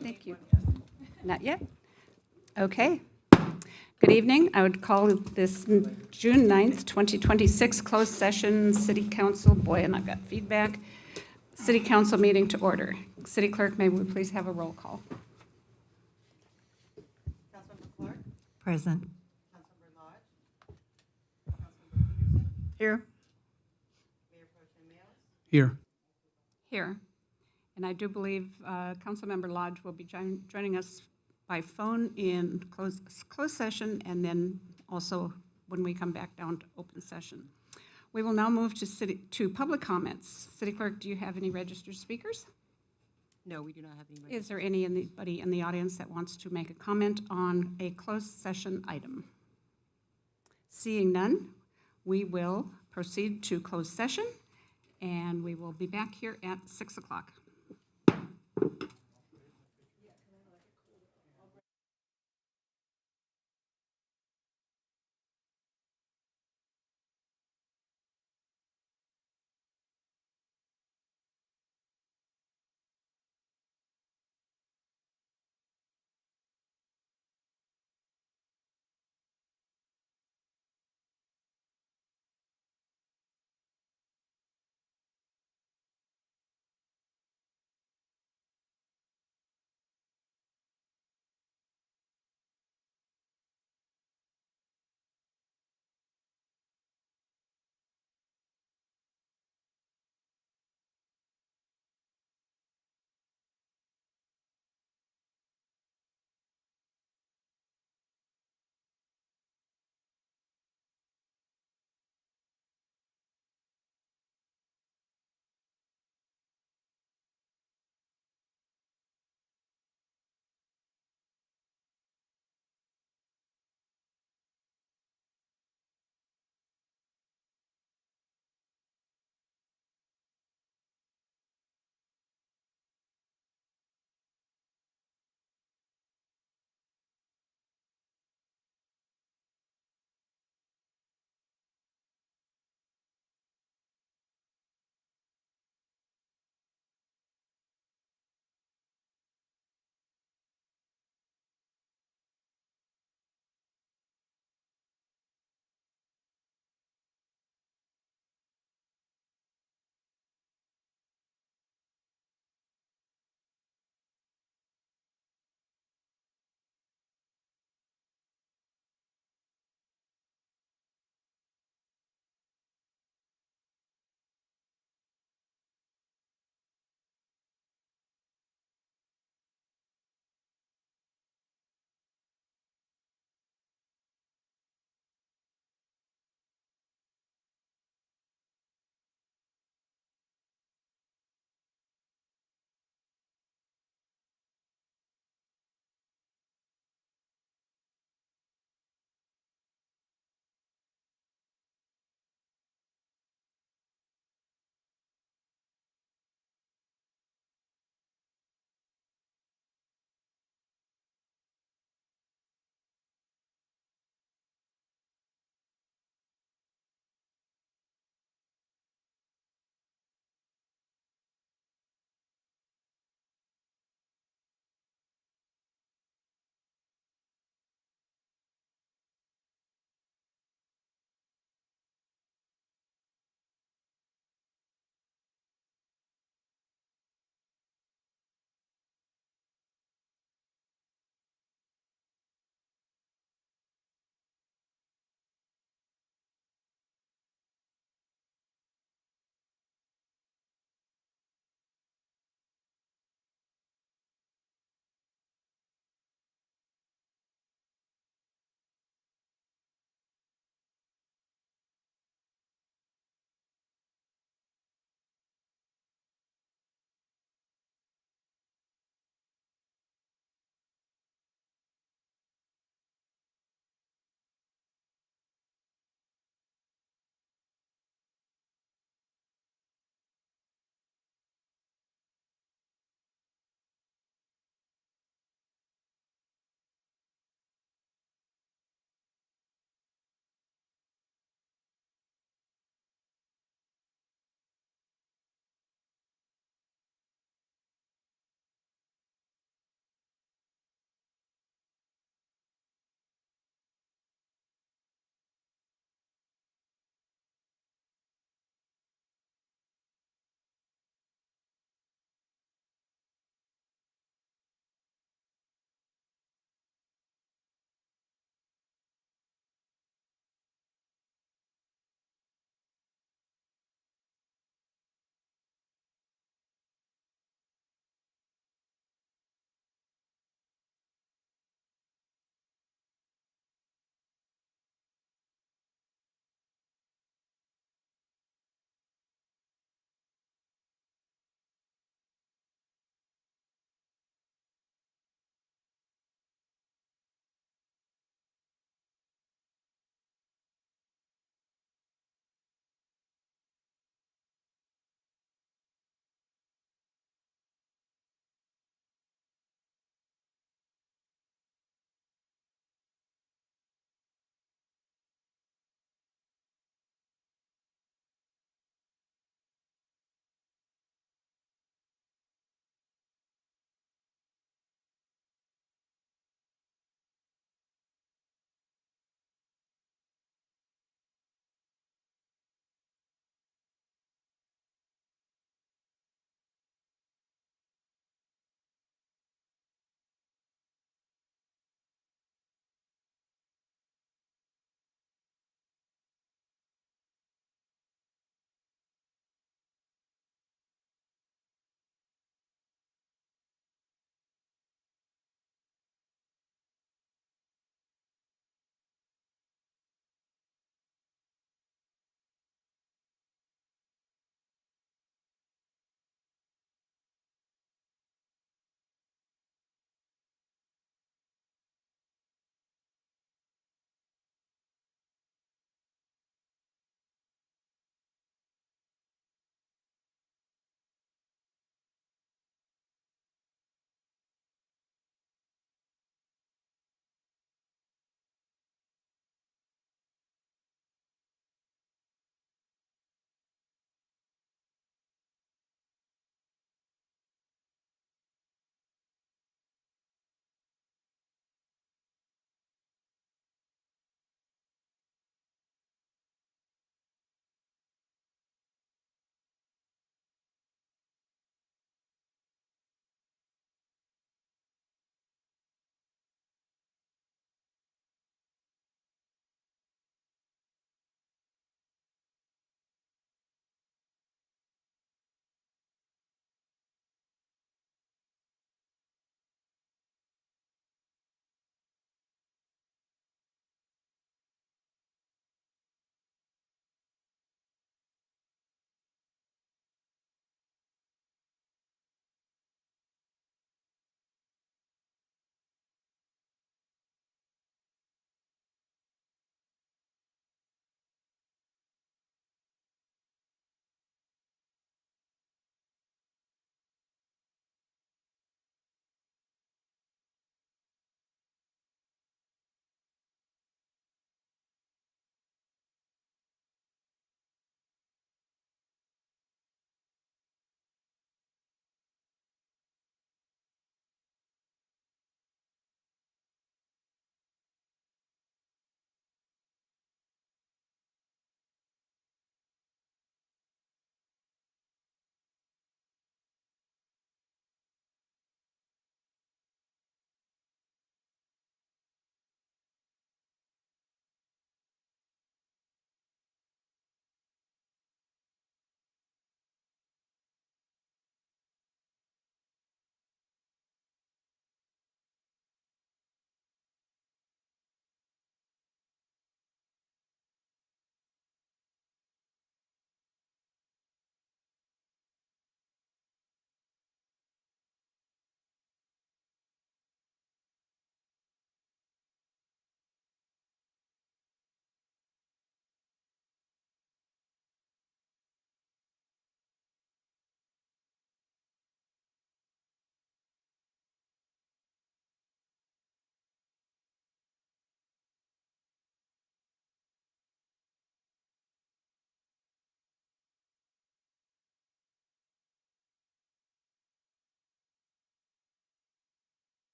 Thank you. Not yet? Okay. Good evening. I would call this June 9th, 2026 closed session City Council, boy, and I've got feedback, City Council meeting to order. City Clerk, may we please have a roll call? Councilmember Clark, Present. Councilmember Lodge, Councilmember Peterson, Here. Mayor Pro Tem Mills, Here. Here. And I do believe Councilmember Lodge will be joining us by phone in closed session and then also when we come back down to open session. We will now move to public comments. City Clerk, do you have any registered speakers? No, we do not have any. Is there anybody in the audience that wants to make a comment on a closed session item? Seeing none, we will proceed to closed session, and we will be back here at 6 o'clock.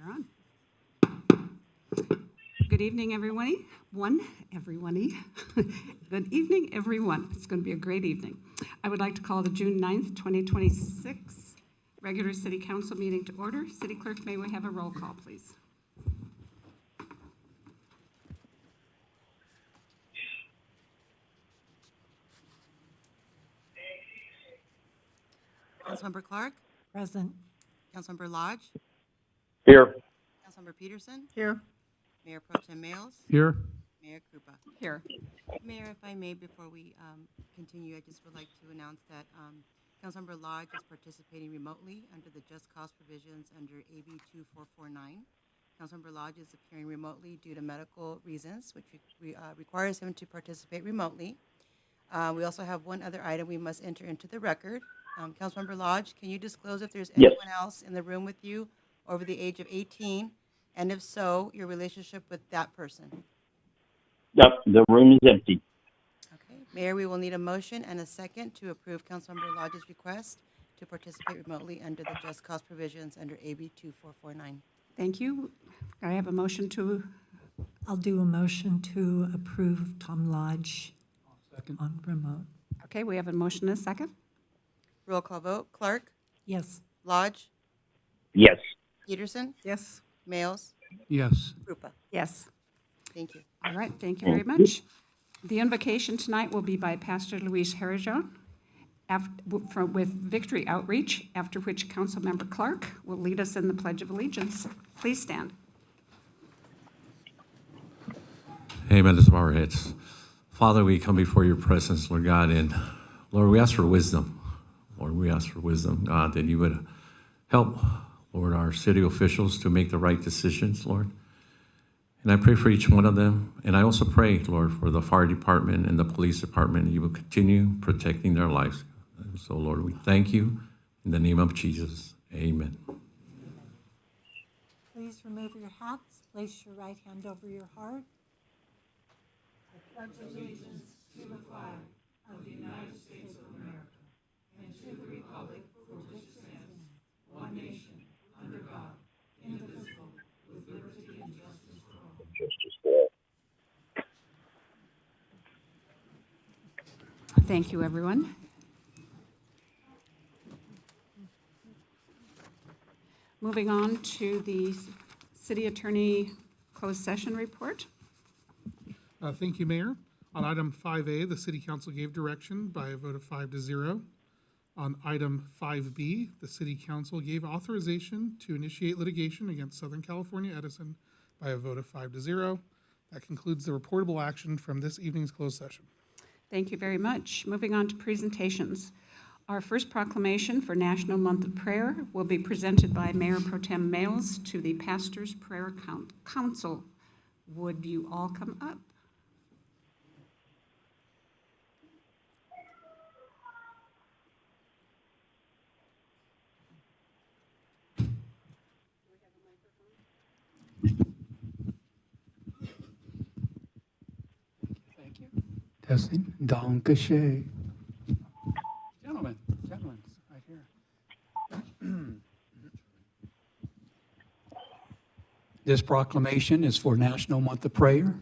You're on. Good evening, everyone. Good evening, everyone. It's going to be a great evening. I would like to call the June 9th, 2026 regular City Council meeting to order. City Clerk, may we have a roll call, please? Councilmember Clark, Present. Councilmember Lodge, Here. Councilmember Peterson, Here. Mayor Pro Tem Mills, Here. Mayor Krupa. Here. Mayor, if I may, before we continue, I just would like to announce that Councilmember Lodge is participating remotely under the Just Cause provisions under AB 2449. Councilmember Lodge is appearing remotely due to medical reasons, which requires him to participate remotely. We also have one other item we must enter into the record. Councilmember Lodge, can you disclose if there's Yes. anyone else in the room with you over the age of 18? And if so, your relationship with that person? Yep, the room is empty. Okay, Mayor, we will need a motion and a second to approve Councilmember Lodge's request to participate remotely under the Just Cause provisions under AB 2449. Thank you. I have a motion to, I'll do a motion to approve Tom Lodge on remote. okay, we have a motion and a second. Roll call vote. Clark, Yes. Lodge, Yes. Peterson, Yes. Males, Yes. Krupa. Yes. Thank you. All right, thank you very much. The invocation tonight will be by Pastor Luis Herrejo with Victory Outreach, after which Councilmember Clark will lead us in the Pledge of Allegiance. Please stand. Amen. Let's bow our heads. Father, we come before your presence, Lord God, and Lord, we ask for wisdom. Lord, we ask for wisdom, God, that you would help, Lord, our city officials to make the right decisions, Lord. And I pray for each one of them. And I also pray, Lord, for the fire department and the police department, you will continue protecting their lives. And so, Lord, we thank you in the name of Jesus. Amen. Please remove your hats. Place your right hand over your heart. Thank you, everyone. Moving on to the city attorney closed session report. Thank you, Mayor. On item 5A, the city council gave direction by a vote of 5-0. On item 5B, the city council gave authorization to initiate litigation against Southern California Edison by a vote of 5-0. That concludes the reportable action from this evening's closed session. Thank you very much. Moving on to presentations. Our first proclamation for National Month of Prayer will be presented by Mayor Pro Tem Mills to the Pastors Prayer Council. Would you all come up? Thank you. Testing. Don Cachet. Gentlemen, right here. This proclamation is for National Month of Prayer.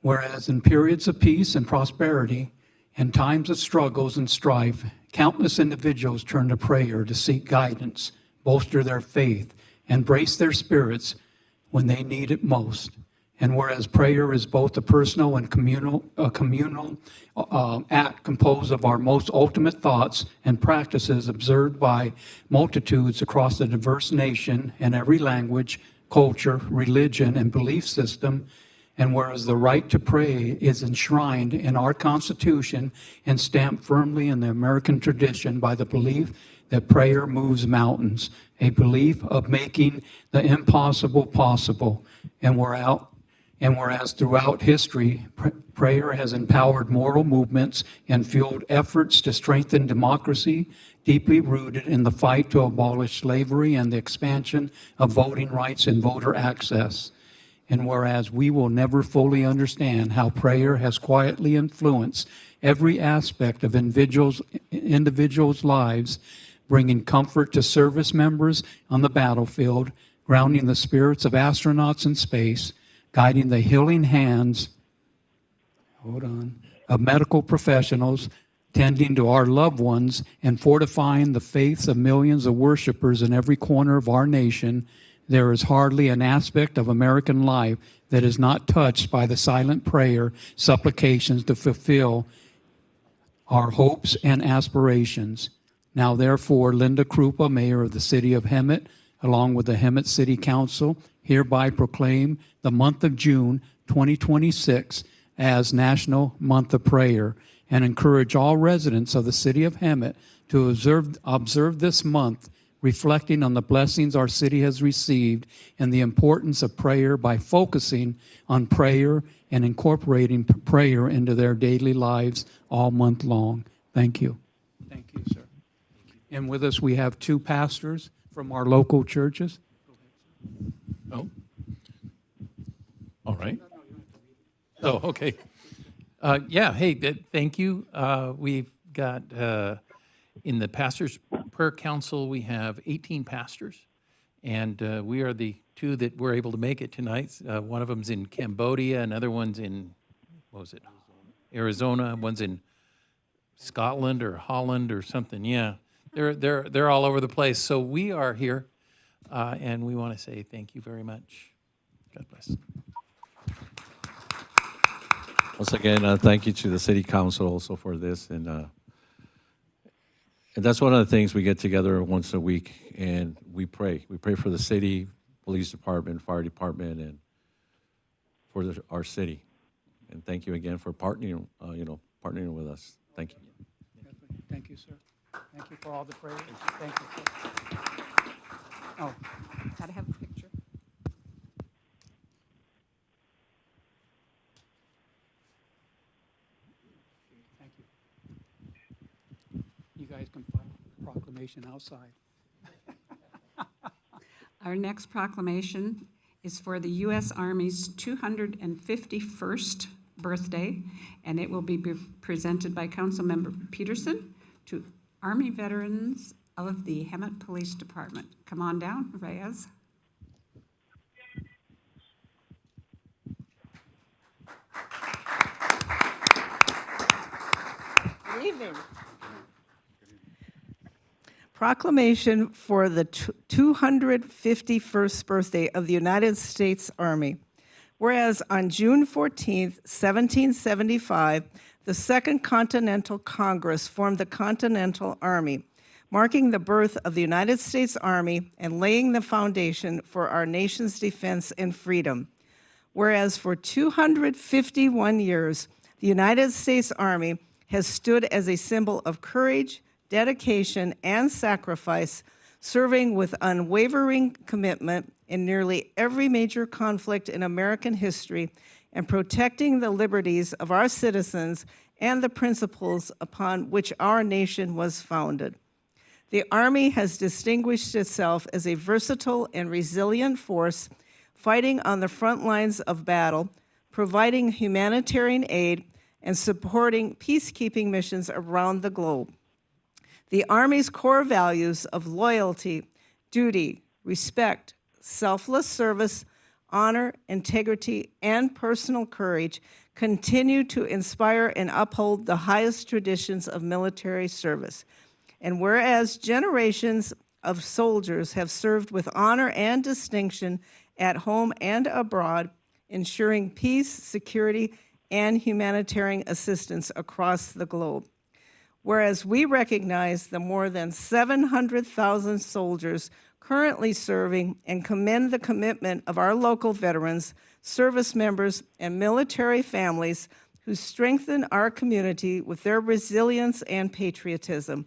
Whereas in periods of peace and prosperity and times of struggles and strife, countless individuals turn to prayer to seek guidance, bolster their faith, and brace their spirits when they need it most. And whereas prayer is both a personal and communal act composed of our most ultimate thoughts and practices observed by multitudes across a diverse nation and every language, culture, religion, and belief system, and whereas the right to pray is enshrined in our Constitution and stamped firmly in the American tradition by the belief that prayer moves mountains, a belief of making the impossible possible, and whereas throughout history, prayer has empowered moral movements and fueled efforts to strengthen democracy, deeply rooted in the fight to abolish slavery and the expansion of voting rights and voter access. And whereas we will never fully understand how prayer has quietly influenced every aspect of individuals' lives, bringing comfort to service members on the battlefield, grounding the spirits of astronauts in space, guiding the healing hands of medical professionals, tending to our loved ones, and fortifying the faiths of millions of worshipers in every corner of our nation, there is hardly an aspect of American life that is not touched by the silent prayer, supplications to fulfill our hopes and aspirations. Now, therefore, Linda Krupa, Mayor of the City of Hemet, along with the Hemet City Council, hereby proclaim the month of June 2026 as National Month of Prayer, and encourage all residents of the City of Hemet to observe this month, reflecting on the blessings our city has received and the importance of prayer by focusing on prayer and incorporating prayer into their daily lives all month long. Thank you. Thank you, sir. And with us, we have two pastors from our local churches. Oh. All right. Oh, okay. Yeah, hey, thank you. We've got, in the Pastors Prayer Council, we have 18 pastors, and we are the two that were able to make it tonight. One of them's in Cambodia, another one's in, what was it, Arizona, one's in Scotland or Holland or something, yeah. They're all over the place. So we are here, and we want to say thank you very much. God bless. Once again, thank you to the City Council also for this, and that's one of the things. We get together once a week and we pray. We pray for the city, police department, fire department, and for our city. And thank you again for partnering with us. Thank you. Thank you, sir. Thank you for all the prayers. Thank you, sir. Oh, gotta have a picture. Thank you. You guys can file a proclamation outside. Our next proclamation is for the U.S. Army's 251st birthday, and it will be presented by Councilmember Peterson to Army veterans of the Hemet Police Department. Come on down, Reyes. Good evening. Proclamation for the 251st birthday of the United States Army. Whereas on June 14th, 1775, the Second Continental Congress formed the Continental Army, marking the birth of the United States Army and laying the foundation for our nation's defense and freedom. Whereas for 251 years, the United States Army has stood as a symbol of courage, dedication, and sacrifice, serving with unwavering commitment in nearly every major conflict in American history and protecting the liberties of our citizens and the principles upon which our nation was founded. The Army has distinguished itself as a versatile and resilient force, fighting on the front lines of battle, providing humanitarian aid, and supporting peacekeeping missions around the globe. The Army's core values of loyalty, duty, respect, selfless service, honor, integrity, and personal courage continue to inspire and uphold the highest traditions of military service. And whereas generations of soldiers have served with honor and distinction at home and abroad, ensuring peace, security, and humanitarian assistance across the globe. Whereas we recognize the more than 700,000 soldiers currently serving and commend the commitment of our local veterans, service members, and military families who strengthen our community with their resilience and patriotism.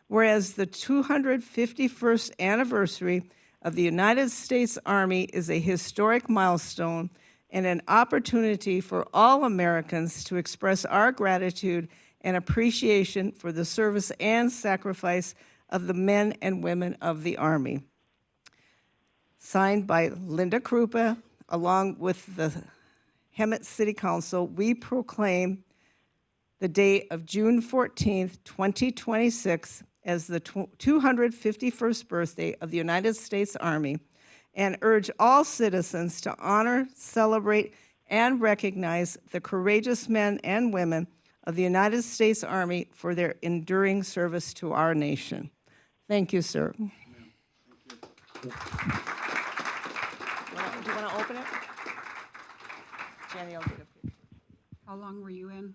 Whereas the 251st anniversary of the United States Army is a historic milestone and an opportunity for all Americans to express our gratitude and appreciation for the service and sacrifice of the men and women of the Army. Signed by Linda Krupa, along with the Hemet City Council, we proclaim the date of June 14th, 2026 as the 251st birthday of the United States Army, and urge all citizens to honor, celebrate, and recognize the courageous men and women of the United States Army for their enduring service to our nation. Thank you, sir. Do you want to open it? Jenny, I'll get a picture. How long were you in?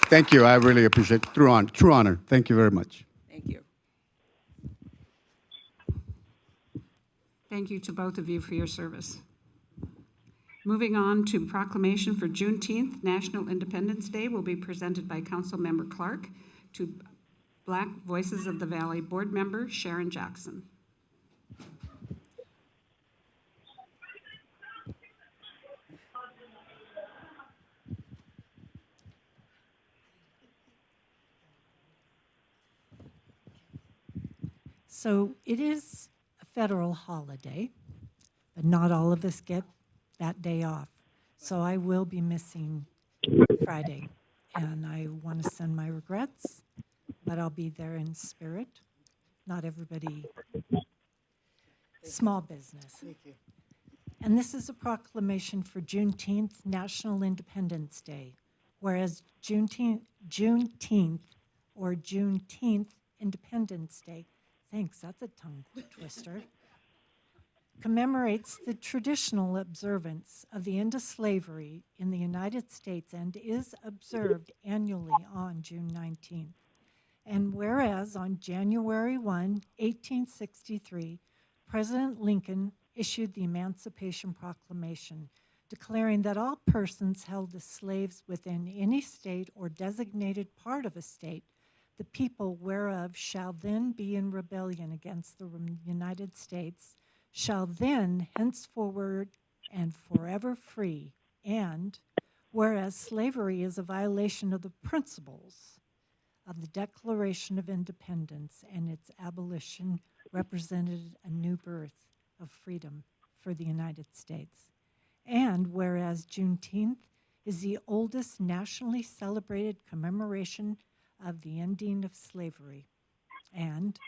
Thank you. I really appreciate it. True honor. Thank you very much. Thank you. Thank you to both of you for your service. Moving on to proclamation for Juneteenth, National Independence Day, will be presented by Councilmember Clark to Black Voices of the Valley Board Member Sharon Jackson. So it is a federal holiday, but not all of us get that day off. So I will be missing Friday, and I want to send my regrets, but I'll be there in spirit. Not everybody, small business. And this is a proclamation for Juneteenth, National Independence Day, whereas Juneteenth or Juneteenth Independence Day, thanks, that's a tongue twister, commemorates the traditional observance of the end of slavery in the United States and is observed annually on June 19th. And whereas on January 1, 1863, President Lincoln issued the Emancipation Proclamation, declaring that all persons held as slaves within any state or designated part of a state, the people whereof shall then be in rebellion against the United States, shall then henceforward and forever free, and whereas slavery is a violation of the principles of the Declaration of Independence and its abolition represented a new birth of freedom for the United States, and whereas Juneteenth is the oldest nationally celebrated commemoration of the ending of slavery, and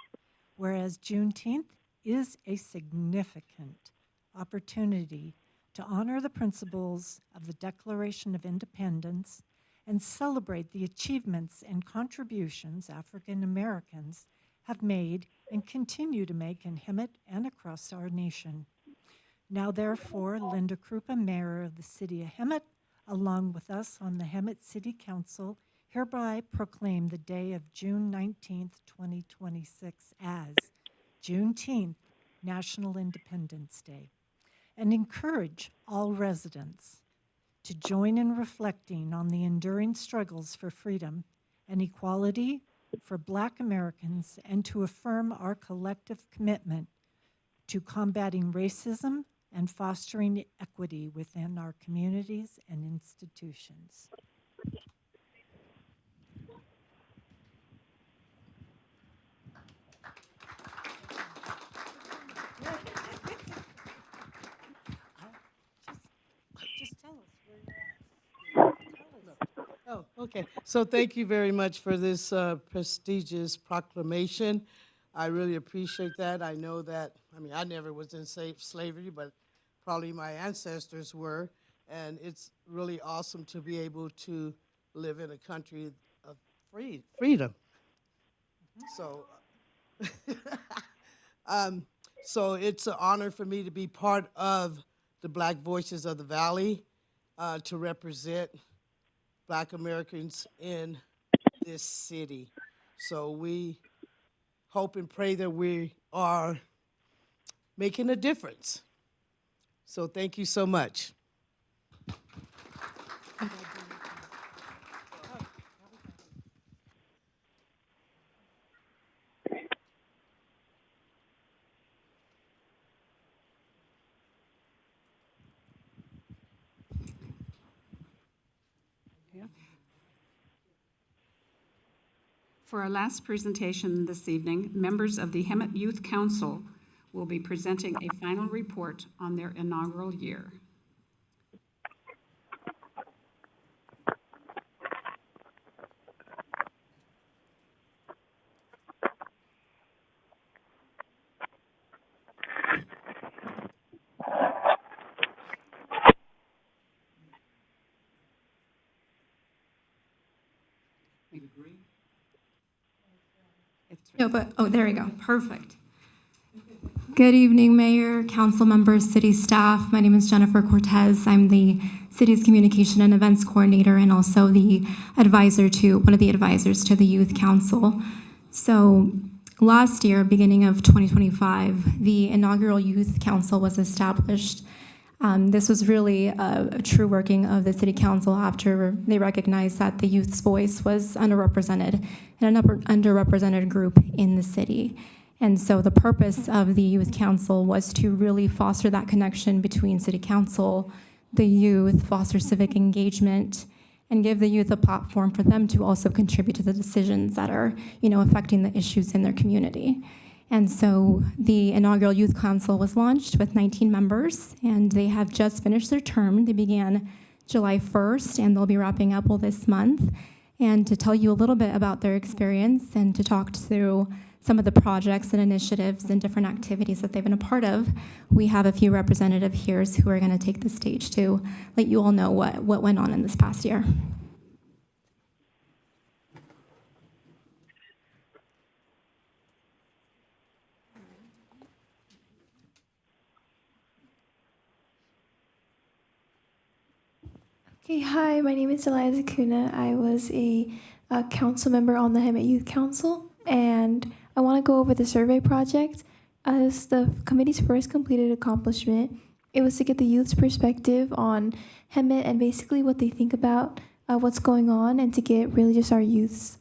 whereas Juneteenth is a significant opportunity to honor the principles of the Declaration of Independence and celebrate the achievements and contributions African Americans have made and continue to make in Hemet and across our nation. Now, therefore, Linda Krupa, Mayor of the City of Hemet, along with us on the Hemet City Council, hereby proclaim the day of June 19th, 2026 as Juneteenth, National Independence Day, and encourage all residents to join in reflecting on the enduring struggles for freedom and equality for Black Americans and to affirm our collective commitment to combating racism and fostering equity within our communities and institutions. Just tell us where you're at. Tell us. Oh, okay. So thank you very much for this prestigious proclamation. I really appreciate that. I know that, I never was in slavery, but probably my ancestors were. And it's really awesome to be able to live in a country of freedom. So, so it's an honor for me to be part of the Black Voices of the Valley, to represent Black Americans in this city. So we hope and pray that we are making a difference. So thank you so much. For our last presentation this evening, members of the Hemet Youth Council will be presenting a final report on their inaugural year. No, but, oh, there we go. Perfect. Good evening, Mayor, council members, city staff. My name is Jennifer Cortez. I'm the city's communication and events coordinator and also one of the advisors to the Youth Council. So last year, beginning of 2025, the inaugural Youth Council was established. This was really a true working of the City Council after they recognized that the youth's voice was underrepresented and an underrepresented group in the city. And so the purpose of the Youth Council was to really foster that connection between City Council, the youth, foster civic engagement, and give the youth a platform for them to also contribute to the decisions that are, affecting the issues in their community. And so the inaugural Youth Council was launched with 19 members, and they have just finished their term. They began July 1st, and they'll be wrapping up this month. And to tell you a little bit about their experience and to talk through some of the projects and initiatives and different activities that they've been a part of, we have a few representatives here who are going to take the stage to let you all know what went on in this past year. Okay, hi, my name is Eliza Kuna. I was a council member on the Hemet Youth Council, and I want to go over the survey project. As the committee's first completed accomplishment, it was to get the youth's perspective on Hemet and basically what they think about what's going on, and to get really just our youth's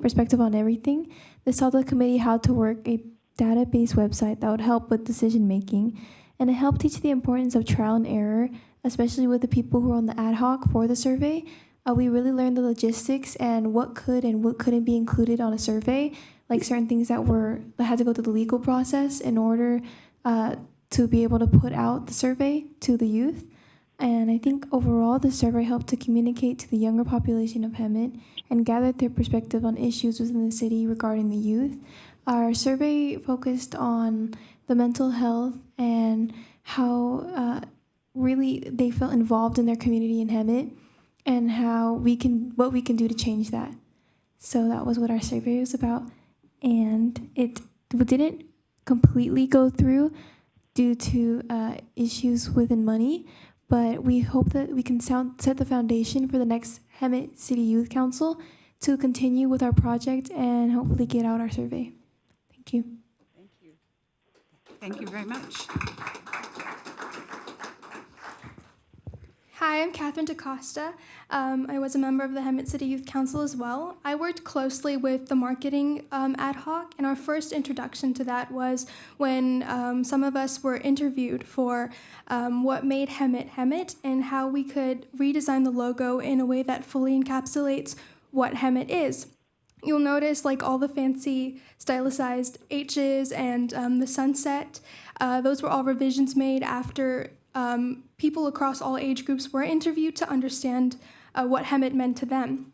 perspective on everything. This taught the committee how to work a database website that would help with decision making, and it helped teach the importance of trial and error, especially with the people who are on the ad hoc for the survey. We really learned the logistics and what could and what couldn't be included on a survey, like certain things that had to go through the legal process in order to be able to put out the survey to the youth. And I think overall, the survey helped to communicate to the younger population of Hemet and gathered their perspective on issues within the city regarding the youth. Our survey focused on the mental health and how really they felt involved in their community in Hemet, and what we can do to change that. So that was what our survey was about, and it didn't completely go through due to issues within money, but we hope that we can set the foundation for the next Hemet City Youth Council to continue with our project and hopefully get out our survey. Thank you. Thank you. Thank you very much. Hi, I'm Catherine DaCosta. I was a member of the Hemet City Youth Council as well. I worked closely with the marketing ad hoc, and our first introduction to that was when some of us were interviewed for what made Hemet Hemet and how we could redesign the logo in a way that fully encapsulates what Hemet is. You'll notice all the fancy stylized H's and the sunset. Those were all revisions made after people across all age groups were interviewed to understand what Hemet meant to them.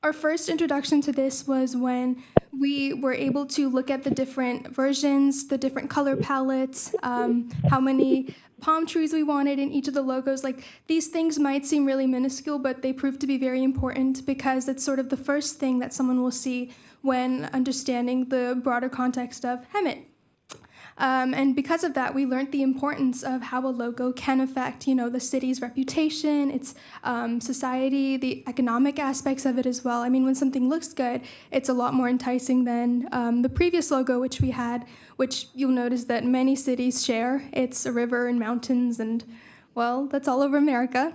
Our first introduction to this was when we were able to look at the different versions, the different color palettes, how many palm trees we wanted in each of the logos. These things might seem really minuscule, but they prove to be very important because it's sort of the first thing that someone will see when understanding the broader context of Hemet. And because of that, we learned the importance of how a logo can affect, the city's reputation, its society, the economic aspects of it as well. I mean, when something looks good, it's a lot more enticing than the previous logo, which we had, which you'll notice that many cities share. It's a river and mountains, and, well, that's all over America.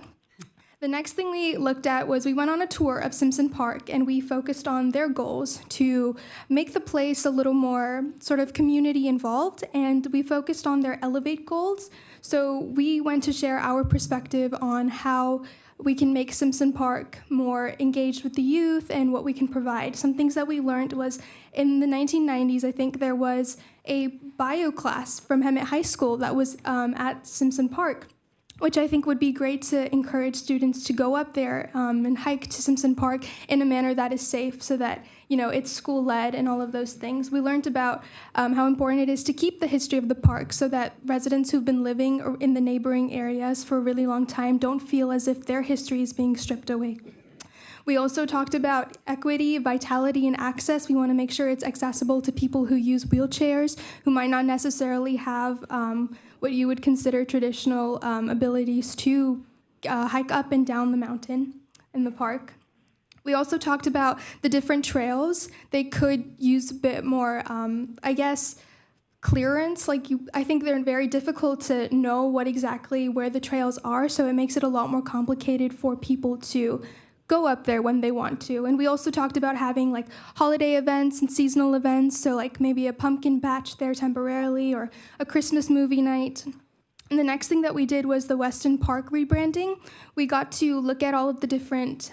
The next thing we looked at was we went on a tour of Simpson Park, and we focused on their goals to make the place a little more sort of community involved, and we focused on their Elevate goals. So we went to share our perspective on how we can make Simpson Park more engaged with the youth and what we can provide. Some things that we learned was in the 1990s, I think there was a bio class from Hemet High School that was at Simpson Park, which I think would be great to encourage students to go up there and hike to Simpson Park in a manner that is safe so that, it's school-led and all of those things. We learned about how important it is to keep the history of the park so that residents who've been living in the neighboring areas for a really long time don't feel as if their history is being stripped away. We also talked about equity, vitality, and access. We want to make sure it's accessible to people who use wheelchairs, who might not necessarily have what you would consider traditional abilities to hike up and down the mountain in the park. We also talked about the different trails. They could use a bit more, clearance. I think they're very difficult to know what exactly where the trails are, so it makes it a lot more complicated for people to go up there when they want to. And we also talked about having like holiday events and seasonal events, so like maybe a pumpkin patch there temporarily or a Christmas movie night. And the next thing that we did was the Weston Park rebranding. We got to look at all of the different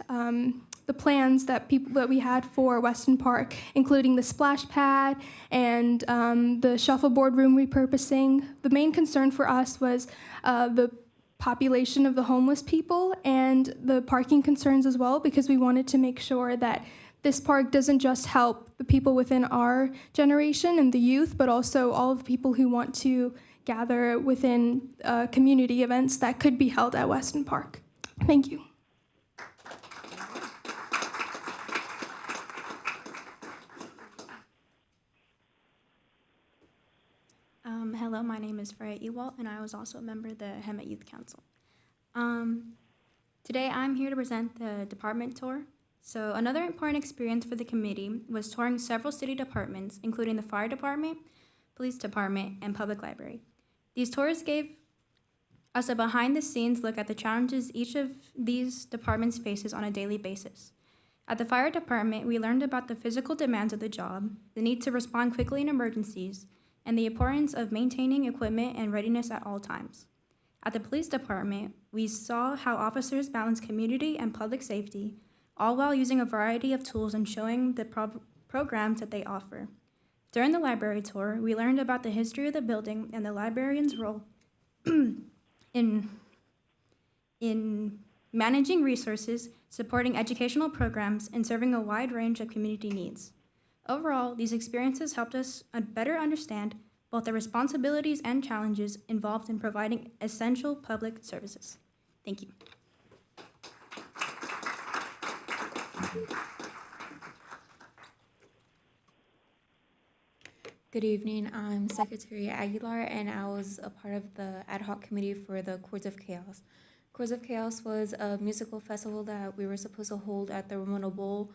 the plans that we had for Weston Park, including the splash pad and the shuffleboard room repurposing. The main concern for us was the population of the homeless people and the parking concerns as well, because we wanted to make sure that this park doesn't just help the people within our generation and the youth, but also all of the people who want to gather within community events that could be held at Weston Park. Thank you. Hello, my name is Freya Ewalt, and I was also a member of the Hemet Youth Council. Today, I'm here to present the department tour. So another important experience for the committee was touring several city departments, including the fire department, police department, and public library. These tours gave us a behind-the-scenes look at the challenges each of these departments faces on a daily basis. At the fire department, we learned about the physical demands of the job, the need to respond quickly in emergencies, and the importance of maintaining equipment and readiness at all times. At the police department, we saw how officers balance community and public safety, all while using a variety of tools and showing the programs that they offer. During the library tour, we learned about the history of the building and the librarian's role in managing resources, supporting educational programs, and serving a wide range of community needs. Overall, these experiences helped us better understand both the responsibilities and challenges involved in providing essential public services. Thank you. Good evening, I'm Secretary Aguilar, and I was a part of the ad hoc committee for the Chords of Chaos. Chords of Chaos was a musical festival that we were supposed to hold at the Ramona Bowl,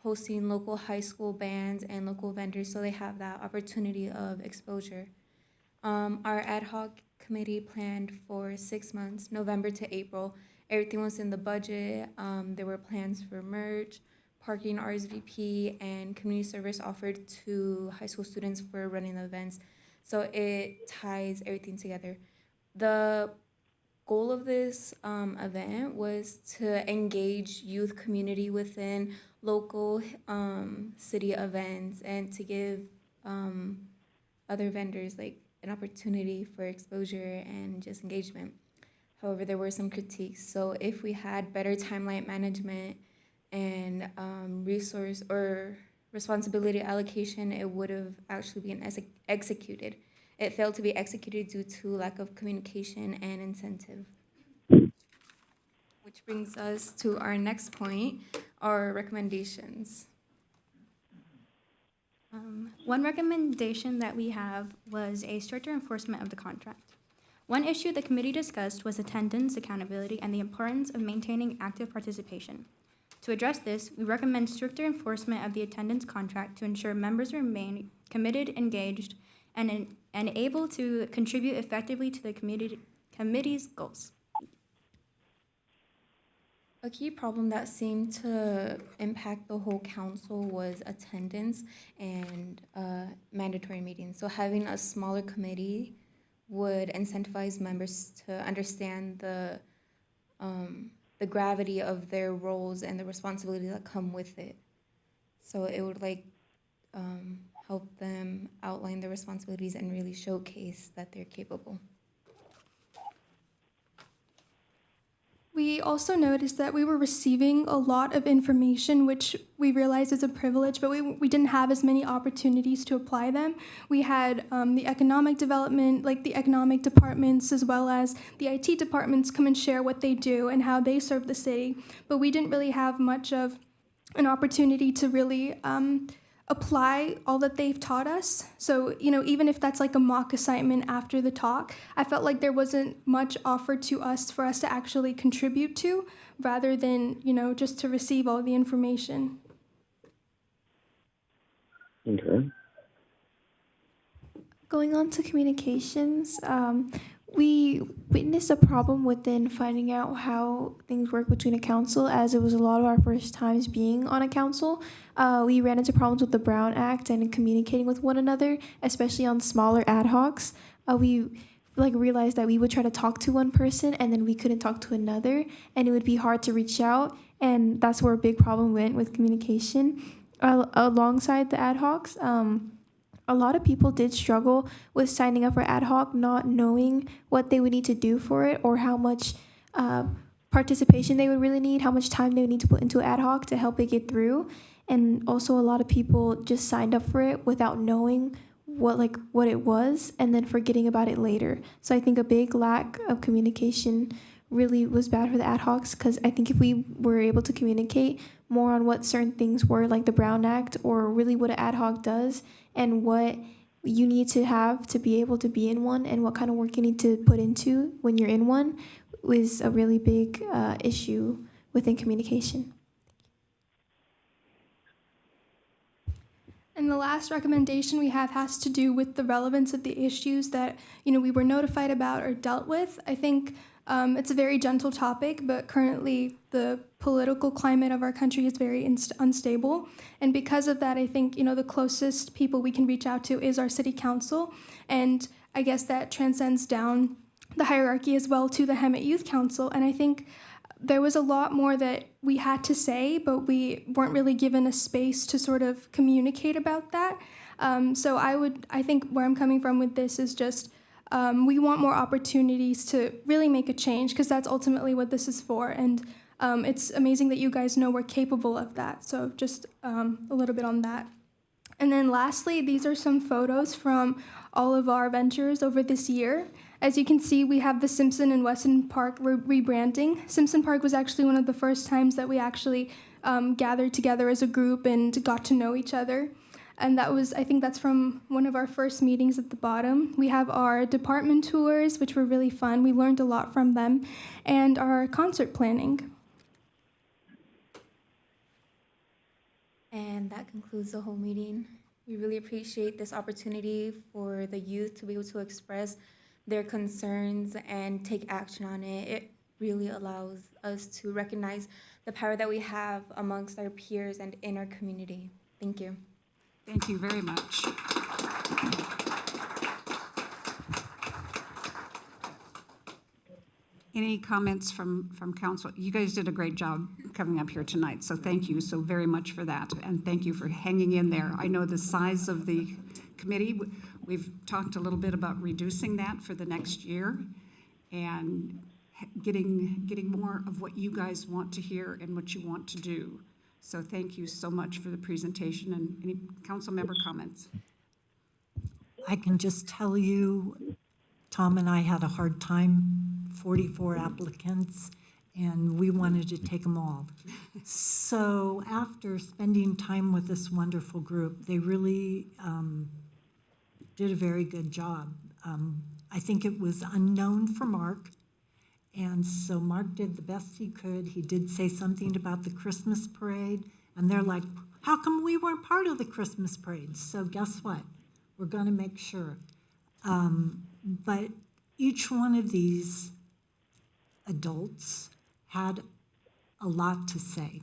hosting local high school bands and local vendors, so they have that opportunity of exposure. Our ad hoc committee planned for 6 months, November to April. Everything was in the budget. There were plans for merch, parking, RSVP, and community service offered to high school students for running the events. So it ties everything together. The goal of this event was to engage youth community within local city events and to give other vendors like an opportunity for exposure and just engagement. However, there were some critiques. So if we had better timeline management and resource or responsibility allocation, it would have actually been executed. It failed to be executed due to lack of communication and incentive. Which brings us to our next point, our recommendations. One recommendation that we have was a stricter enforcement of the contract. One issue the committee discussed was attendance, accountability, and the importance of maintaining active participation. To address this, we recommend stricter enforcement of the attendance contract to ensure members remain committed, engaged, and able to contribute effectively to the committee's goals. A key problem that seemed to impact the whole council was attendance and mandatory meetings. So having a smaller committee would incentivize members to understand the gravity of their roles and the responsibilities that come with it. So it would help them outline their responsibilities and really showcase that they're capable. We we also noticed that we were receiving a lot of information, which we realized is a privilege, but we didn't have as many opportunities to apply them. We had the economic development, like the economic departments, as well as the IT departments come and share what they do and how they serve the city, but we didn't really have much of an opportunity to really apply all that they've taught us. So, even if that's like a mock assignment after the talk, I felt like there wasn't much offered to us for us to actually contribute to, rather than, just to receive all the information. Okay. Going on to communications, we witnessed a problem within finding out how things work between a council, as it was a lot of our first times being on a council. We ran into problems with the Brown Act and communicating with one another, especially on smaller ad hocs. We realized that we would try to talk to one person and then we couldn't talk to another, and it would be hard to reach out, and that's where a big problem went with communication. Alongside the ad hocs, a lot of people did struggle with signing up for ad hoc, not knowing what they would need to do for it or how much participation they would really need, how much time they would need to put into ad hoc to help it get through. And also a lot of people just signed up for it without knowing what it was and then forgetting about it later. So I think a big lack of communication really was bad for the ad hocs, because I think if we were able to communicate more on what certain things were, like the Brown Act, or really what an ad hoc does and what you need to have to be able to be in one and what kind of work you need to put into when you're in one, was a really big issue within communication. And the last recommendation we have has to do with the relevance of the issues that, we were notified about or dealt with. I think it's a very gentle topic, but currently the political climate of our country is very unstable. And because of that, I think, the closest people we can reach out to is our city council. And I guess that transcends down the hierarchy as well to the Hemet Youth Council. And I think there was a lot more that we had to say, but we weren't really given a space to sort of communicate about that. So I think where I'm coming from with this is just, we want more opportunities to really make a change, because that's ultimately what this is for. And it's amazing that you guys know we're capable of that. So just a little bit on that. And then lastly, these are some photos from all of our ventures over this year. As you can see, we have the Simpson and Weston Park rebranding. Simpson Park was actually one of the first times that we actually gathered together as a group and got to know each other. And I think that's from one of our first meetings at the bottom. We have our department tours, which were really fun. We learned a lot from them, and our concert planning. And that concludes the whole meeting. We really appreciate this opportunity for the youth to be able to express their concerns and take action on it. It really allows us to recognize the power that we have amongst our peers and in our community. Thank you. Thank you very much. Any comments from council? You guys did a great job coming up here tonight, so thank you so very much for that, and thank you for hanging in there. I know the size of the committee. We've talked a little bit about reducing that for the next year and getting more of what you guys want to hear and what you want to do. So thank you so much for the presentation. And any council member comments? I can just tell you, Tom and I had a hard time, 44 applicants, and we wanted to take them all. So after spending time with this wonderful group, they really did a very good job. I think it was unknown for Mark, and so Mark did the best he could. He did say something about the Christmas parade, and they're like, how come we weren't part of the Christmas parade? So guess what? We're going to make sure. But each one of these adults had a lot to say,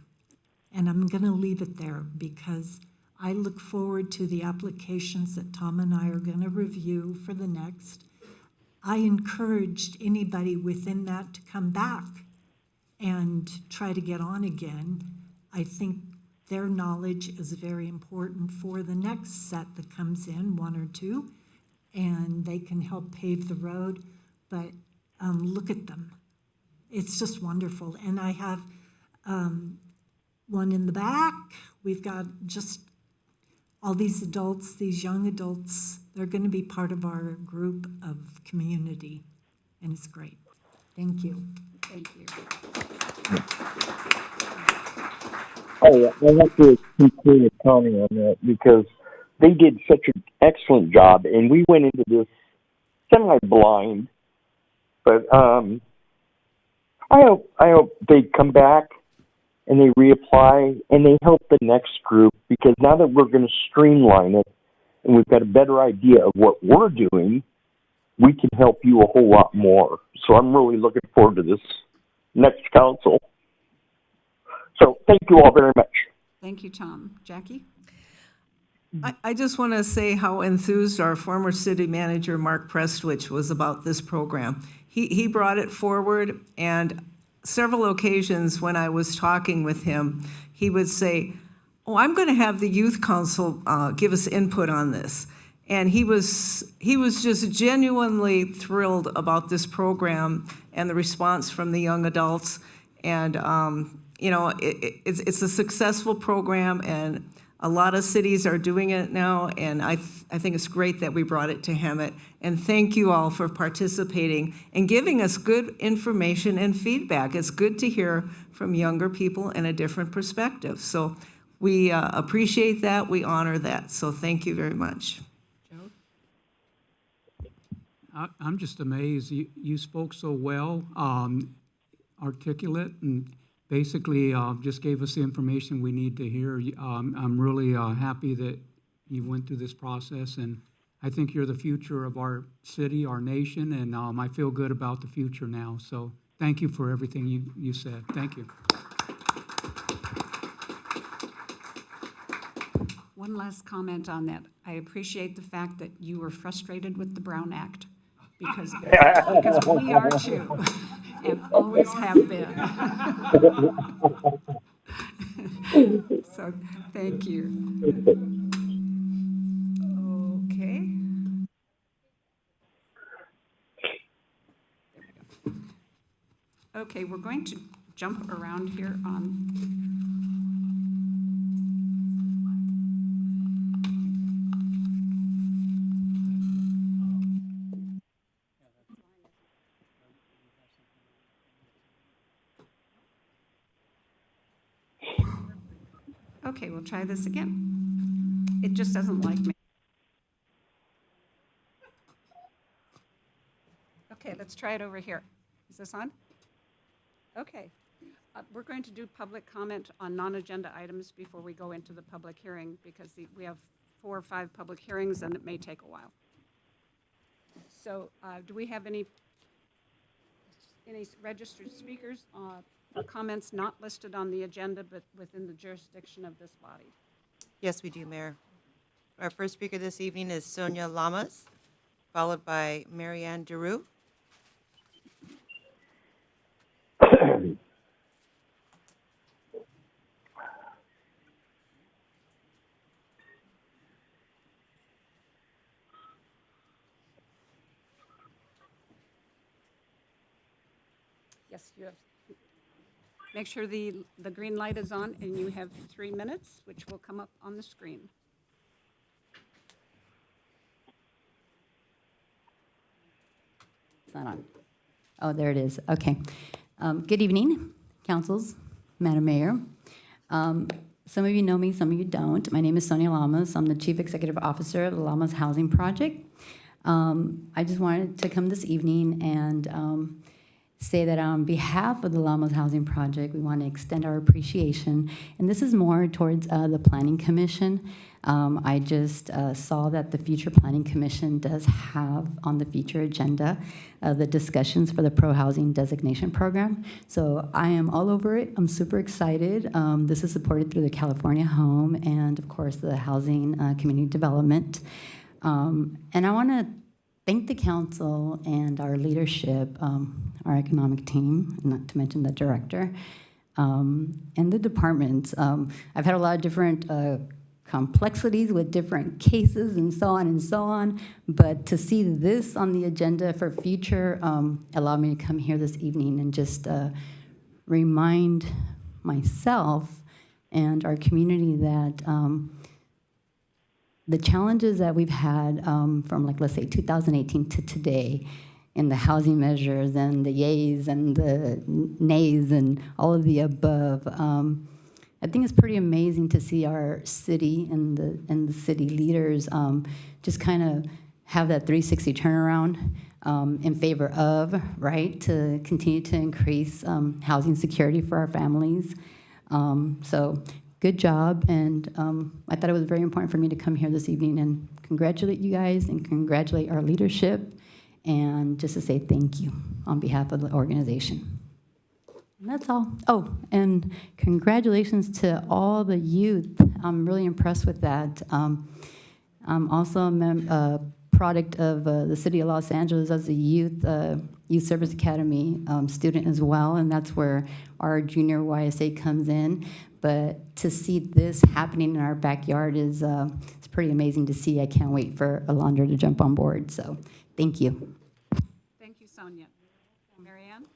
and I'm going to leave it there because I look forward to the applications that Tom and I are going to review for the next. I encouraged anybody within that to come back and try to get on again. I think their knowledge is very important for the next set that comes in, one or two, and they can help pave the road. But look at them. it's just wonderful. And I have one in the back. We've got just all these adults, these young adults. They're going to be part of our group of community, and it's great. Thank you. Thank you. Oh, I have to conclude with Connie on that because they did such an excellent job, and we went into this semi-blind. But I hope they come back and they reapply and they help the next group, because now that we're going to streamline it and we've got a better idea of what we're doing, we can help you a whole lot more. So I'm really looking forward to this next council. So thank you all very much. Thank you, Tom. Jackie? I just want to say how enthused our former city manager, Mark Prestwich, was about this program. He brought it forward, and several occasions when I was talking with him, he would say, "Oh, I'm going to have the youth council give us input on this." And he was just genuinely thrilled about this program and the response from the young adults. And it's a successful program, and a lot of cities are doing it now, and I think it's great that we brought it to Hemet. And thank you all for participating and giving us good information and feedback. It's good to hear from younger people and a different perspective. So we appreciate that, we honor that, so thank you very much. I'm just amazed. You spoke so well, articulate, and basically just gave us the information we need to hear. I'm really happy that you went through this process, and I think you're the future of our city, our nation, and I feel good about the future now. So thank you for everything you said. Thank you. One last comment on that. I appreciate the fact that you were frustrated with the Brown Act, because we are too, and always have been. So, thank you. Okay. Okay, we're going to jump around here on. Okay, we'll try this again. It just doesn't like me. Okay, let's try it over here. Is this on? Okay. We're going to do public comment on non-agenda items before we go into the public hearing, because we have 4 or 5 public hearings and it may take a while. So do we have any registered speakers for comments not listed on the agenda but within the jurisdiction of this body? Yes, we do, Mayor. Our first speaker this evening is Sonia Lamas, followed by Marianne Deroux. Yes, you have. Make sure the green light is on, and you have 3 minutes, which will come up on the screen. It's not on. Oh, there it is. Okay. Good evening, councils, Madam Mayor. Some of you know me, some of you don't. My name is Sonia Lamas. I'm the Chief Executive Officer of the Lamas Housing Project. I just wanted to come this evening and say that on behalf of the Lamas Housing Project, we want to extend our appreciation. And this is more towards the Planning Commission. I just saw that the Future Planning Commission does have on the future agenda the discussions for the Pro-Housing Designation Program. So I am all over it. I'm super excited. This is supported through the California Home and, of course, the Housing Community Development. And I want to thank the council and our leadership, our economic team, not to mention the director, and the departments. I've had a lot of different complexities with different cases and so on and so on. But to see this on the agenda for future allowed me to come here this evening and just remind myself and our community that the challenges that we've had from, like, let's say 2018 to today in the housing measures and the yays and the nays and all of the above, I think it's pretty amazing to see our city and the city leaders just kind of have that 360 turnaround in favor of, right, to continue to increase housing security for our families. So good job, and I thought it was very important for me to come here this evening and congratulate you guys and congratulate our leadership, and just to say thank you on behalf of the organization. And that's all. Oh, and congratulations to all the youth. I'm really impressed with that. I'm also a product of the City of Los Angeles as a Youth Service Academy student as well, and that's where our junior YSA comes in. But to see this happening in our backyard is it's pretty amazing to see. I can't wait for Alondra to jump on board. So thank you. Thank you, Sonia. Marianne?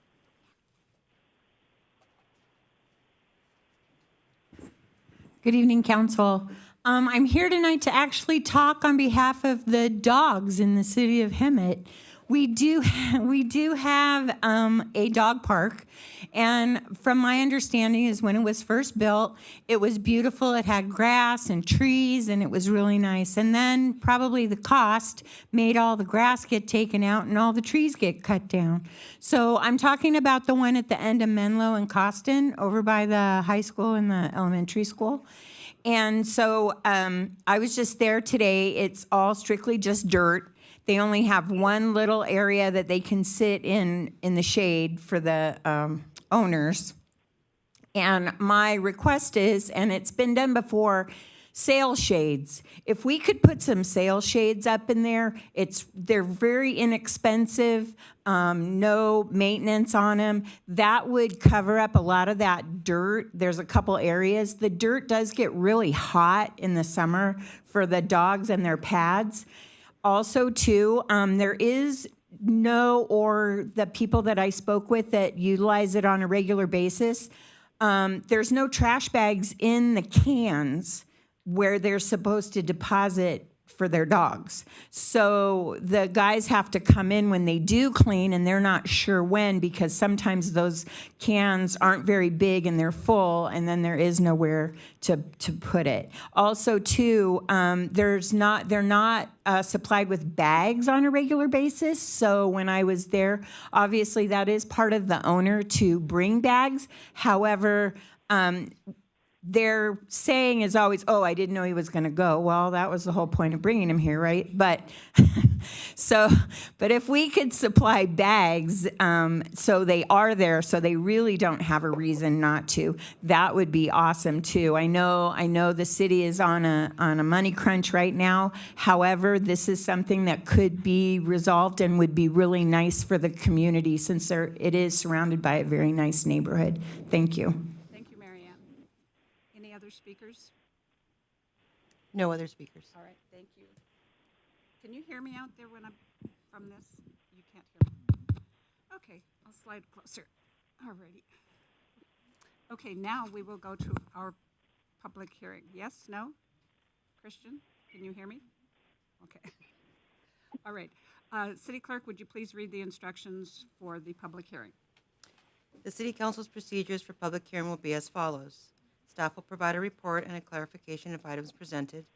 Good evening, Council. I'm here tonight to actually talk on behalf of the dogs in the city of Hemet. We do have a dog park, and from my understanding is when it was first built, it was beautiful. It had grass and trees, and it was really nice. And then probably the cost made all the grass get taken out and all the trees get cut down. So I'm talking about the one at the end of Menlo and Costin, over by the high school and the elementary school. And so I was just there today. It's all strictly just dirt. They only have one little area that they can sit in the shade for the owners. And my request is, and it's been done before, sail shades. If we could put some sail shades up in there, they're very inexpensive, no maintenance on them. That would cover up a lot of that dirt. There's a couple areas. The dirt does get really hot in the summer for the dogs and their pads. Also, too, there is or the people that I spoke with that utilize it on a regular basis, there's no trash bags in the cans where they're supposed to deposit for their dogs. So the guys have to come in when they do clean, and they're not sure when, because sometimes those cans aren't very big and they're full, and then there is nowhere to put it. Also, too, they're not supplied with bags on a regular basis. So when I was there, obviously that is part of the owner to bring bags. However, their saying is always, "Oh, I didn't know he was going to go." Well, that was the whole point of bringing him here, right? But but if we could supply bags, so they are there, so they really don't have a reason not to, that would be awesome too. I know the city is on a money crunch right now. However, this is something that could be resolved and would be really nice for the community, since it is surrounded by a very nice neighborhood. Thank you. Speakers? No other speakers. All right, thank you. Can you hear me out there when I'm from this? You can't hear me. Okay, I'll slide closer. All righty. Okay, now we will go to our public hearing. Yes, no? Christian, can you hear me? Okay. All right. City Clerk, would you please read the instructions for the public hearing? The City Council's procedures for public hearing will be as follows. Staff will provide a report and a clarification of items presented.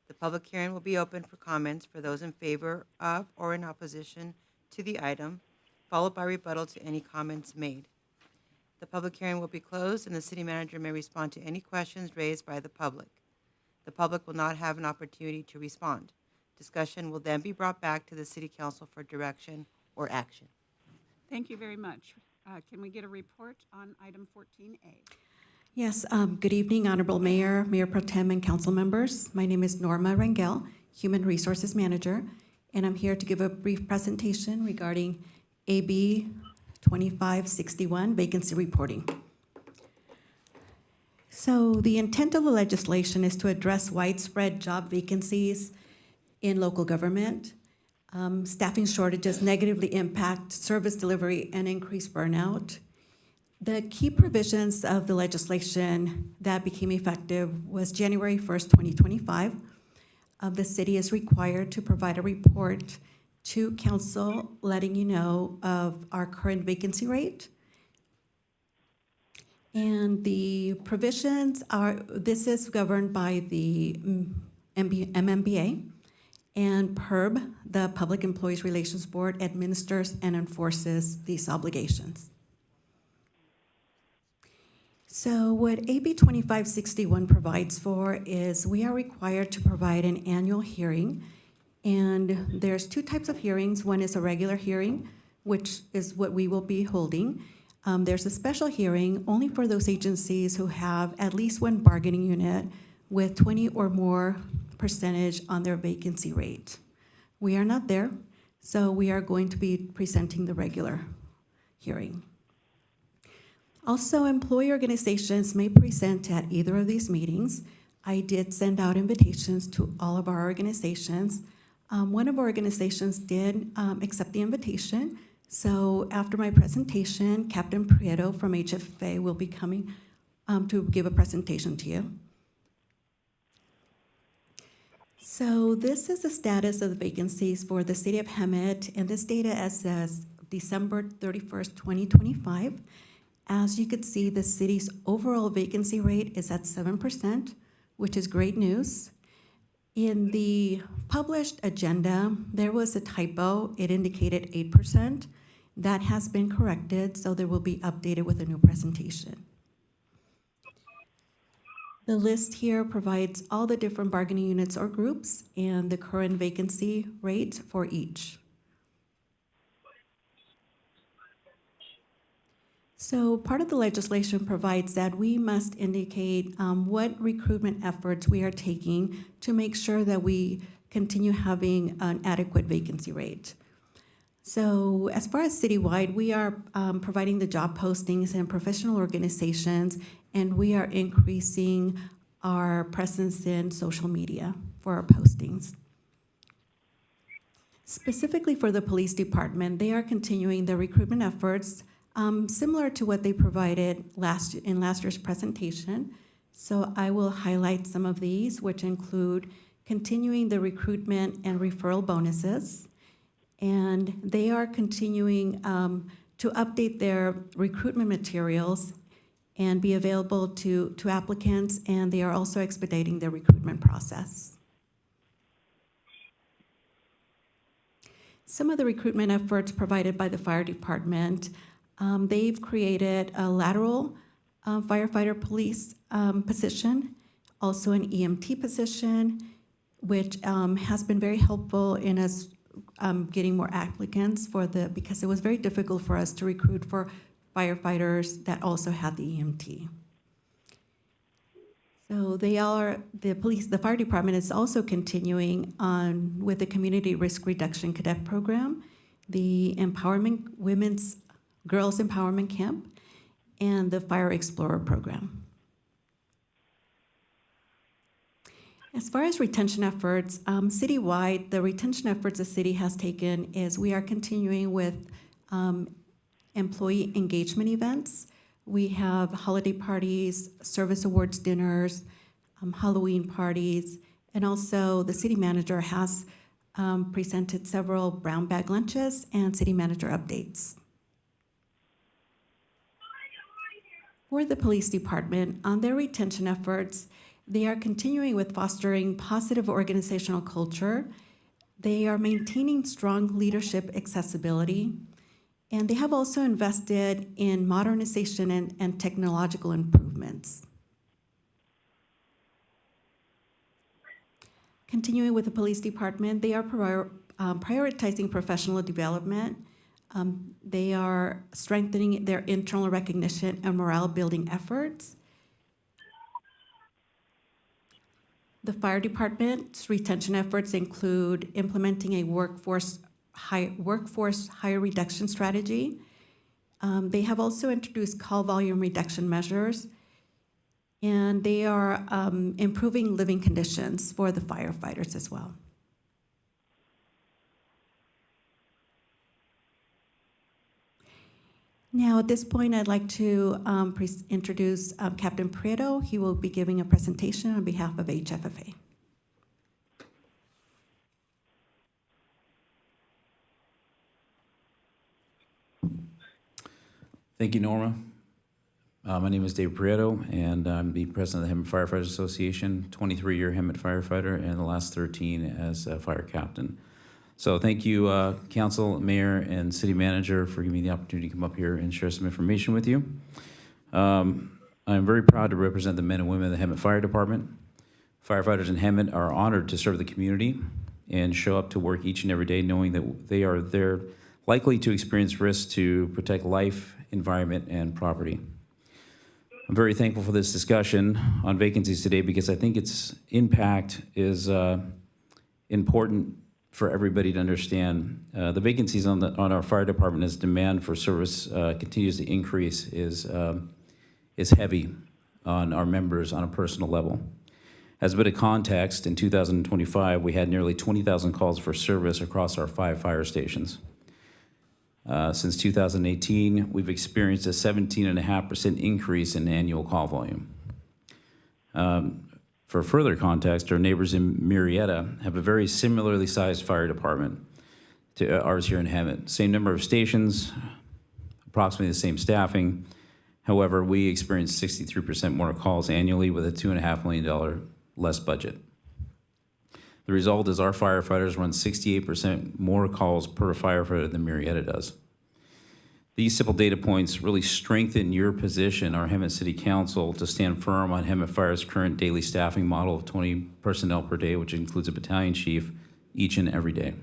The public hearing will be open for comments for those in favor of or in opposition to the item, followed by rebuttal to any comments made. The public hearing will be closed, and the city manager may respond to any questions raised by the public. The public will not have an opportunity to respond. Discussion will then be brought back to the City Council for direction or action. Thank you very much. Can we get a report on item 14A? Yes, good evening, Honorable Mayor, Mayor Pro Tem, and council members. My name is Norma Rangel, Human Resources Manager, and I'm here to give a brief presentation regarding AB 2561, vacancy reporting. So the intent of the legislation is to address widespread job vacancies in local government. Staffing shortages negatively impact service delivery and increase burnout. The key provisions of the legislation that became effective was January 1st, 2025. The city is required to provide a report to council letting you know of our current vacancy rate. And the provisions are, this is governed by the MMBA, and PERB, the Public Employees Relations Board, administers and enforces these obligations. So what AB 2561 provides for is we are required to provide an annual hearing, and there's two types of hearings. One is a regular hearing, which is what we will be holding. There's a special hearing only for those agencies who have at least one bargaining unit with 20 or more percentage on their vacancy rate. We are not there, so we are going to be presenting the regular hearing. Also, employee organizations may present at either of these meetings. I did send out invitations to all of our organizations. One of our organizations did accept the invitation. So after my presentation, Captain Prieto from HFA will be coming to give a presentation to you. So this is the status of the vacancies for the city of Hemet, and this data is as December 31st, 2025. As you could see, the city's overall vacancy rate is at 7%, which is great news. In the published agenda, there was a typo. It indicated 8%. That has been corrected, so there will be updated with a new presentation. The list here provides all the different bargaining units or groups and the current vacancy rate for each. So part of the legislation provides that we must indicate what recruitment efforts we are taking to make sure that we continue having an adequate vacancy rate. So as far as citywide, we are providing the job postings in professional organizations, and we are increasing our presence in social media for our postings. Specifically for the police department, they are continuing their recruitment efforts similar to what they provided in last year's presentation. So I will highlight some of these, which include continuing the recruitment and referral bonuses. And they are continuing to update their recruitment materials and be available to applicants, and they are also expediting their recruitment process. Some of the recruitment efforts provided by the fire department, they've created a lateral firefighter police position, also an EMT position, which has been very helpful in us getting more applicants because it was very difficult for us to recruit for firefighters that also had the EMT. So the fire department is also continuing on with the Community Risk Reduction Cadet Program, the Girls Empowerment Camp, and the Fire Explorer Program. As far as retention efforts, citywide, the retention efforts the city has taken is we are continuing with employee engagement events. We have holiday parties, service awards dinners, Halloween parties, and also the city manager has presented several brown bag lunches and city manager updates. For the police department, on their retention efforts, they are continuing with fostering positive organizational culture. They are maintaining strong leadership accessibility, and they have also invested in modernization and technological improvements. Continuing with the police department, they are prioritizing professional development. They are strengthening their internal recognition and morale building efforts. The fire department's retention efforts include implementing a workforce hire reduction strategy. They have also introduced call volume reduction measures, and they are improving living conditions for the firefighters as well. Now, at this point, I'd like to introduce Captain Prieto. He will be giving a presentation on behalf of HFFA. Thank you, Norma. My name is Dave Prieto, and I'm the president of the Hemet Firefighters Association, 23-year Hemet firefighter, and the last 13 as a fire captain. So thank you, council, mayor, and city manager for giving me the opportunity to come up here and share some information with you. I'm very proud to represent the men and women of the Hemet Fire Department. Firefighters in Hemet are honored to serve the community and show up to work each and every day knowing that they are there likely to experience risks to protect life, environment, and property. I'm very thankful for this discussion on vacancies today because I think its impact is important for everybody to understand. The vacancies on our fire department as demand for service continues to increase is heavy on our members on a personal level. As a bit of context, in 2025, we had nearly 20,000 calls for service across our 5 fire stations. Since 2018, we've experienced a 17.5% increase in annual call volume. For further context, our neighbors in Murrieta have a very similarly sized fire department to ours here in Hemet. Same number of stations, approximately the same staffing. However, we experience 63% more calls annually with a $2.5 million less budget. The result is our firefighters run 68% more calls per firefighter than Murrieta does. These simple data points really strengthen your position, our Hemet City Council, to stand firm on Hemet Fire's current daily staffing model of 20 personnel per day, which includes a battalion chief each and every day.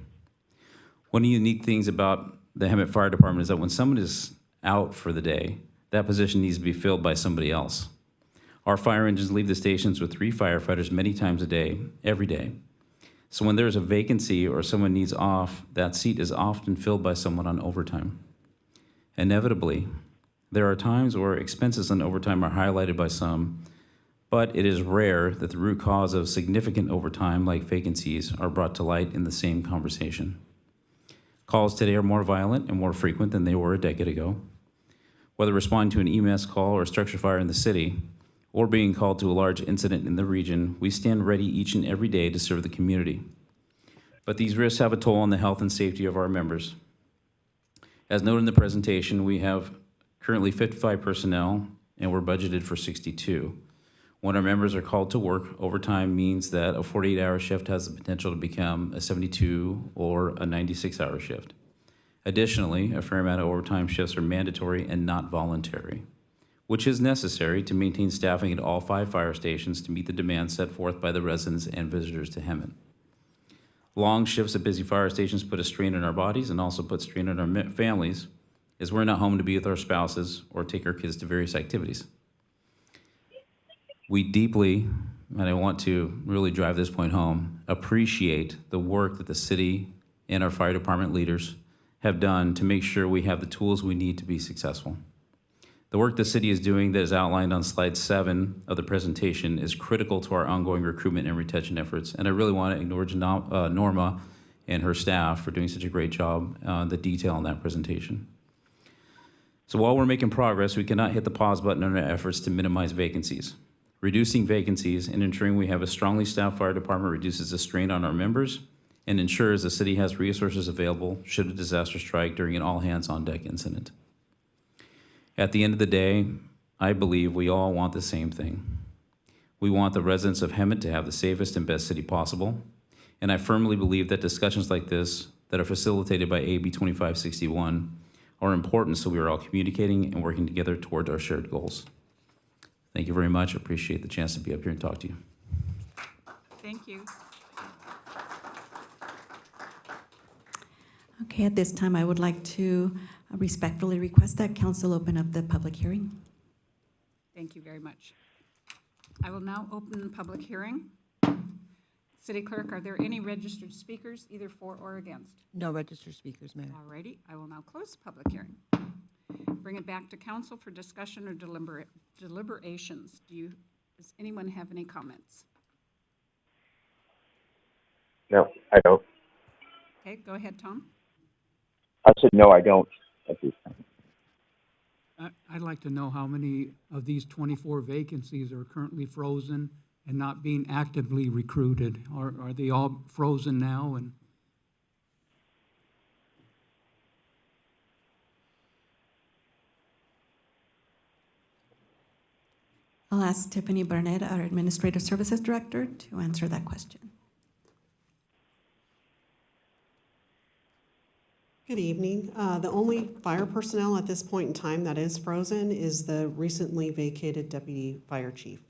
One of the unique things about the Hemet Fire Department is that when someone is out for the day, that position needs to be filled by somebody else. Our fire engines leave the stations with 3 firefighters many times a day, every day. So when there's a vacancy or someone needs off, that seat is often filled by someone on overtime. Inevitably, there are times where expenses on overtime are highlighted by some, but it is rare that the root cause of significant overtime, like vacancies, are brought to light in the same conversation. Calls today are more violent and more frequent than they were a decade ago. Whether responding to an EMS call or a structure fire in the city, or being called to a large incident in the region, we stand ready each and every day to serve the community. But these risks have a toll on the health and safety of our members. As noted in the presentation, we have currently 55 personnel, and we're budgeted for 62. When our members are called to work, overtime means that a 48-hour shift has the potential to become a 72 or a 96-hour shift. Additionally, a fair amount of overtime shifts are mandatory and not voluntary, which is necessary to maintain staffing at all 5 fire stations to meet the demands set forth by the residents and visitors to Hemet. Long shifts at busy fire stations put a strain on our bodies and also put strain on our families, as we're not home to be with our spouses or take our kids to various activities. We deeply, and I want to really drive this point home, appreciate the work that the city and our fire department leaders have done to make sure we have the tools we need to be successful. The work the city is doing that is outlined on slide 7 of the presentation is critical to our ongoing recruitment and retention efforts. And I really want to acknowledge Norma and her staff for doing such a great job on the detail in that presentation. So while we're making progress, we cannot hit the pause button on our efforts to minimize vacancies. Reducing vacancies and ensuring we have a strongly staffed fire department reduces the strain on our members and ensures the city has resources available should a disaster strike during an all-hands-on-deck incident. At the end of the day, I believe we all want the same thing. We want the residents of Hemet to have the safest and best city possible, and I firmly believe that discussions like this that are facilitated by AB 2561 are important so we are all communicating and working together toward our shared goals. Thank you very much. I appreciate the chance to be up here and talk to you. Thank you. Okay, at this time, I would like to respectfully request that council open up the public hearing. Thank you very much. I will now open the public hearing. City Clerk, are there any registered speakers, either for or against? No registered speakers, Mayor. All righty, I will now close the public hearing. Bring it back to council for discussion or deliberations. Do you Does anyone have any comments? No, I don't. Okay, go ahead, Tom. I said, no, I don't at this time. I'd like to know how many of these 24 vacancies are currently frozen and not being actively recruited. Are they all frozen now? And I'll ask Tiffany Burnett, our Administrative Services Director, to answer that question. Good evening. The only fire personnel at this point in time that is frozen is the recently vacated deputy fire chief.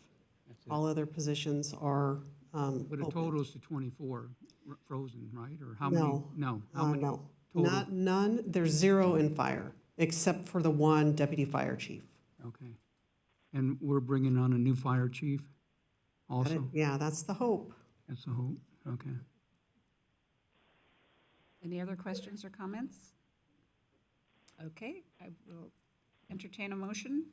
All other positions are but it open. totals to 24 frozen, right? Or how many? No. No. How many? No, total? none. There's 0 in fire, except for the one deputy fire chief. Okay. And we're bringing on a new fire chief also? Yeah, that's the hope. That's the hope. Okay. Any other questions or comments? Okay, I will entertain a motion.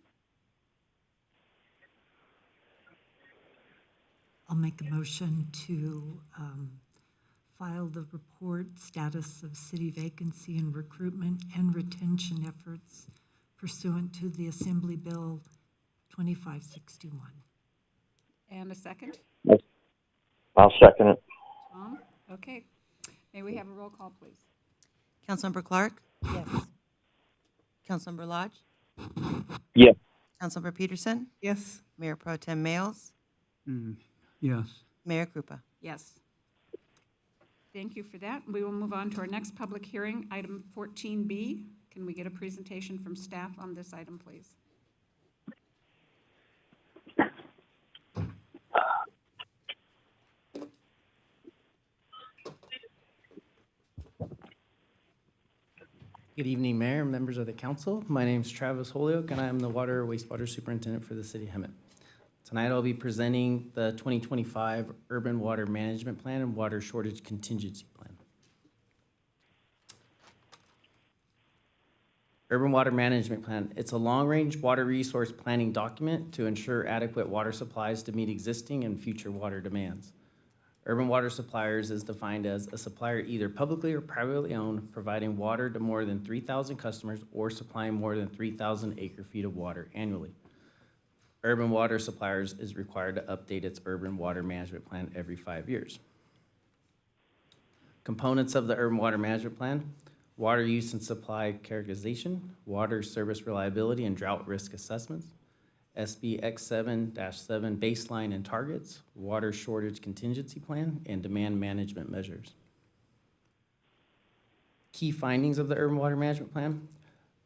I'll make a motion to file the report status of city vacancy and recruitment and retention efforts pursuant to the Assembly Bill 2561. And a second? I'll second it. Tom? Okay. May we have a roll call, please? Councilmember Clark? Yes. Councilmember Lodge? Yes. Councilmember Peterson? Yes. Mayor Pro Tem Males? Yes. Mayor Krupa? Yes. Thank you for that. We will move on to our next public hearing, item 14B. Can we get a presentation from staff on this item, please? Good evening, Mayor and members of the council. My name is Travis Holyoke, and I am the Water Wastewater Superintendent for the City of Hemet. Tonight, I'll be presenting the 2025 Urban Water Management Plan and Water Shortage Contingency Plan. Urban Water Management Plan. It's a long-range water resource planning document to ensure adequate water supplies to meet existing and future water demands. Urban water suppliers is defined as a supplier either publicly or privately owned, providing water to more than 3,000 customers or supplying more than 3,000 acre-feet of water annually. Urban water suppliers is required to update its urban water management plan every 5 years. Components of the urban water management plan: water use and supply characterization, water service reliability and drought risk assessments, SB X7-7 baseline and targets, water shortage contingency plan, and demand management measures. Key findings of the urban water management plan: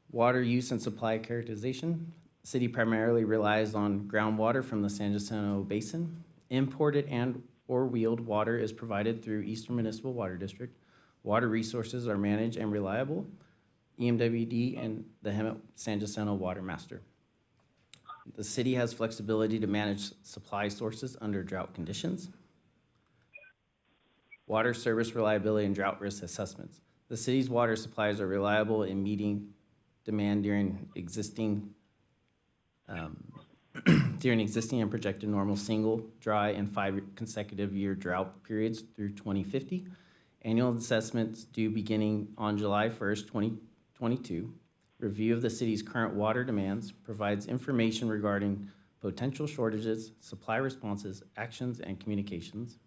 water use and supply characterization. City primarily relies on groundwater from the San Jacinto Basin. Imported and or wheeled water is provided through Eastern Municipal Water District. Water resources are managed and reliable. EMWD and the Hemet San Jacinto Water Master. The city has flexibility to manage supply sources under drought conditions. Water service reliability and drought risk assessments. The city's water supplies are reliable in meeting demand during existing and projected normal single, dry, and 5 consecutive year drought periods through 2050. Annual assessments due beginning on July 1st, 2022. Review of the city's current water demands, provides information regarding potential shortages, supply responses, actions, and communications.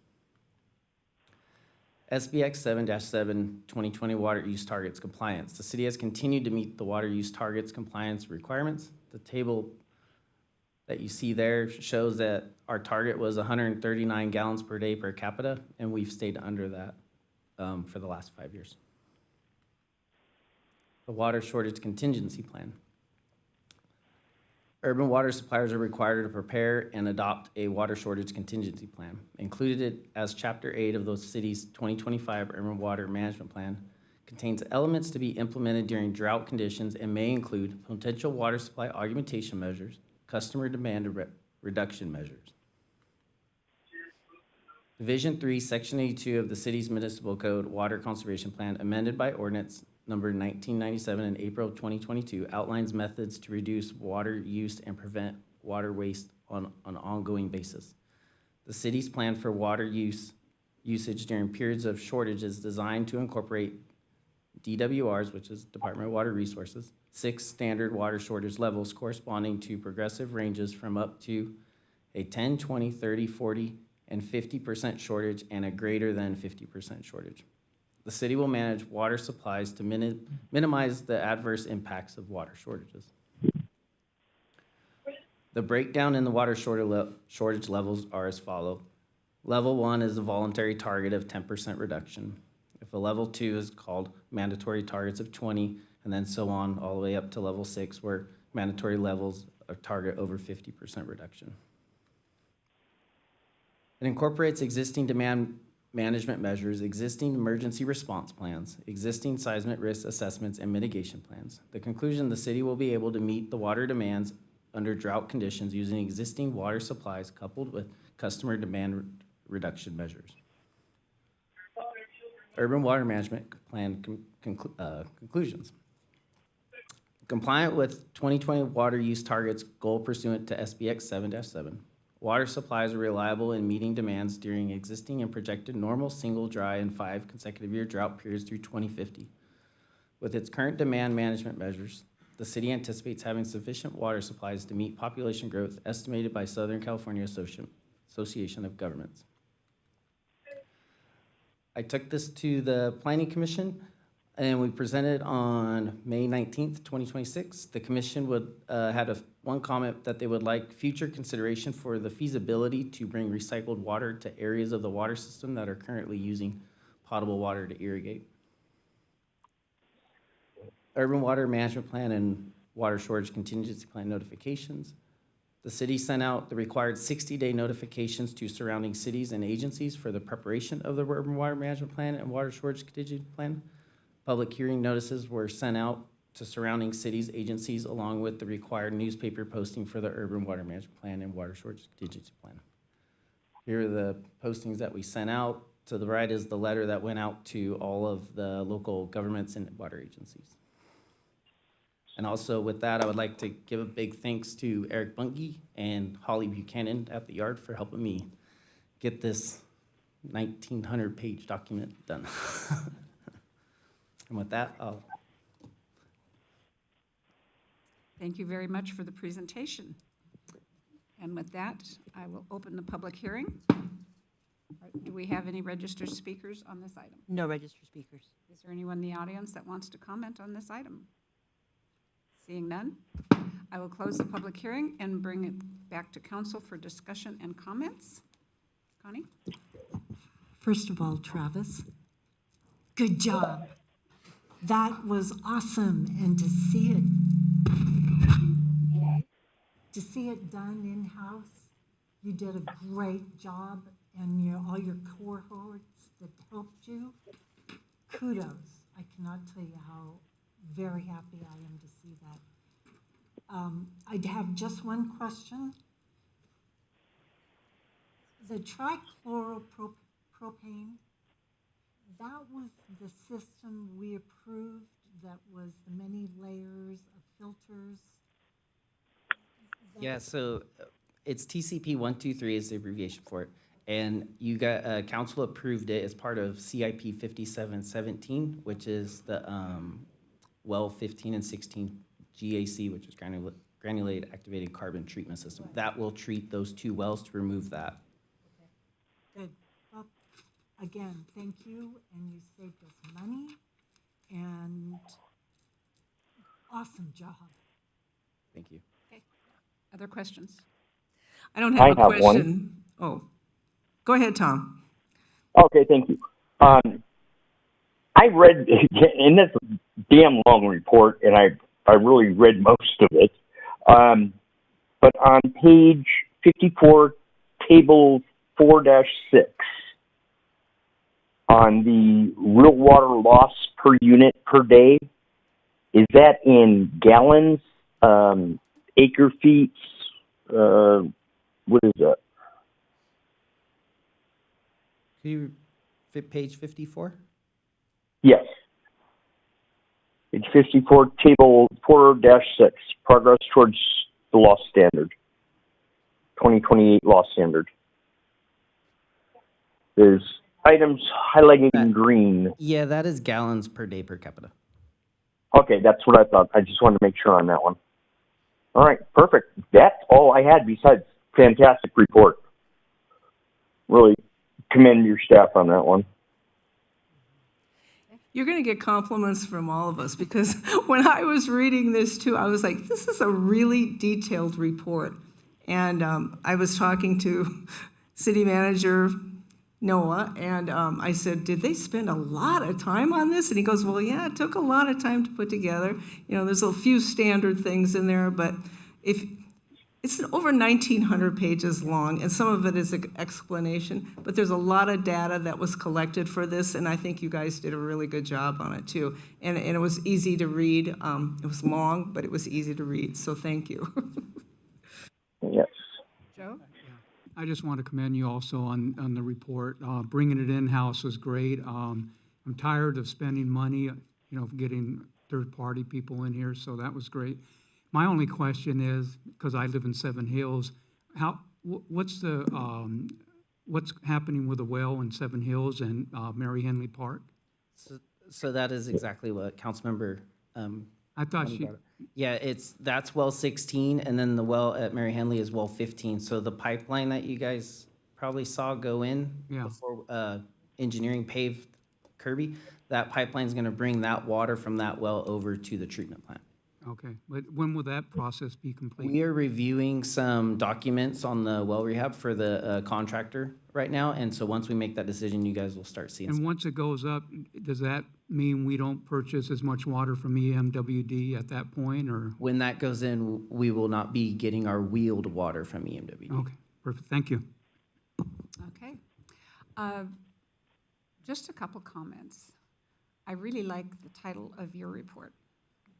SBX 7-7 2020 Water Use Targets Compliance. The city has continued to meet the water use targets compliance requirements. The table that you see there shows that our target was 139 gallons per day per capita, and we've stayed under that for the last 5 years. The Water Shortage Contingency Plan. Urban water suppliers are required to prepare and adopt a water shortage contingency plan. Included as Chapter 8 of the city's 2025 Urban Water Management Plan contains elements to be implemented during drought conditions and may include potential water supply augmentation measures, customer demand reduction measures. Division 3, Section 82 of the city's municipal code water conservation plan, amended by ordinance number 1997 in April 2022, outlines methods to reduce water use and prevent water waste on an ongoing basis. The city's plan for water usage during periods of shortage is designed to incorporate DWRs, which is Department of Water Resources, 6 standard water shortage levels corresponding to progressive ranges from up to a 10, 20, 30, 40, and 50% shortage and a greater than 50% shortage. The city will manage water supplies to minimize the adverse impacts of water shortages. The breakdown in the water shortage levels are as follows. Level 1 is a voluntary target of 10% reduction. If a level 2 is called mandatory targets of 20, and then so on all the way up to level 6, where mandatory levels are target over 50% reduction. It incorporates existing demand management measures, existing emergency response plans, existing seismic risk assessments, and mitigation plans. The conclusion, the city will be able to meet the water demands under drought conditions using existing water supplies coupled with customer demand reduction measures. Urban Water Management Plan conclusions. Compliant with 2020 water use targets goal pursuant to SBX 7-7, water supplies are reliable in meeting demands during existing and projected normal, single, dry, and 5 consecutive year drought periods through 2050. With its current demand management measures, the city anticipates having sufficient water supplies to meet population growth estimated by Southern California Association of Governments. I took this to the Planning Commission and we presented on May 19th, 2026. The commission had one comment that they would like future consideration for the feasibility to bring recycled water to areas of the water system that are currently using potable water to irrigate. Urban Water Management Plan and Water Shortage Contingency Plan notifications. The city sent out the required 60-day notifications to surrounding cities and agencies for the preparation of the Urban Water Management Plan and Water Shortage Contingency Plan. Public hearing notices were sent out to surrounding cities, agencies, along with the required newspaper posting for the Urban Water Management Plan and Water Shortage Contingency Plan. Here are the postings that we sent out. To the right is the letter that went out to all of the local governments and water agencies. And also with that, I would like to give a big thanks to Eric Bunke and Holly Buchanan at the Yard for helping me get this 1,900-page document done. And with that, I'll... Thank you very much for the presentation. And with that, I will open the public hearing. Do we have any registered speakers on this item? No registered speakers. Is there anyone in the audience that wants to comment on this item? Seeing none, I will close the public hearing and bring it back to council for discussion and comments. Connie? First of all, Travis, good job. That was awesome, and to see it done in-house, you did a great job, and all your cohorts that helped you, kudos. I cannot tell you how very happy I am to see that. I'd have just one question. The trichloropropane, that was the system we approved that was the many layers of filters. Yeah, so it's TCP 123 is the abbreviation for it. And you got, council approved it as part of CIP 5717, which is the well 15 and 16 GAC, which is granulated activated carbon treatment system. That will treat those 2 wells to remove that. Good. Well, again, thank you, and you saved us money, and awesome job. Thank you. Okay. Other questions? I don't have a have question. Oh, go ahead, Tom. Okay, thank you. I read, and that's a damn long report, and I really read most of it. But on page 54, table 4-6, on the real water loss per unit per day, is that in gallons, acre feet? What is that? Can you fit page 54? Yes. Page 54, table 4-6, progress towards the loss standard. 2028 law standard. There's items highlighted in green. Yeah, that is gallons per day per capita. Okay, that's what I thought. I just wanted to make sure on that one. All right, perfect. That's all I had besides fantastic report. Really commend your staff on that one. You're going to get compliments from all of us because when I was reading this too, I was like, this is a really detailed report. And I was talking to City Manager Noah, and I said, did they spend a lot of time on this? And he goes, well, yeah, it took a lot of time to put together. You know, there's a few standard things in there, but if it's over 1,900 pages long, and some of it is an explanation, but there's a lot of data that was collected for this, and I think you guys did a really good job on it too. And it was easy to read. It was long, but it was easy to read, so thank you. Yes. Joe? I just want to commend you also on the report. Bringing it in-house was great. I'm tired of spending money, getting third-party people in here, so that was great. My only question is, because I live in Seven Hills, what's happening with the well in Seven Hills and Mary Henley Park? So that is exactly what Councilmember. I thought she. Yeah, that's well 16, and then the well at Mary Henley is well 15. So the pipeline that you guys probably saw go in before engineering paved Kirby, that pipeline is going to bring that water from that well over to the treatment plant. Okay, but when will that process be complete? We are reviewing some documents on the well rehab for the contractor right now, and so once we make that decision, you guys will start seeing. And once it goes up, does that mean we don't purchase as much water from EMWD at that point, or? When that goes in, we will not be getting our wheeled water from EMWD. Okay, perfect, thank you. Okay. Just a couple comments. I really like the title of your report,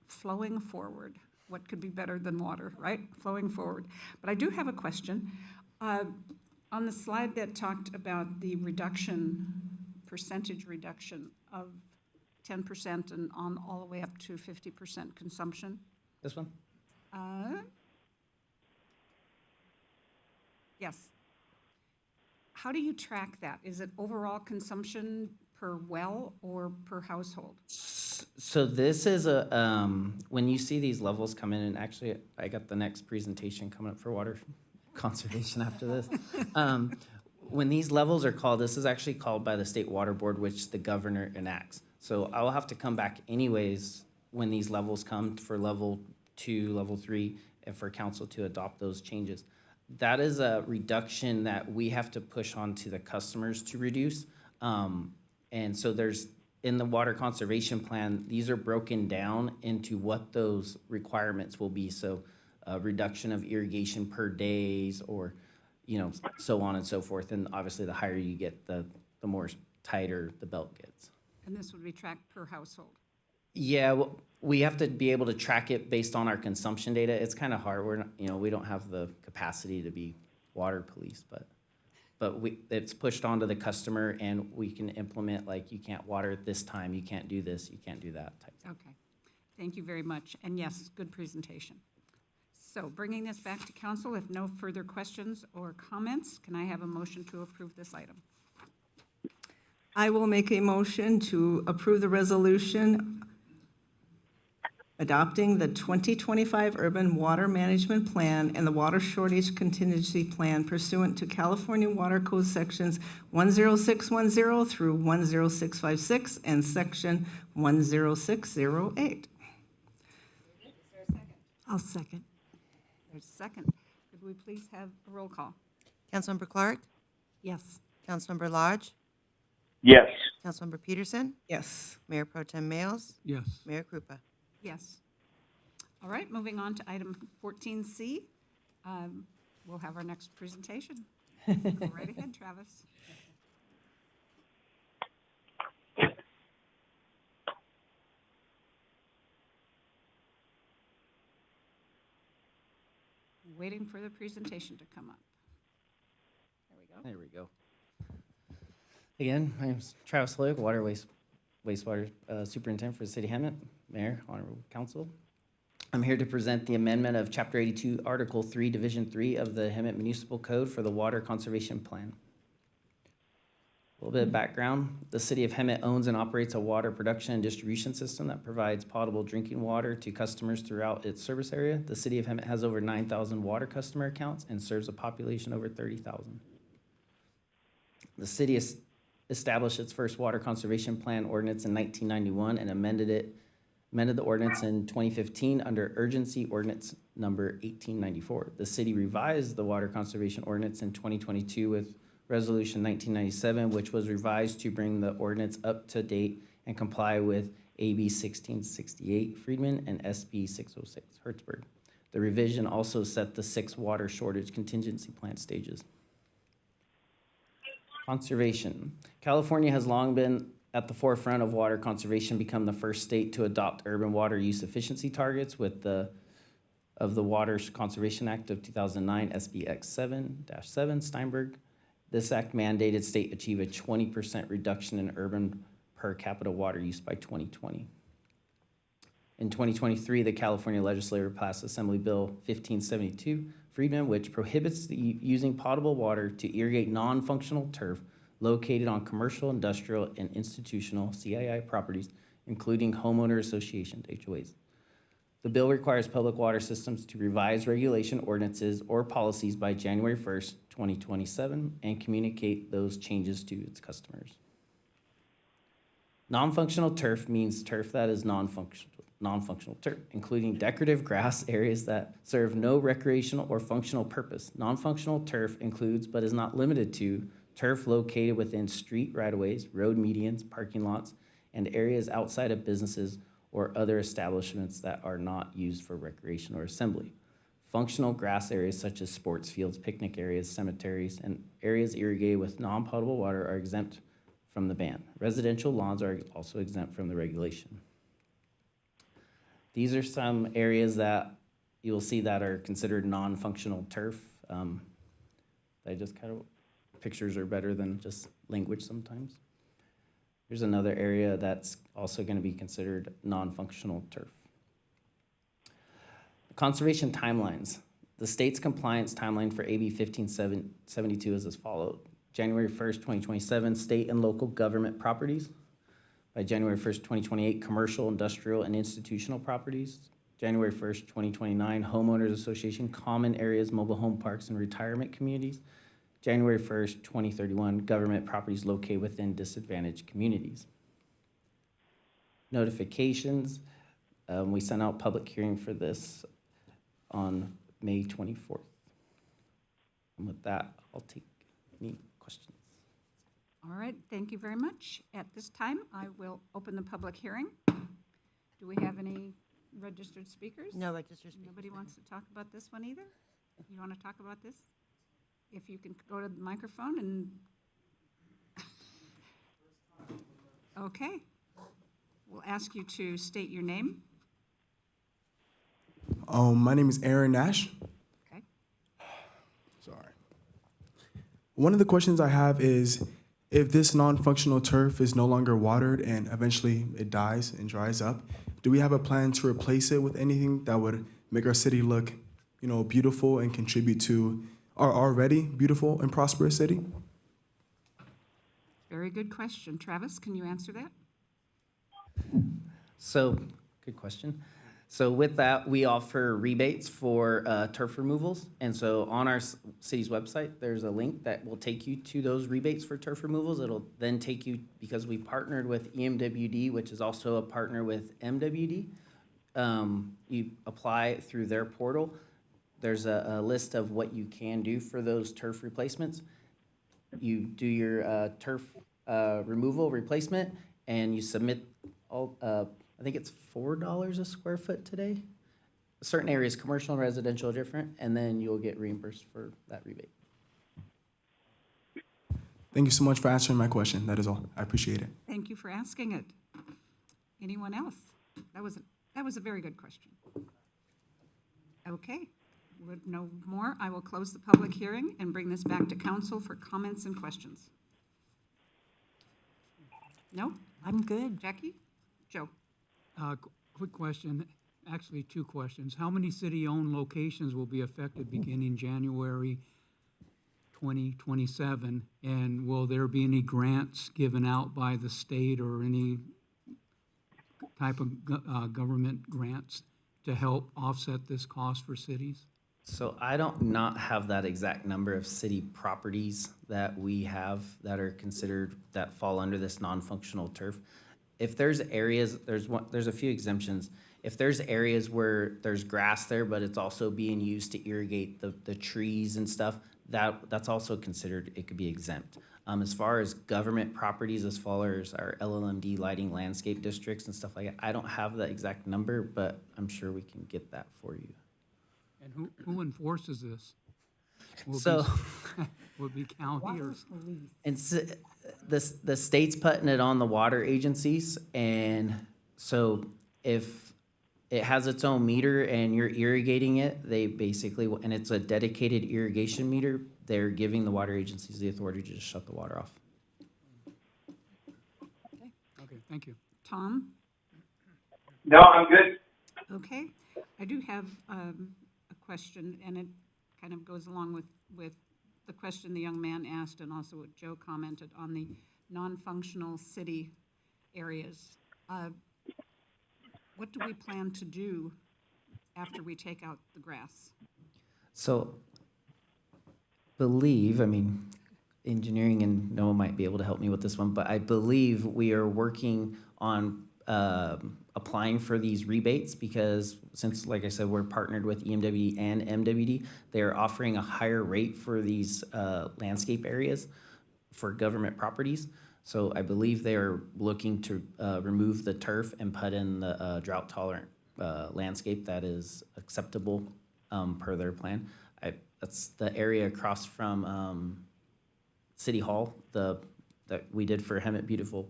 Flowing Forward. What could be better than water, right? Flowing forward. But I do have a question. On the slide that talked about the percentage reduction of 10% and on all the way up to 50% consumption. This one? Yes. How do you track that? Is it overall consumption per well or per household? So this is when you see these levels come in, and actually I got the next presentation coming up for water conservation after this. When these levels are called, this is actually called by the State Water Board, which the governor enacts. So I will have to come back anyways when these levels come for level 2, level 3, and for council to adopt those changes. That is a reduction that we have to push on to the customers to reduce. And so in the water conservation plan, these are broken down into what those requirements will be. So a reduction of irrigation per days, or, so on and so forth. And obviously the higher you get, the more tighter the belt gets. And this would be tracked per household? Yeah, well, we have to be able to track it based on our consumption data. It's kind of hard. We're not, we don't have the capacity to be water police, but it's pushed onto the customer, and we can implement, like, you can't water at this time, you can't do this, you can't do that type thing. Okay. Thank you very much. And yes, good presentation. So bringing this back to council, if no further questions or comments, can I have a motion to approve this item? I will make a motion to approve the resolution adopting the 2025 Urban Water Management Plan and the Water Shortage Contingency Plan pursuant to California Water Code Sections 10610 through 10656 and Section 10608. I'll second. There's a second. Could we please have a roll call? Councilmember Clark? Yes. Councilmember Lodge? Yes. Councilmember Peterson? Yes. Mayor Pro Tem Males? Yes. Mayor Krupa? Yes. All right, moving on to item 14C. We'll have our next presentation. Go right ahead, Travis. Waiting for the presentation to come up. There we go. There we go. Again, my name's Travis Loic, Wastewater Superintendent for the City of Hemet, Mayor, Honorable Council. I'm here to present the amendment of Chapter 82, Article 3, Division 3 of the Hemet Municipal Code for the Water Conservation Plan. A little bit of background. The city of Hemet owns and operates a water production and distribution system that provides potable drinking water to customers throughout its service area. The city of Hemet has over 9,000 water customer accounts and serves a population over 30,000. The city established its first water conservation plan ordinance in 1991 and amended the ordinance in 2015 under urgency ordinance number 1894. The city revised the water conservation ordinance in 2022 with Resolution 1997, which was revised to bring the ordinance up to date and comply with AB 1668 Friedman and SB 606 Hertzberg. The revision also set the 6 water shortage contingency plan stages. Conservation. California has long been at the forefront of water conservation, become the first state to adopt urban water use efficiency targets with the Water Conservation Act of 2009, SBX 7-7 Steinberg. This act mandated state achieve a 20% reduction in urban per capita water use by 2020. In 2023, the California legislature passed Assembly Bill 1572 Friedman, which prohibits using potable water to irrigate non-functional turf located on commercial, industrial, and institutional CII properties, including homeowner associations, HOAs. The bill requires public water systems to revise regulation ordinances or policies by January 1st, 2027, and communicate those changes to its customers. Non-functional turf means turf that is non-functional turf, including decorative grass areas that serve no recreational or functional purpose. Non-functional turf includes, but is not limited to, turf located within street right-of-ways, road medians, parking lots, and areas outside of businesses or other establishments that are not used for recreation or assembly. Functional grass areas such as sports fields, picnic areas, cemeteries, and areas irrigated with non-potable water are exempt from the ban. Residential lawns are also exempt from the regulation. These are some areas that you'll see that are considered non-functional turf. Pictures are better than just language sometimes. Here's another area that's also going to be considered non-functional turf. Conservation timelines. The state's compliance timeline for AB 1572 is as follows. January 1st, 2027, state and local government properties. By January 1st, 2028, commercial, industrial, and institutional properties. January 1st, 2029, homeowners association, common areas, mobile home parks, and retirement communities. January 1st, 2031, government properties located within disadvantaged communities. Notifications, we sent out public hearing for this on May 24th. And with that, I'll take any questions. All right, thank you very much. At this time, I will open the public hearing. Do we have any registered speakers? No registered speakers. Nobody wants to talk about this one either? You want to talk about this? If you can go to the microphone and... Okay. We'll ask you to state your name. My name is Aaron Nash. Okay. Sorry. One of the questions I have is, if this non-functional turf is no longer watered and eventually it dies and dries up, do we have a plan to replace it with anything that would make our city look, beautiful and contribute to our already beautiful and prosperous city? Very good question. Travis, can you answer that? So, good question. So with that, we offer rebates for turf removals. And so on our city's website, there's a link that will take you to those rebates for turf removals. It'll then take you, because we partnered with EMWD, which is also a partner with MWD, you apply through their portal. There's a list of what you can do for those turf replacements. You do your turf removal replacement, and you submit all, I think it's $4 a square foot today. Certain areas, commercial and residential, are different, and then you'll get reimbursed for that rebate. Thank you so much for answering my question. That is all. I appreciate it. Thank you for asking it. Anyone else? That was a very good question. Okay. With no more, I will close the public hearing and bring this back to council for comments and questions. No? I'm good. Jackie? Joe? Quick question. Actually, two questions. How many city-owned locations will be affected beginning January 2027? And will there be any grants given out by the state or any type of government grants to help offset this cost for cities? So I don't not have that exact number of city properties that we have that are considered, that fall under this non-functional turf. If there's areas, there's a few exemptions. If there's areas where there's grass there, but it's also being used to irrigate the trees and stuff, that's also considered, it could be exempt. As far as government properties, as far as our LLMD lighting landscape districts and stuff like that, I don't have the exact number, but I'm sure we can get that for you. And who enforces this? Will it So- be- will it be county or? And the state's putting it on the water agencies, and so if it has its own meter and you're irrigating it, they basically, and it's a dedicated irrigation meter, they're giving the water agencies the authority to just shut the water off. Okay, thank you. Tom? No, I'm good. Okay. I do have a question, and it kind of goes along with the question the young man asked and also what Joe commented on the non-functional city areas. What do we plan to do after we take out the grass? So, engineering and Noah might be able to help me with this one, but I believe we are working on applying for these rebates because since, like I said, we're partnered with EMWD and MWD, they are offering a higher rate for these landscape areas for government properties. So I believe they are looking to remove the turf and put in the drought tolerant landscape that is acceptable per their plan. That's the area across from City Hall that we did for Hemet Beautiful.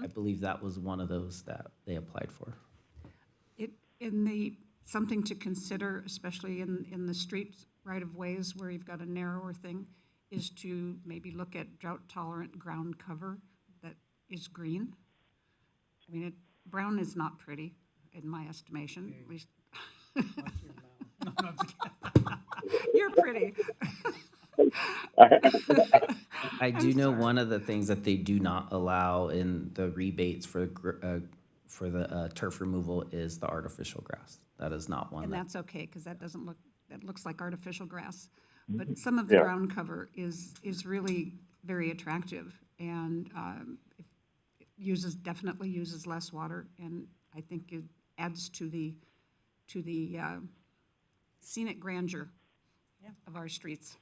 I believe that was one of those that they applied for. Something to consider, especially in the street right-of-ways where you've got a narrower thing, is to maybe look at drought-tolerant ground cover that is green. I mean, brown is not pretty, in my estimation, at least. You're pretty. I do know one of the things that they do not allow in the rebates for the turf removal is the artificial grass. That is not one. And that- that's okay, because that looks like artificial grass. But some of the ground cover is really very attractive, and definitely uses less water, and I think it adds to the scenic grandeur of our streets.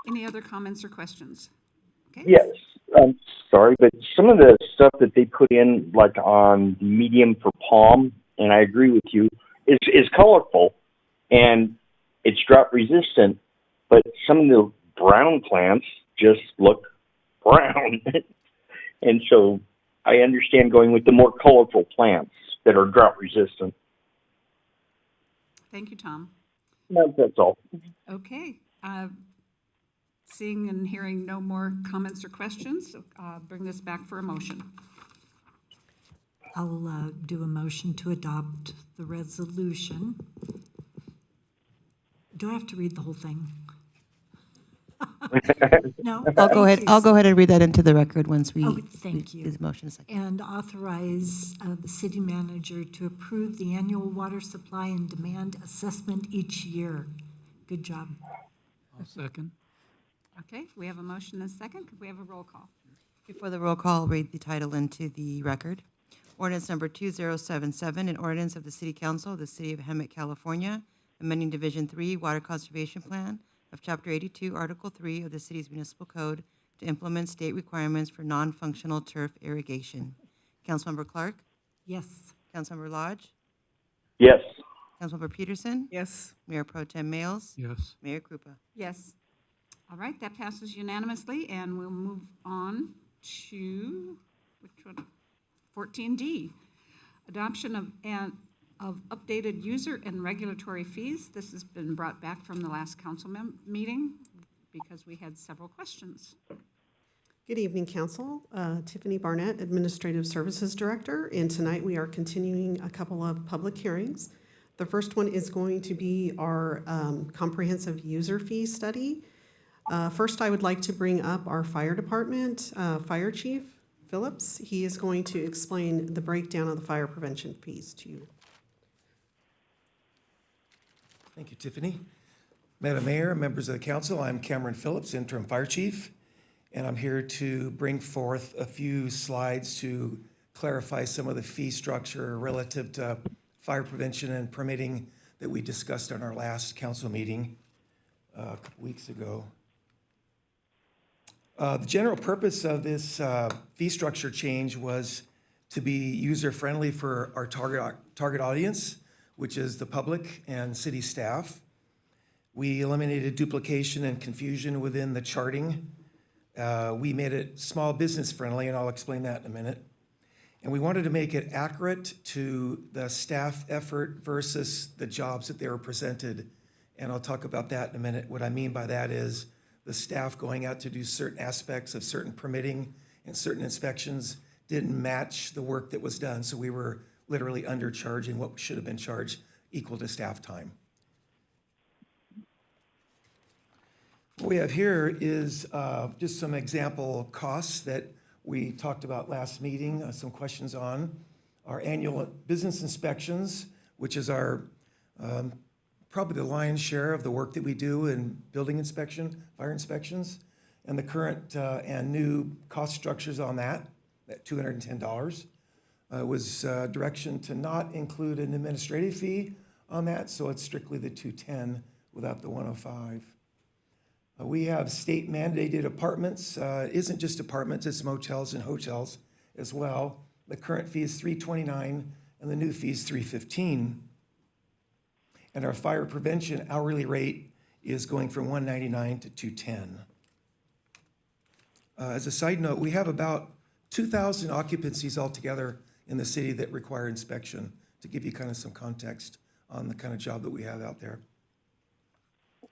Any other comments or questions? Okay. Yes, I'm sorry, but some of the stuff that they put in, like on the medium for palm, and I agree with you, is colorful and it's drought resistant, but some of the brown plants just look brown. And so I understand going with the more colorful plants that are drought resistant. Thank you, Tom. No, that's all. Okay. Seeing and hearing no more comments or questions, bring this back for a motion. I'll do a motion to adopt the resolution. Do I have to read the whole thing? No? I'll go ahead. I'll go ahead and read that into the record once we. Oh, thank you. Do the motion in a second. And authorize the city manager to approve the annual water supply and demand assessment each year. Good job. I'll second. Okay, we have a motion and a second. Could we have a roll call? Before the roll call, I'll read the title into the record. Ordinance number 2077, an ordinance of the City Council of the City of Hemet, California, amending Division 3 Water Conservation Plan of Chapter 82, Article 3 of the city's municipal code to implement state requirements for non-functional turf irrigation. Councilmember Clark? Yes. Councilmember Lodge? Yes. Councilmember Peterson? Yes. Mayor Pro Tem Males? Yes. Mayor Krupa? Yes. All right, that passes unanimously, and we'll move on to, which one? 14D, adoption of updated user and regulatory fees. This has been brought back from the last council meeting because we had several questions. Good evening, Council. Tiffany Barnett, Administrative Services Director, and tonight we are continuing a couple of public hearings. The first one is going to be our comprehensive user fee study. First, I would like to bring up our fire department, Fire Chief Phillips. He is going to explain the breakdown of the fire prevention fees to you. Thank you, Tiffany. Madam Mayor, members of the council, I'm Cameron Phillips, Interim Fire Chief, and I'm here to bring forth a few slides to clarify some of the fee structure relative to fire prevention and permitting that we discussed on our last council meeting a couple weeks ago. The general purpose of this fee structure change was to be user-friendly for our target audience, which is the public and city staff. We eliminated duplication and confusion within the charting. We made it small business friendly, and I'll explain that in a minute. And we wanted to make it accurate to the staff effort versus the jobs that they were presented. And I'll talk about that in a minute. What I mean by that is the staff going out to do certain aspects of certain permitting and certain inspections didn't match the work that was done. So we were literally undercharging what should have been charged equal to staff time. What we have here is just some example costs that we talked about last meeting, some questions on. Our annual business inspections, which is our probably the lion's share of the work that we do in building inspection, fire inspections, and the current and new cost structures on that, at $210. Was direction to not include an administrative fee on that, so it's strictly the $210 without the $105. We have state mandated apartments. It isn't just apartments, it's motels and hotels as well. The current fee is $329 and the new fee is $315. And our fire prevention hourly rate is going from $199 to $210. As a side note, we have about 2,000 occupancies altogether in the city that require inspection, to give you kind of some context on the kind of job that we have out there.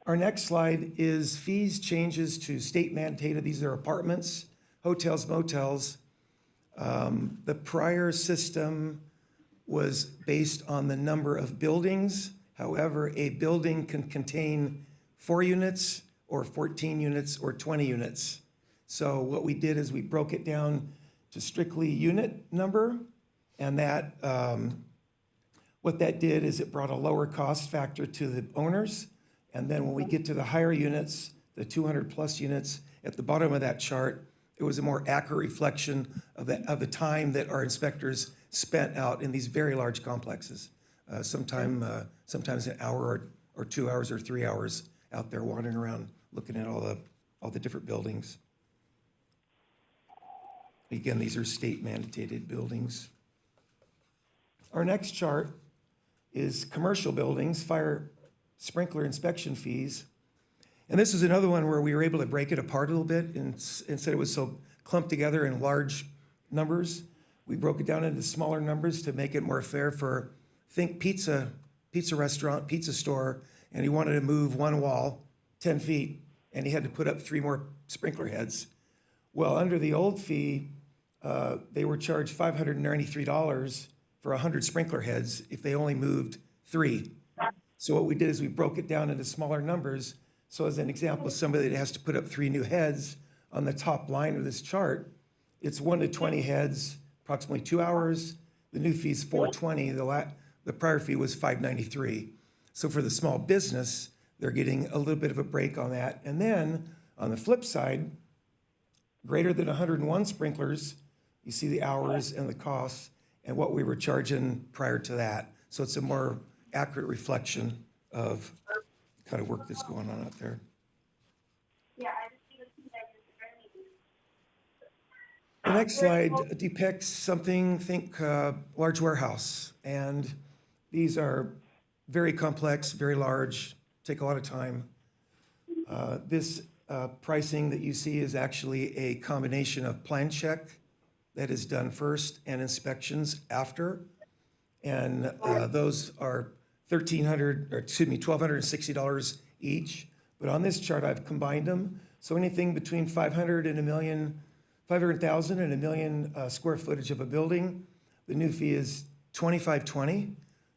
Our next slide is fees changes to state mandated. These are apartments, hotels, motels. The prior system was based on the number of buildings. However, a building can contain 4 units or 14 units or 20 units. So what we did is we broke it down to strictly unit number, and that what that did is it brought a lower cost factor to the owners. And then when we get to the higher units, the 200 plus units at the bottom of that chart, it was a more accurate reflection of the time that our inspectors spent out in these very large complexes. Sometimes an hour or 2 hours or 3 hours out there wandering around looking at all the different buildings. Again, these are state mandated buildings. Our next chart is commercial buildings, fire sprinkler inspection fees. And this is another one where we were able to break it apart a little bit, and instead it was so clumped together in large numbers, we broke it down into smaller numbers to make it more fair for, think pizza restaurant, pizza store, and he wanted to move one wall 10 feet, and he had to put up 3 more sprinkler heads. Well, under the old fee, they were charged $593 for 100 sprinkler heads if they only moved 3. So what we did is we broke it down into smaller numbers. So as an example, somebody that has to put up 3 new heads on the top line of this chart, it's 1 to 20 heads, approximately 2 hours. The new fee is $420. The prior fee was $593. So for the small business, they're getting a little bit of a break on that. And then on the flip side, greater than 101 sprinklers, you see the hours and the costs and what we were charging prior to that. So it's a more accurate reflection of the kind of work that's going on out there. The next slide depicts something, think large warehouse. And these are very complex, very large, take a lot of time. This pricing that you see is actually a combination of plan check that is done first and inspections after. And those are $1,260 each. But on this chart, I've combined them. So anything between $500 and $1 million 500,000 and 1 million square footage of a building, the new fee is $25.20,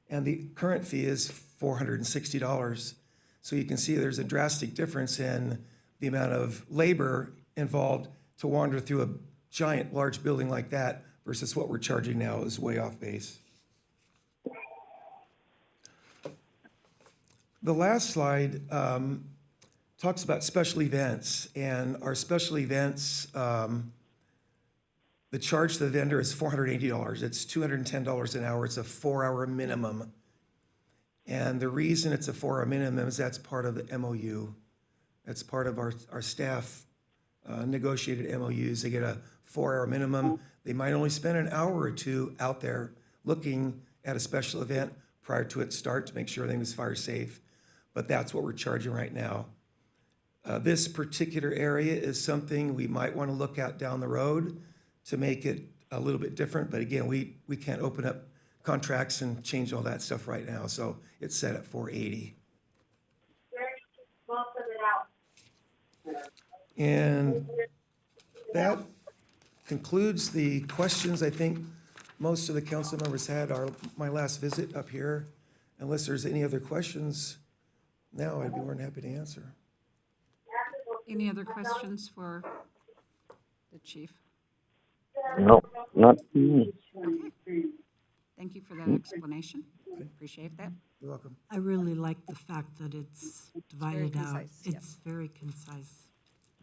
and the current fee is $460. So you can see there's a drastic difference in the amount of labor involved to wander through a giant, large building like that versus what we're charging now is way off base. The last slide talks about special events, and our special events, the charge to the vendor is $480. It's $210 an hour. It's a 4-hour minimum. And the reason it's a 4-hour minimum is that's part of the MOU. That's part of our staff negotiated MOUs. They get a 4-hour minimum. They might only spend an hour or two out there looking at a special event prior to its start to make sure everything is fire safe. But that's what we're charging right now. This particular area is something we might want to look at down the road to make it a little bit different. But again, we can't open up contracts and change all that stuff right now. So it's set at $480. And that concludes the questions I think most of the council members had my last visit up here. Unless there's any other questions now, I'd be more than happy to answer. Any other questions for the chief? No, not me. Okay. Thank you for that explanation. Appreciate that. You're welcome. I really like the fact that it's divided out. concise, yep. It's very concise,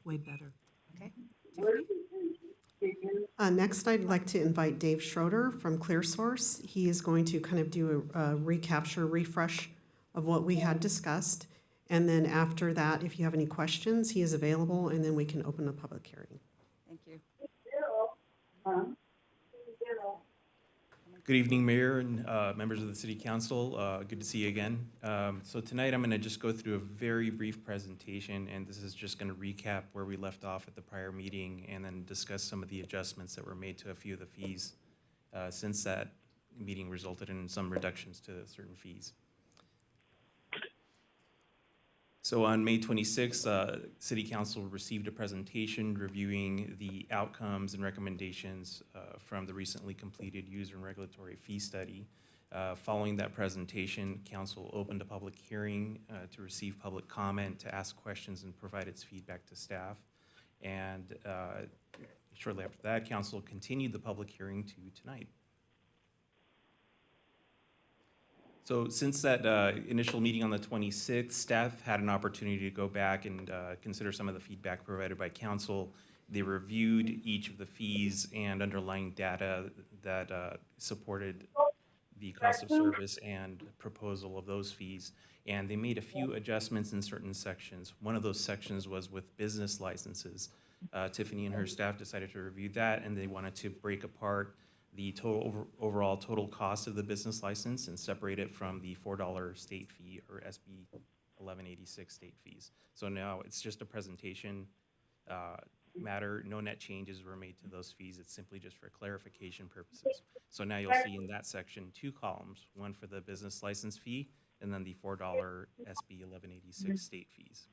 way better. Okay. Tiffany? Next, I'd like to invite Dave Schroeder from ClearSource. He is going to kind of do a recapture, refresh of what we had discussed. And then after that, if you have any questions, he is available, and then we can open a public hearing. Thank you. Good evening, Mayor and members of the City Council. Good to see you again. So tonight I'm going to just go through a very brief presentation, and this is just going to recap where we left off at the prior meeting and then discuss some of the adjustments that were made to a few of the fees since that meeting resulted in some reductions to certain fees. So on May 26th, City Council received a presentation reviewing the outcomes and recommendations from the recently completed user and regulatory fee study. Following that presentation, Council opened a public hearing to receive public comment, to ask questions and provide its feedback to staff. And shortly after that, Council continued the public hearing to tonight. So since that initial meeting on the 26th, staff had an opportunity to go back and consider some of the feedback provided by council. They reviewed each of the fees and underlying data that supported the cost of service and proposal of those fees. And they made a few adjustments in certain sections. One of those sections was with business licenses. Tiffany and her staff decided to review that, and they wanted to break apart the overall total cost of the business license and separate it from the $4 state fee or SB 1186 state fees. So now it's just a presentation matter. No net changes were made to those fees. It's simply just for clarification purposes. So now you'll see in that section 2 columns, one for the business license fee and then the $4 SB 1186 state fees.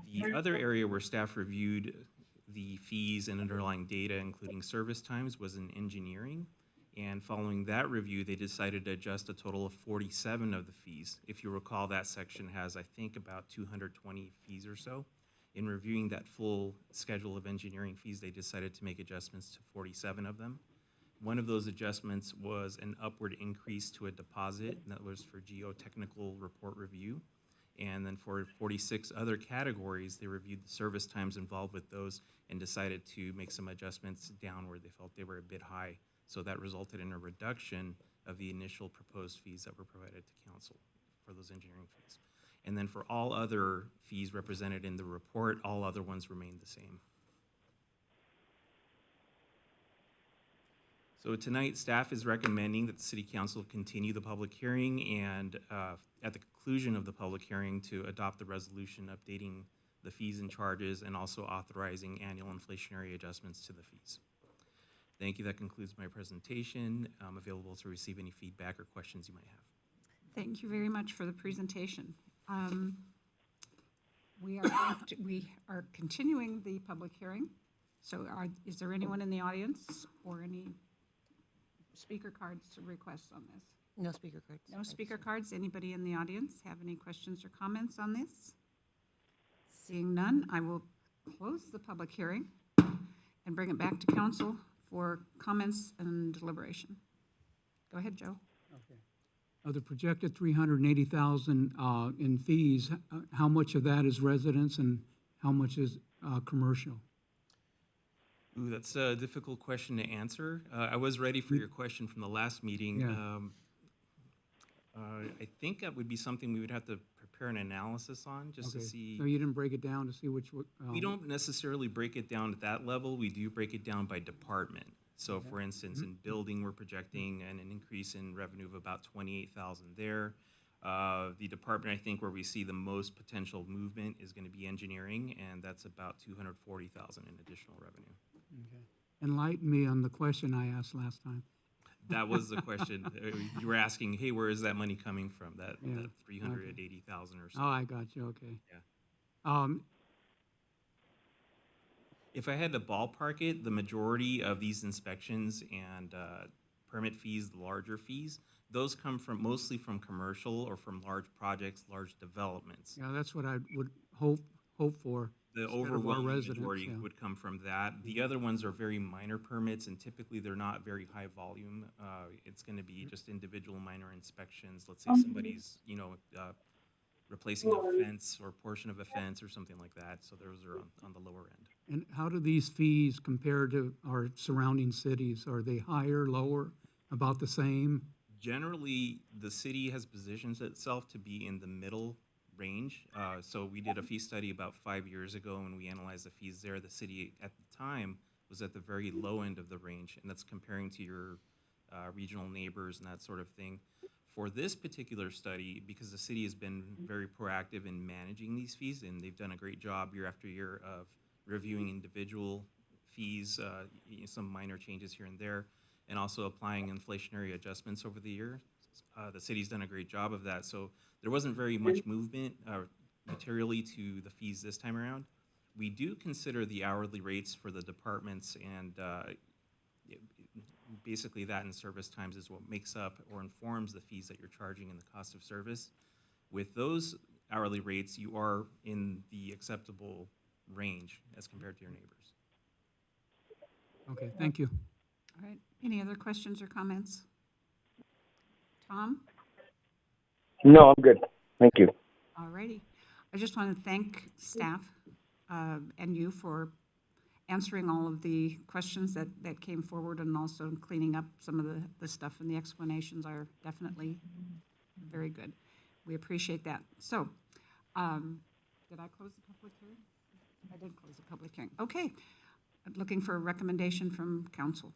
The other area where staff reviewed the fees and underlying data, including service times, was in engineering. And following that review, they decided to adjust a total of 47 of the fees. If you recall, that section has, I think, about 220 fees or so. In reviewing that full schedule of engineering fees, they decided to make adjustments to 47 of them. One of those adjustments was an upward increase to a deposit, and that was for geotechnical report review. And then for 46 other categories, they reviewed the service times involved with those and decided to make some adjustments down where they felt they were a bit high. So that resulted in a reduction of the initial proposed fees that were provided to council for those engineering fees. And then for all other fees represented in the report, all other ones remained the same. So tonight, staff is recommending that the City Council continue the public hearing and at the conclusion of the public hearing to adopt the resolution updating the fees and charges and also authorizing annual inflationary adjustments to the fees. Thank you. That concludes my presentation. I'm available to receive any feedback or questions you might have. Thank you very much for the presentation. We are continuing the public hearing. So is there anyone in the audience or any speaker cards to request on this? No speaker cards. No speaker cards. Anybody in the audience have any questions or comments on this? Seeing none, I will close the public hearing and bring it back to council for comments and deliberation. Go ahead, Joe. Of the projected 380,000 in fees, how much of that is residents and how much is commercial? Ooh, that's a difficult question to answer. I was ready for your question from the last meeting. Yeah. I think that would be something we would have to prepare an analysis on, just to Okay. see. So you didn't break it down to see which? We don't necessarily break it down at that level. We do break it down by department. So for instance, in building, we're projecting an increase in revenue of about 28,000 there. The department, I think, where we see the most potential movement is going to be engineering, and that's about 240,000 in additional revenue. Okay. Enlighten me on the question I asked last time. That was the question. You were asking, hey, where is that money coming from? That, Yeah. that 380,000 or so. Oh, I got you, okay. Yeah. If I had to ballpark it, the majority of these inspections and permit fees, the larger fees, those come from mostly from commercial or from large projects, large developments. Yeah, that's what I would hope for. The instead of our overwhelming residents, majority yeah. would come from that. The other ones are very minor permits, and typically they're not very high volume. It's going to be just individual minor inspections. Let's say somebody's, replacing a fence or portion of a fence or something like that. So those are on the lower end. And how do these fees compare to our surrounding cities? Are they higher, lower, about the same? Generally, the city has positioned itself to be in the middle range. So we did a fee study about 5 years ago, and we analyzed the fees there. The city at the time was at the very low end of the range, and that's comparing to your regional neighbors and that sort of thing. For this particular study, because the city has been very proactive in managing these fees, and they've done a great job year after year of reviewing individual fees, some minor changes here and there, and also applying inflationary adjustments over the year. The city's done a great job of that. So there wasn't very much movement materially to the fees this time around. We do consider the hourly rates for the departments, and basically that in service times is what makes up or informs the fees that you're charging in the cost of service. With those hourly rates, you are in the acceptable range as compared to your neighbors. Okay, thank you. All right. Any other questions or comments? Tom? No, I'm good. Thank you. All righty. I just want to thank staff and you for answering all of the questions that came forward, and also cleaning up some of the stuff, and the explanations are definitely very good. We appreciate that. So, did I close the public hearing? I did close the public hearing. Okay. I'm looking for a recommendation from council.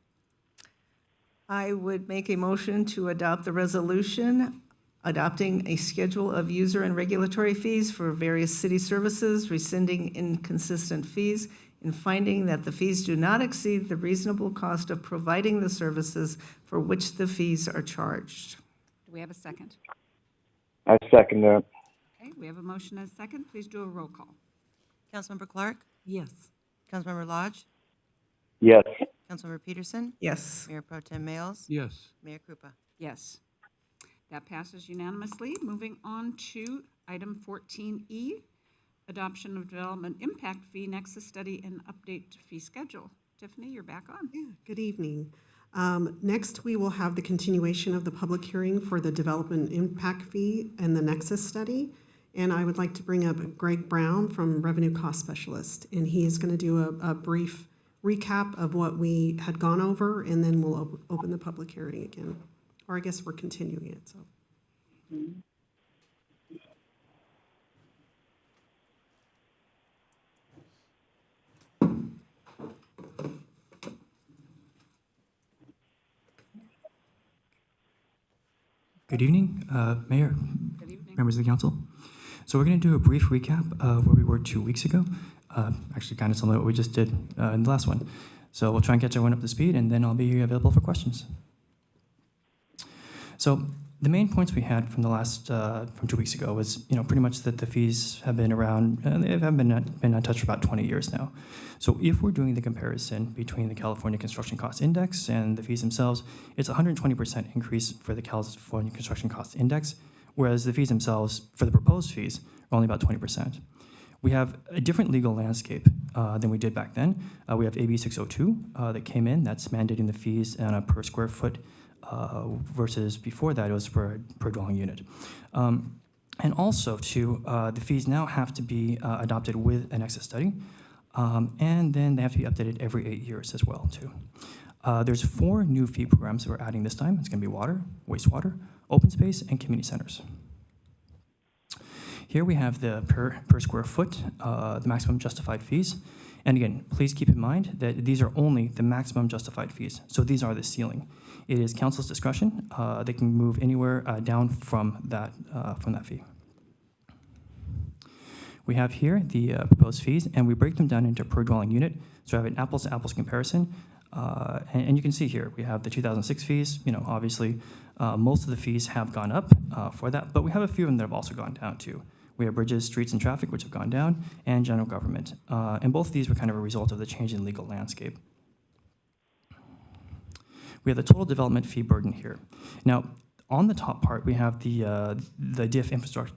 I would make a motion to adopt the resolution adopting a schedule of user and regulatory fees for various city services, rescinding inconsistent fees, and finding that the fees do not exceed the reasonable cost of providing the services for which the fees are charged. Do we have a second? I second that. Okay, we have a motion and a second. Please do a roll call. Councilmember Clark? Yes. Councilmember Lodge? Yes. Councilmember Peterson? Yes. Mayor Pro Tem Males? Yes. Mayor Krupa? Yes. That passes unanimously. Moving on to item 14E, adoption of development impact fee nexus study and update to fee schedule. Tiffany, you're back on. Yeah, good evening. Next, we will have the continuation of the public hearing for the development impact fee and the nexus study. And I would like to bring up Greg Brown from Revenue Cost Specialist, and he is going to do a brief recap of what we had gone over, and then we'll open the public hearing again. Or I guess we're continuing it, so. Good evening, Mayor, Good evening. members of the council. So we're going to do a brief recap of where we were 2 weeks ago. Actually, kind of similar to what we just did in the last one. So we'll try and catch everyone up to speed, and then I'll be available for questions. So the main points we had from the last, from 2 weeks ago was, pretty much that the fees have been around, they have been untouched for about 20 years now. So if we're doing the comparison between the California Construction Cost Index and the fees themselves, it's 120% increase for the California Construction Cost Index, whereas the fees themselves, for the proposed fees, are only about 20%. We have a different legal landscape than we did back then. We have AB 602 that came in, that's mandating the fees on a per square foot versus before that it was per dwelling unit. And also, too, the fees now have to be adopted with an exit study, and then they have to be updated every 8 years as well, too. There's 4 new fee programs that we're adding this time. It's going to be water, wastewater, open space, and community centers. Here we have the per square foot, the maximum justified fees. And again, please keep in mind that these are only the maximum justified fees. So these are the ceiling. It is council's discretion. They can move anywhere down from that fee. We have here the proposed fees, and we break them down into per dwelling unit. So I have an apples to apples comparison. And you can see here, we have the 2006 fees. Obviously, most of the fees have gone up for that, but we have a few of them that have also gone down too. We have bridges, streets, and traffic, which have gone down, and general government. And both of these were kind of a result of the change in legal landscape. We have the total development fee burden here. Now, on the top part, we have the DIF infrastructure,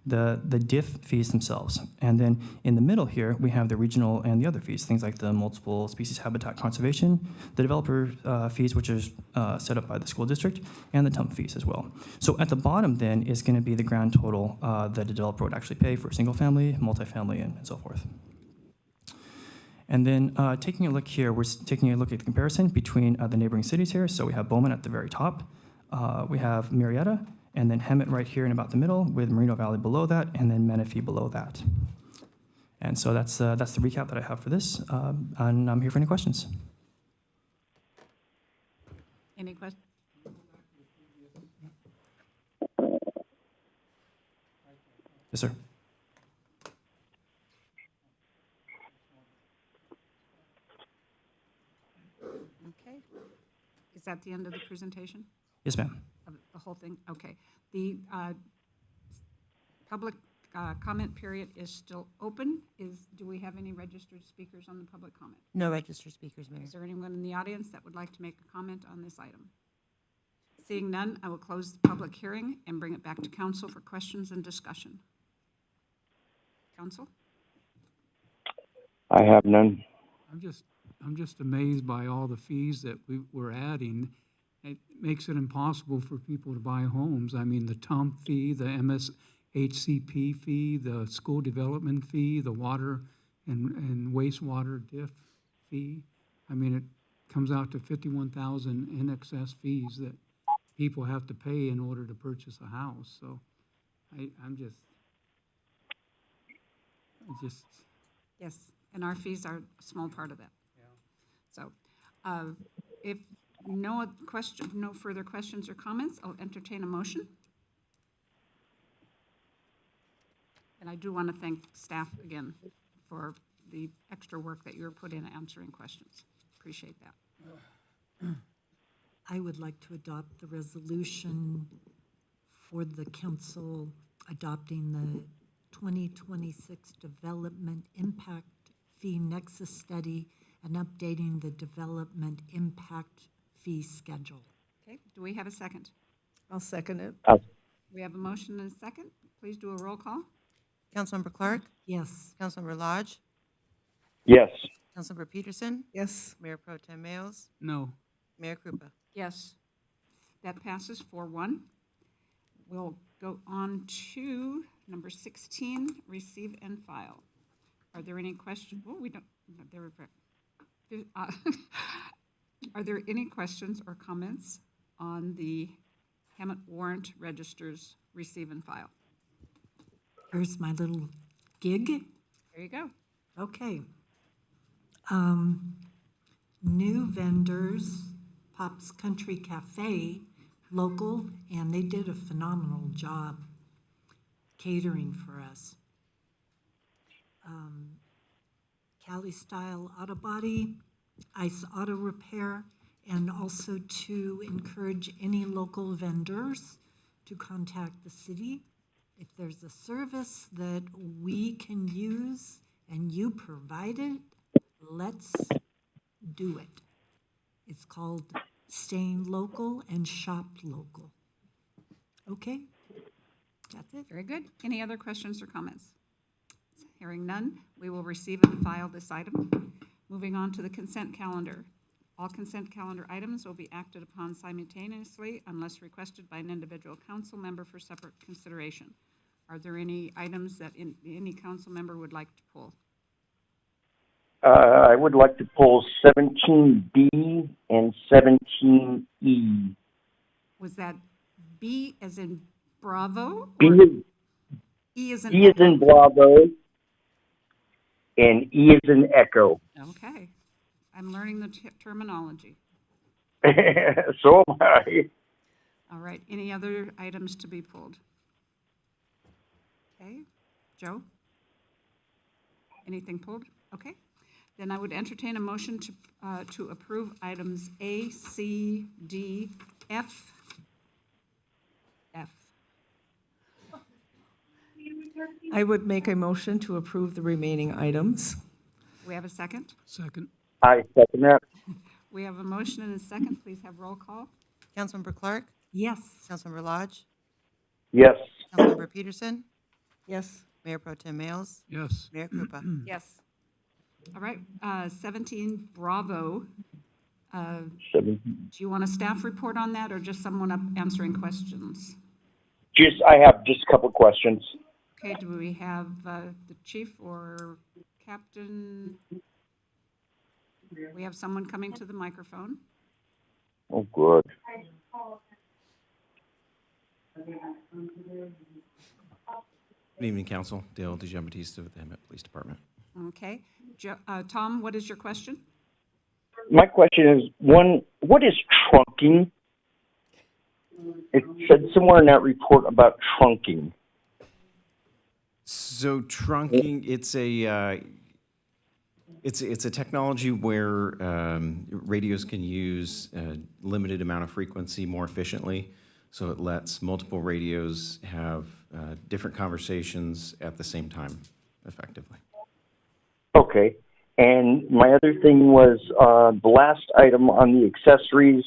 the DIF fees themselves. And then in the middle here, we have the regional and the other fees, things like the multiple species habitat conservation, the developer fees, which is set up by the school district, and the TUMP fees as well. So at the bottom then is going to be the grand total that the developer would actually pay for single family, multifamily, and so forth. And then taking a look here, we're taking a look at the comparison between the neighboring cities here. So we have Bowman at the very top. We have Murrieta, and then Hemet right here in about the middle, with Moreno Valley below that, and then Menifee below that. And so that's the recap that I have for this, and I'm here for any questions. Any questions? Yes, sir. Okay. Is that the end of the presentation? Yes, ma'am. Of the whole thing? Okay. The public comment period is still open. Do we have any registered speakers on the public comment? No registered speakers, Mayor. Is there anyone in the audience that would like to make a comment on this item? Seeing none, I will close the public hearing and bring it back to council for questions and discussion. Council? I have none. I'm just amazed by all the fees that we're adding. It makes it impossible for people to buy homes. I mean, the TUMP fee, the MSHCP fee, the school development fee, the water and wastewater DIF fee. I mean, it comes out to 51,000 in excess fees that people have to pay in order to purchase a house. So I'm just. Yes, and our fees are a small part of that. So if no further questions or comments, I'll entertain a motion. And I do want to thank staff again for the extra work that you're put in answering questions. Appreciate that. I would like to adopt the resolution for the council adopting the 2026 Development Impact Fee Nexus Study and updating the Development Impact Fee Schedule. Okay, do we have a second? I'll second it. We have a motion and a second. Please do a roll call. Councilmember Clark? Yes. Councilmember Lodge? Yes. Councilmember Peterson? Yes. Mayor Pro Tem Mayos? No. Mayor Krupa? Yes. That passes 4-1. We'll go on to number 16, receive and file. Are there any questions? Oh, we don't. Are there any questions or comments on the Hemet warrant registers receive and file? Here's my little gig. There you go. Okay. New vendors, Pop's Country Cafe, local, and they did a phenomenal job catering for us. Cali Style Auto Body, Ice Auto Repair, and also to encourage any local vendors to contact the city. If there's a service that we can use and you provide it, let's do it. It's called staying local and shop local. Okay? That's it. Very good. Any other questions or comments? Hearing none, we will receive and file this item. Moving on to the consent calendar. All consent calendar items will be acted upon simultaneously unless requested by an individual council member for separate consideration. Are there any items that any council member would like to pull? I would like to pull 17B and 17E. Was that B as in Bravo? B or is, E as in B is Echo? in Bravo, and E is in Echo. Okay. I'm learning the terminology. So am I. All right. Any other items to be pulled? Okay. Joe? Anything pulled? Okay. Then I would entertain a motion to approve items A, C, D, F. F. I would make a motion to approve the remaining items. We have a second? Second. I second that. We have a motion and a second. Please have roll call. Councilmember Clark? Yes. Councilmember Lodge? Yes. Councilmember Peterson? Yes. Mayor Pro Tem Mills? Yes. Mayor Krupa? Yes. All right. 17 Bravo. Do 17. you want a staff report on that or just someone up answering questions? I have just a couple questions. Okay, do we have the chief or captain? We have someone coming to the microphone. Oh, good. Good evening, Council. Dale DeGiambattista with the Hemet Police Department. Okay. Tom, what is your question? My question is, one, what is trunking? It said somewhere in that report about trunking. So trunking, it's a technology where radios can use a limited amount of frequency more efficiently. So it lets multiple radios have different conversations at the same time, effectively. Okay. And my other thing was the last item on the accessories,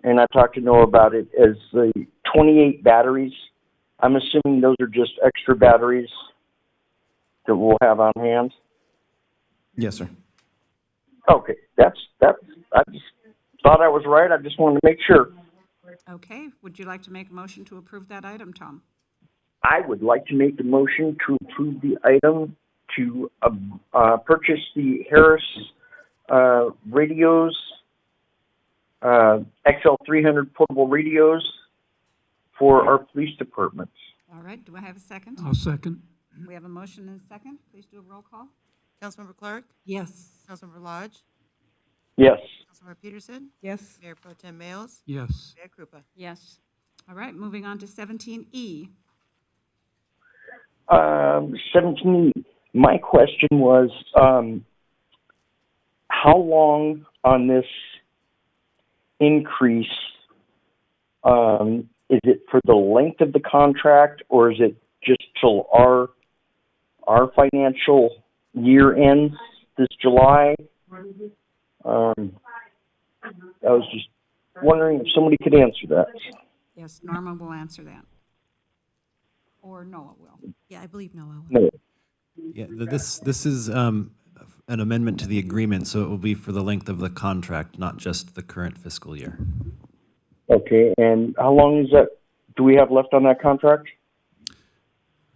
and I talked to Noah about it, is the 28 batteries. I'm assuming those are just extra batteries that we'll have on hand. Yes, sir. Okay, that's. I just thought I was right. I just wanted to make sure. Okay, would you like to make a motion to approve that item, Tom? I would like to make the motion to approve the item to purchase the Harris radios, XL300 portable radios for our police departments. All right, do I have a second? I'll second. We have a motion and a second. Please do a roll call. Councilmember Clark? Yes. Councilmember Lodge? Yes. Councilmember Peterson? Yes. Mayor Pro Tem Mills? Yes. Mayor Krupa? Yes. All right, moving on to 17E. 17. My question was, how long on this increase, is it for the length of the contract, or is it just till our financial year ends this July? I was just wondering if somebody could answer that. Yes, Norma will answer that. Or Noah will. Yeah, I believe Noah. No. Yeah, this is an amendment to the agreement, so it will be for the length of the contract, not just the current fiscal year. Okay, and how long is that? Do we have left on that contract?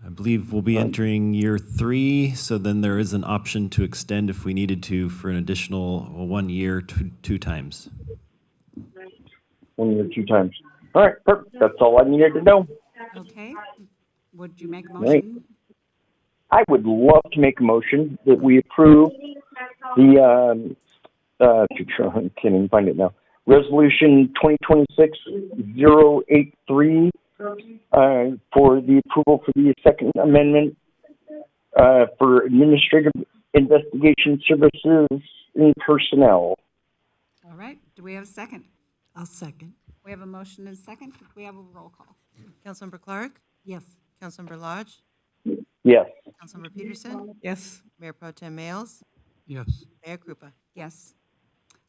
I believe we'll be entering year 3, so then there is an option to extend if we needed to for an additional 1 year, two times. 1 year, 2 times. All right, perfect. That's all I needed to know. Okay, would you make a Right. motion? I would love to make a motion that we approve the, I can't even find it now, Resolution 2026-083 for the approval for the Second Amendment for administrative investigation services in personnel. All right, Do we have a second? I'll second. We have a motion and second. Could we have a roll call? Councilmember Clark, Yes. Councilmember Lodge, Yes. Councilmember Peterson, Yes. Mayor Pro Tem Males, Yes. Mayor Krupa. Yes.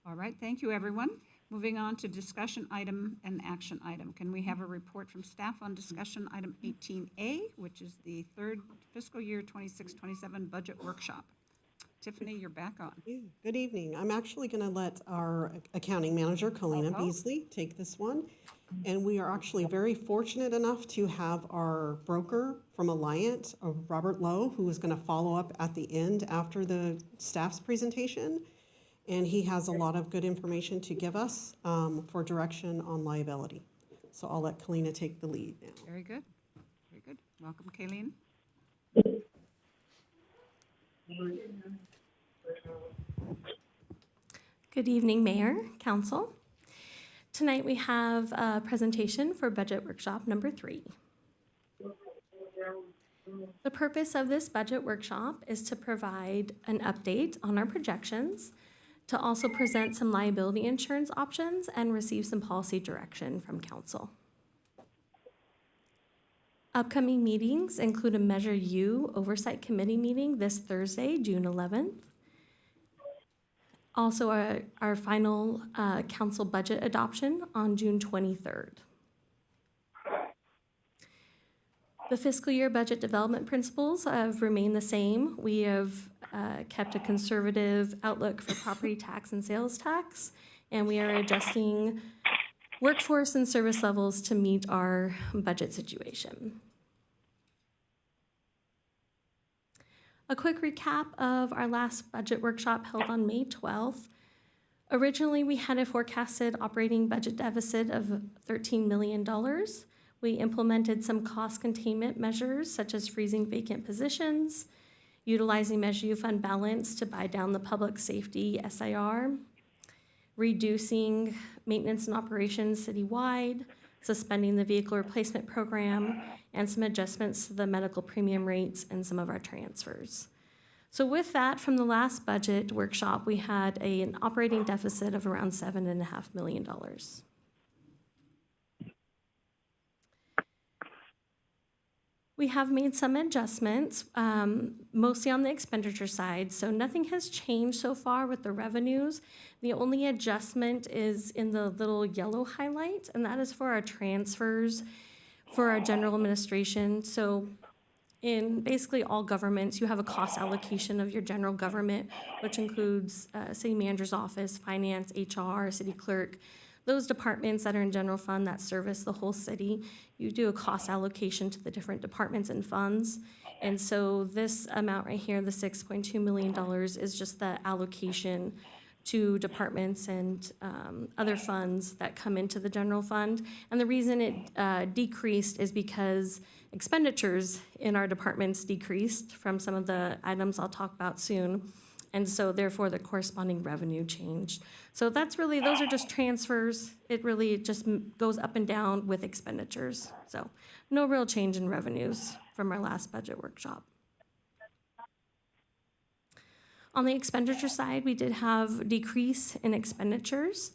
All right, thank you, everyone. Moving on to discussion item and action item. Can we have a report from staff on discussion item 18A, which is the third fiscal year 26-27 budget workshop? Tiffany, you're back on. Good evening. I'm actually going to let our accounting manager, Kalina Beasley, take this one. And we are actually very fortunate enough to have our broker from Alliant, Robert Lowe, who is going to follow up at the end after the staff's presentation. And he has a lot of good information to give us for direction on liability. So I'll let Kalina take the lead now. Very good. Very good. Welcome, Kayleen. Good evening, Mayor, Council. Tonight we have a presentation for Budget Workshop number 3. The purpose of this budget workshop is to provide an update on our projections, to also present some liability insurance options, and receive some policy direction from Council. Upcoming meetings include a Measure U Oversight Committee meeting this Thursday, June 11th. Also, our final council budget adoption on June 23rd. The fiscal year budget development principles have remained the same. We have kept a conservative outlook for property tax and sales tax, and we are adjusting workforce and service levels to meet our budget situation. A quick recap of our last budget workshop held on May 12th. Originally, we had a forecasted operating budget deficit of $13 million. We implemented some cost containment measures, such as freezing vacant positions, utilizing Measure U fund balance to buy down the public safety SIR, reducing maintenance and operations citywide, suspending the vehicle replacement program, and some adjustments to the medical premium rates and some of our transfers. So with that, from the last budget workshop, we had an operating deficit of around $7.5 million. We have made some adjustments, mostly on the expenditure side, so nothing has changed so far with the revenues. The only adjustment is in the little yellow highlight, and that is for our transfers for our general administration. So in basically all governments, you have a cost allocation of your general government, which includes city manager's office, finance, HR, city clerk. Those departments that are in general fund that service the whole city, you do a cost allocation to the different departments and funds. And so this amount right here, the $6.2 million, is just the allocation to departments and other funds that come into the general fund. And the reason it decreased is because expenditures in our departments decreased from some of the items I'll talk about soon. And so therefore the corresponding revenue changed. So that's really, those are just transfers. It really just goes up and down with expenditures. So no real change in revenues from our last budget workshop. On the expenditure side, we did have a decrease in expenditures.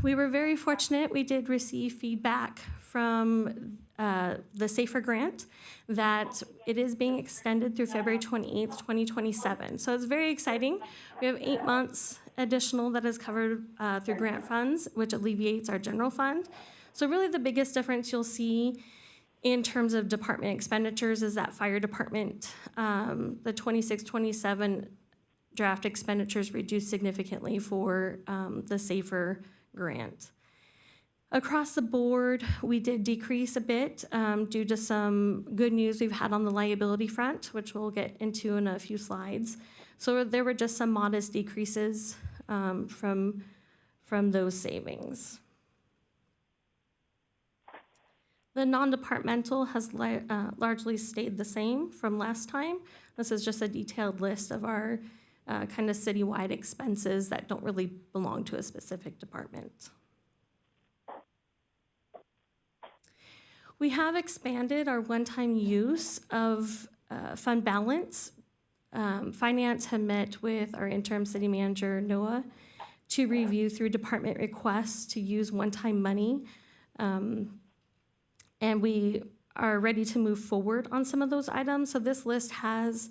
We were very fortunate. We did receive feedback from the SAFER grant that it is being extended through February 28th, 2027. So it's very exciting. We have 8 months additional that is covered through grant funds, which alleviates our general fund. So really the biggest difference you'll see in terms of department expenditures is that fire department, the 26-27 draft expenditures reduced significantly for the SAFER grant. Across the board, we did decrease a bit due to some good news we've had on the liability front, which we'll get into in a few slides. So there were just some modest decreases from those savings. The non-departmental has largely stayed the same from last time. This is just a detailed list of our kind of citywide expenses that don't really belong to a specific department. We have expanded our one-time use of fund balance. Finance had met with our interim city manager, Noah, to review through department requests to use one-time money. And we are ready to move forward on some of those items. So this list has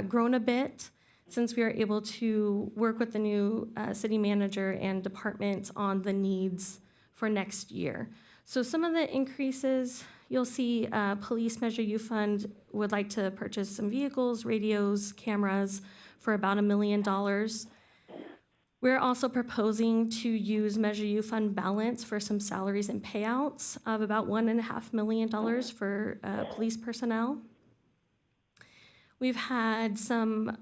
grown a bit since we are able to work with the new city manager and departments on the needs for next year. So some of the increases, you'll see Police Measure U Fund would like to purchase some vehicles, radios, cameras for about $1 million. We're also proposing to use Measure U Fund balance for some salaries and payouts of about $1.5 million for police personnel. We've had some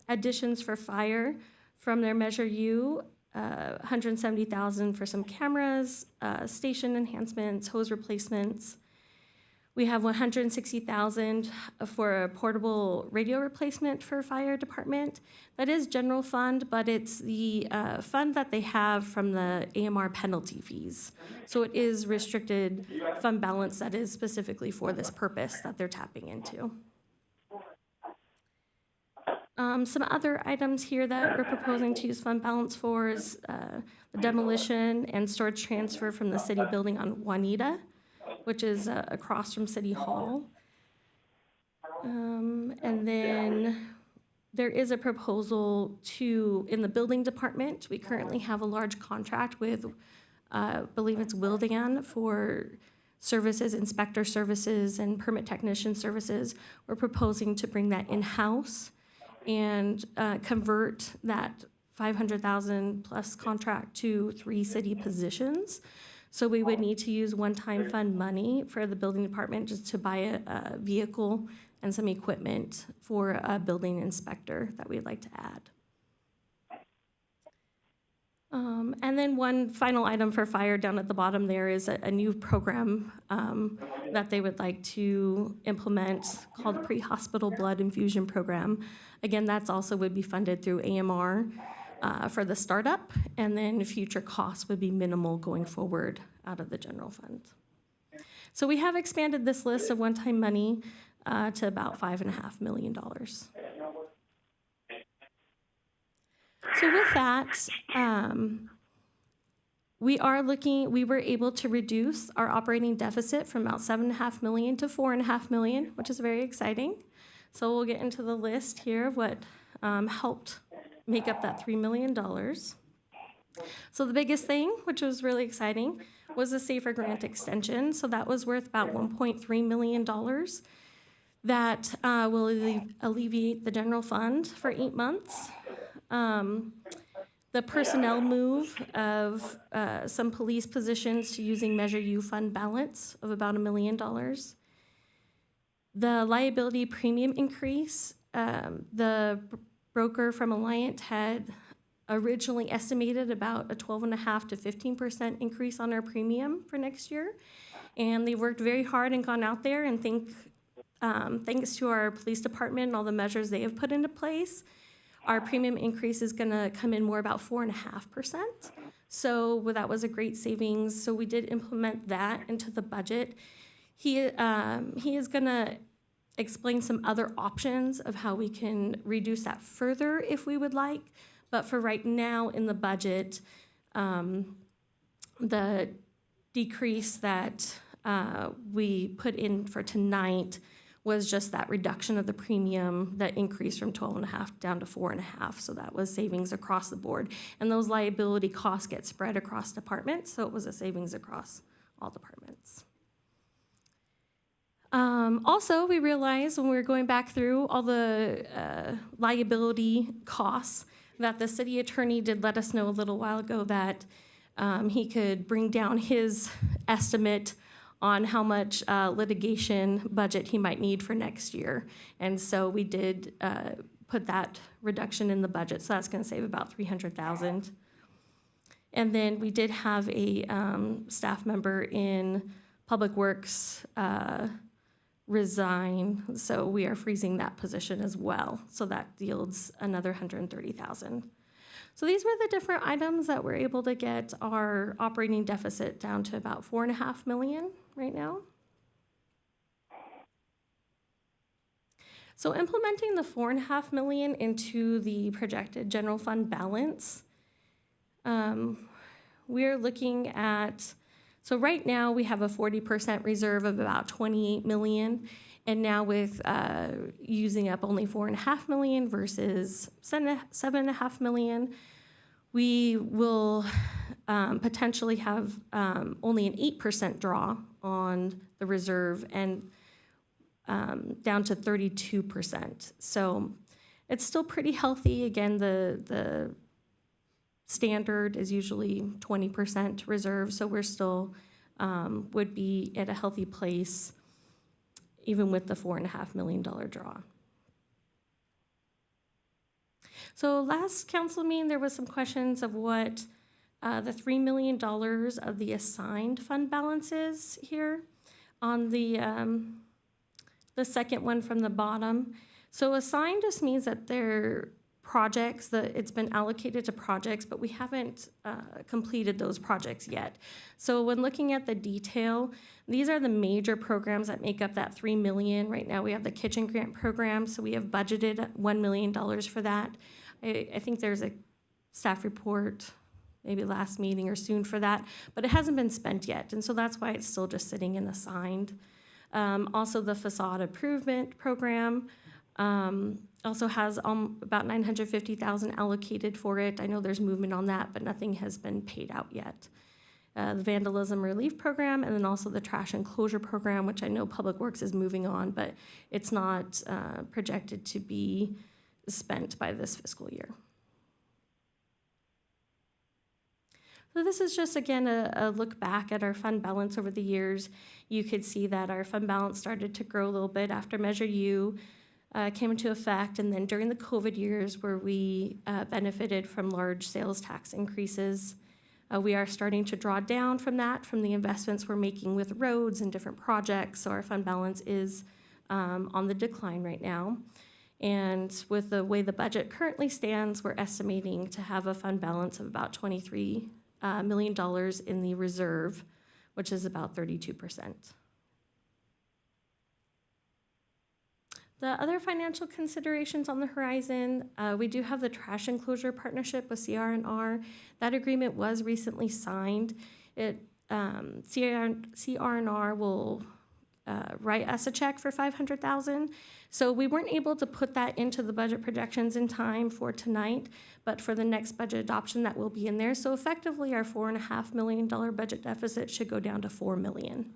additions for fire from their Measure U, $170,000 for some cameras, station enhancements, hose replacements. We have $160,000 for a portable radio replacement for fire department. That is general fund, but it's the fund that they have from the AMR penalty fees. So it is restricted fund balance that is specifically for this purpose that they're tapping into. Some other items here that we're proposing to use fund balance for is the demolition and storage transfer from the city building on Juanita, which is across from City Hall. And then there is a proposal in the building department. We currently have a large contract with, I believe it's Wildan for services, inspector services, and permit technician services. We're proposing to bring that in-house and convert that $500,000 plus contract to 3 city positions. So we would need to use one-time fund money for the building department just to buy a vehicle and some equipment for a building inspector that we'd like to add. And then one final item for fire down at the bottom there is a new program that they would like to implement called Pre-Hospital Blood Infusion Program. Again, that's also would be funded through AMR for the startup, and then future costs would be minimal going forward out of the general fund. So we have expanded this list of one-time money to about $5.5 million. So with that, we were able to reduce our operating deficit from about $7.5 million to $4.5 million, which is very exciting. So we'll get into the list here of what helped make up that $3 million. So the biggest thing, which was really exciting, was the SAFER grant extension. So that was worth about $1.3 million. That will alleviate the general fund for 8 months. The personnel move of some police positions to using Measure U fund balance of about $1 million. The liability premium increase, the broker from Alliant had originally estimated about a 12.5% to 15% increase on our premium for next year. And they worked very hard and gone out there and thanks to our police department and all the measures they have put into place, our premium increase is gonna come in more about 4.5%. So that was a great savings. So we did implement that into the budget. He is gonna explain some other options of how we can reduce that further if we would like. But for right now in the budget, the decrease that we put in for tonight was just that reduction of the premium that increased from 12.5 down to 4.5. So that was savings across the board. And those liability costs get spread across departments, so it was a savings across all departments. Also, we realized when we were going back through all the liability costs that the city attorney did let us know a little while ago that he could bring down his estimate on how much litigation budget he might need for next year. And so we did put that reduction in the budget, so that's gonna save about $300,000. And then we did have a staff member in Public Works resign, so we are freezing that position as well. So that yields another $130,000. So these were the different items that we're able to get our operating deficit down to about $4.5 million right now. So implementing the $4.5 million into the projected general fund balance, We're looking at, so right now we have a 40% reserve of about 28 million. And now with using up only 4.5 million versus 7.5 million, we will potentially have only an 8% draw on the reserve and down to 32%. So it's still pretty healthy. Again, the standard is usually 20% reserve, so we're still would be at a healthy place even with the $4.5 million draw. So last council meeting, there was some questions of what the $3 million of the assigned fund balance is here on the second one from the bottom. So assigned just means that they're projects, that it's been allocated to projects, but we haven't completed those projects yet. So when looking at the detail, these are the major programs that make up that $3 million. Right now we have the kitchen grant program, so we have budgeted $1 million for that. I think there's a staff report, maybe last meeting or soon for that, but it hasn't been spent yet, and so that's why it's still just sitting in assigned. Also the facade improvement program, also has about $950,000 allocated for it. I know there's movement on that, but nothing has been paid out yet. The vandalism relief program, and then also the trash enclosure program, which I know Public Works is moving on, but it's not projected to be spent by this fiscal year. So this is just, again, a look back at our fund balance over the years. You could see that our fund balance started to grow a little bit after Measure U came into effect, and then during the COVID years where we benefited from large sales tax increases. We are starting to draw down from that, from the investments we're making with roads and different projects, so our fund balance is on the decline right now. And with the way the budget currently stands, we're estimating to have a fund balance of about $23 million in the reserve, which is about 32%. The other financial considerations on the horizon, we do have the trash enclosure partnership with CR&R. That agreement was recently signed. CR&R will write us a check for $500,000. So we weren't able to put that into the budget projections in time for tonight, but for the next budget adoption, that will be in there. So effectively, our $4.5 million budget deficit should go down to $4 million.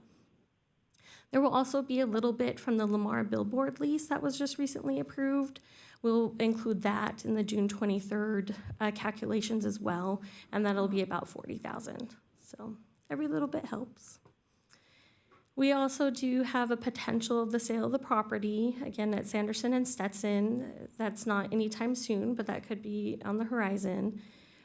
There will also be a little bit from the Lamar billboard lease that was just recently approved. We'll include that in the June 23rd calculations as well, and that'll be about $40,000. So every little bit helps. We also do have a potential of the sale of the property, again, at Sanderson and Stetson. That's not anytime soon, but that could be on the horizon.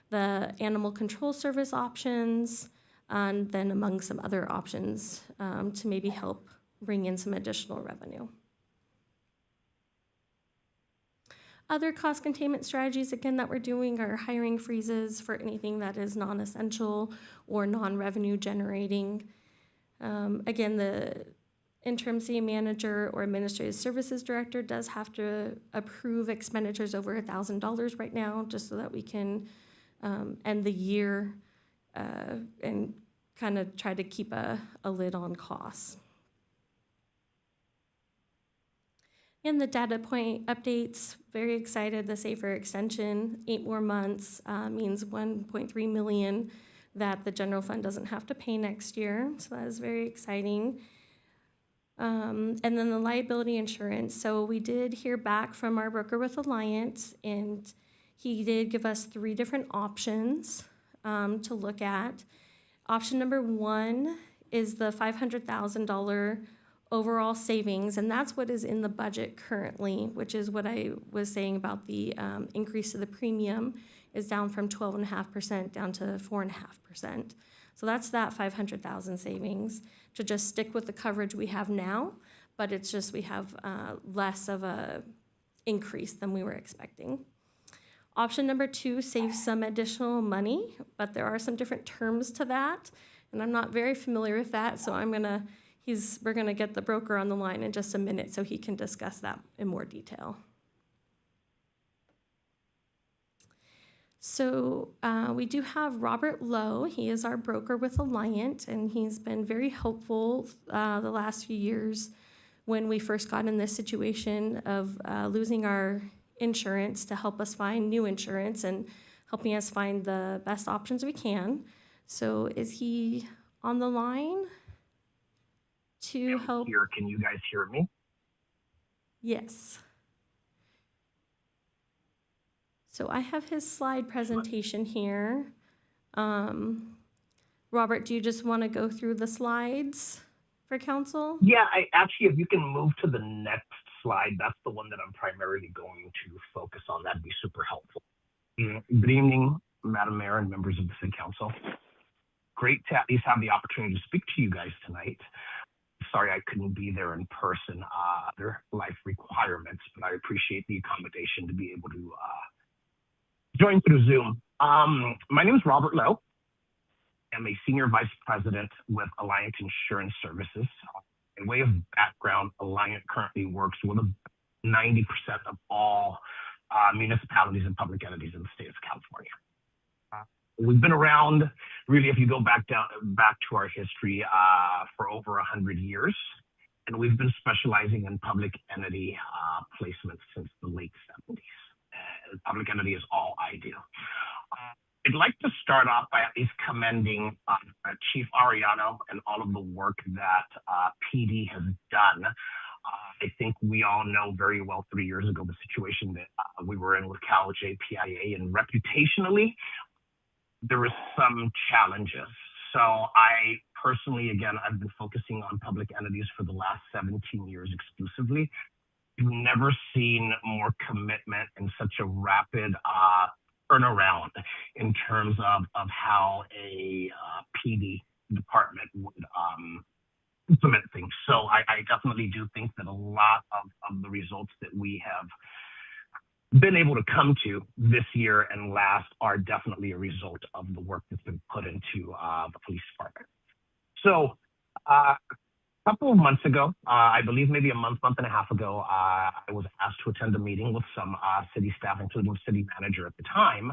The animal control service options, and then among some other options to maybe help bring in some additional revenue. Other cost containment strategies, again, that we're doing are hiring freezes for anything that is non-essential or non-revenue generating. Again, the interim city manager or administrative services director does have to approve expenditures over $1,000 right now, just so that we can end the year and kind of try to keep a lid on costs. And the data point updates, very excited, the SAFER extension, 8 more months means $1.3 million that the general fund doesn't have to pay next year, so that is very exciting. And then the liability insurance. So we did hear back from our broker with Alliant, and he did give us 3 different options to look at. Option number 1 is the $500,000 overall savings, and that's what is in the budget currently, which is what I was saying about the increase to the premium is down from 12.5% down to 4.5%. So that's that $500,000 savings to just stick with the coverage we have now, but it's just we have less of a increase than we were expecting. Option number 2 saves some additional money, but there are some different terms to that, and I'm not very familiar with that, so we're gonna get the broker on the line in just a minute so he can discuss that in more detail. So we do have Robert Lowe. He is our broker with Alliant, and he's been very helpful the last few years when we first got in this situation of losing our insurance to help us find new insurance and helping us find the best options we can. So is he on the line to help? Here, can you guys hear me? Yes. So I have his slide presentation here. Robert, do you just want to go through the slides for council? Yeah, actually, if you can move to the next slide, that's the one that I'm primarily going to focus on. That'd be super helpful. Good evening, Madam Mayor and members of the City Council. Great to at least have the opportunity to speak to you guys tonight. Sorry I couldn't be there in person, other life requirements, but I appreciate the accommodation to be able to join through Zoom. My name is Robert Lowe. I'm a Senior Vice President with Alliant Insurance Services. In way of background, Alliant currently works with 90% of all municipalities and public entities in the state of California. We've been around, really, if you go back to our history, for over 100 years, and we've been specializing in public entity placements since the late 70s. Public entity is all I do. I'd like to start off by at least commending Chief Ariano and all of the work that PD has done. I think we all know very well 3 years ago the situation that we were in with Cal JPIA, and reputationally, there were some challenges. So I personally, again, I've been focusing on public entities for the last 17 years exclusively. You've never seen more commitment and such a rapid turnaround in terms of how a PD department would implement things. So I definitely do think that a lot of the results that we have been able to come to this year and last are definitely a result of the work that's been put into the police department. So a couple of months ago, I believe maybe a month and a half ago, I was asked to attend a meeting with some city staff, including city manager at the time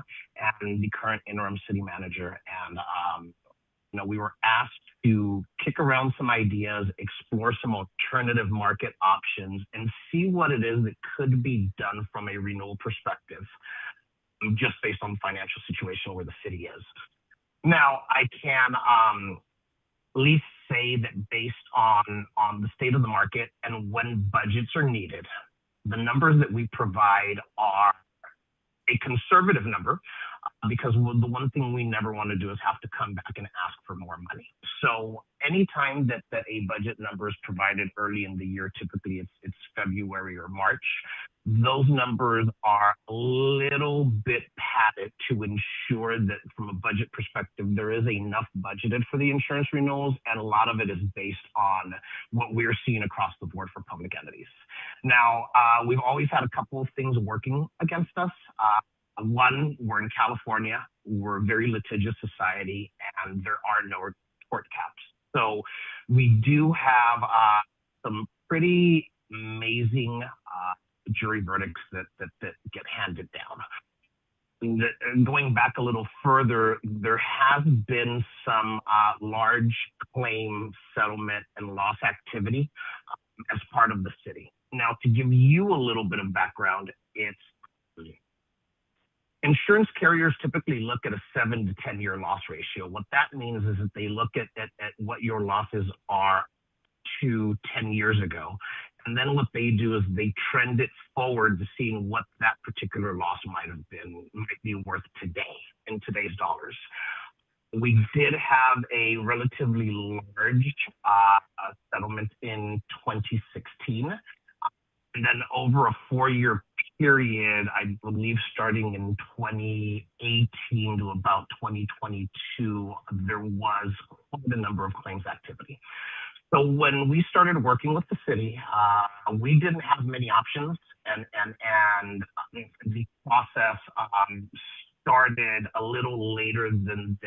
and the current interim city manager. And we were asked to kick around some ideas, explore some alternative market options, and see what it is that could be done from a renewal perspective, just based on the financial situation where the city is. Now, I can at least say that based on the state of the market and when budgets are needed, the numbers that we provide are a conservative number, because the one thing we never want to do is have to come back and ask for more money. So anytime that a budget number is provided early in the year, typically it's February or March, those numbers are a little bit padded to ensure that from a budget perspective, there is enough budgeted for the insurance renewals, and a lot of it is based on what we're seeing across the board for public entities. Now, we've always had a couple of things working against us. One, we're in California, we're a very litigious society, and there are no court caps. So we do have some pretty amazing jury verdicts that get handed down. Going back a little further, there has been some large claim settlement and loss activity as part of the city. Now, to give you a little bit of background, insurance carriers typically look at a 7 to 10 year loss ratio. What that means is that they look at what your losses are to 10 years ago. And then what they do is they trend it forward to seeing what that particular loss might be worth today, in today's dollars. We did have a relatively large settlement in 2016. And then over a 4-year period, I believe starting in 2018 to about 2022, there was quite a number of claims activity. So when we started working with the city, we didn't have many options, and the process started a little later than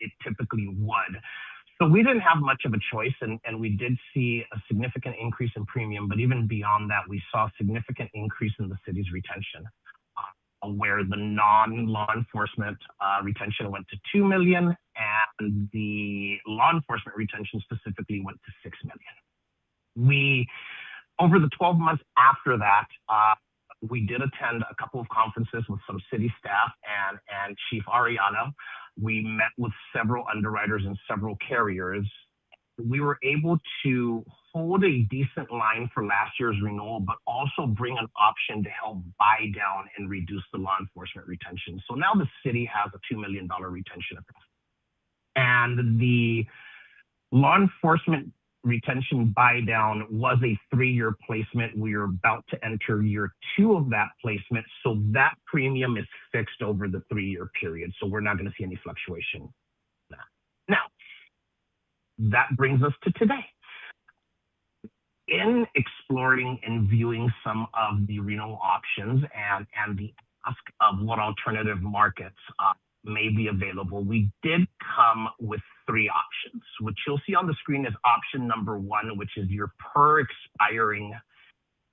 it typically would. So we didn't have much of a choice, and we did see a significant increase in premium, but even beyond that, we saw a significant increase in the city's retention. where the non-law enforcement retention went to 2 million and the law enforcement retention specifically went to 6 million. We, over the 12 months after that, we did attend a couple of conferences with some city staff and Chief Ariano. We met with several underwriters and several carriers. We were able to hold a decent line for last year's renewal, but also bring an option to help buy down and reduce the law enforcement retention. So now the city has a $2 million retention across. And the law enforcement retention buy down was a 3-year placement. We are about to enter year 2 of that placement. So that premium is fixed over the 3-year period. So we're not going to see any fluctuation. Now, that brings us to today. In exploring and viewing some of the renewal options and the ask of what alternative markets may be available, we did come with 3 options, which you'll see on the screen is option number 1, which is your per expiring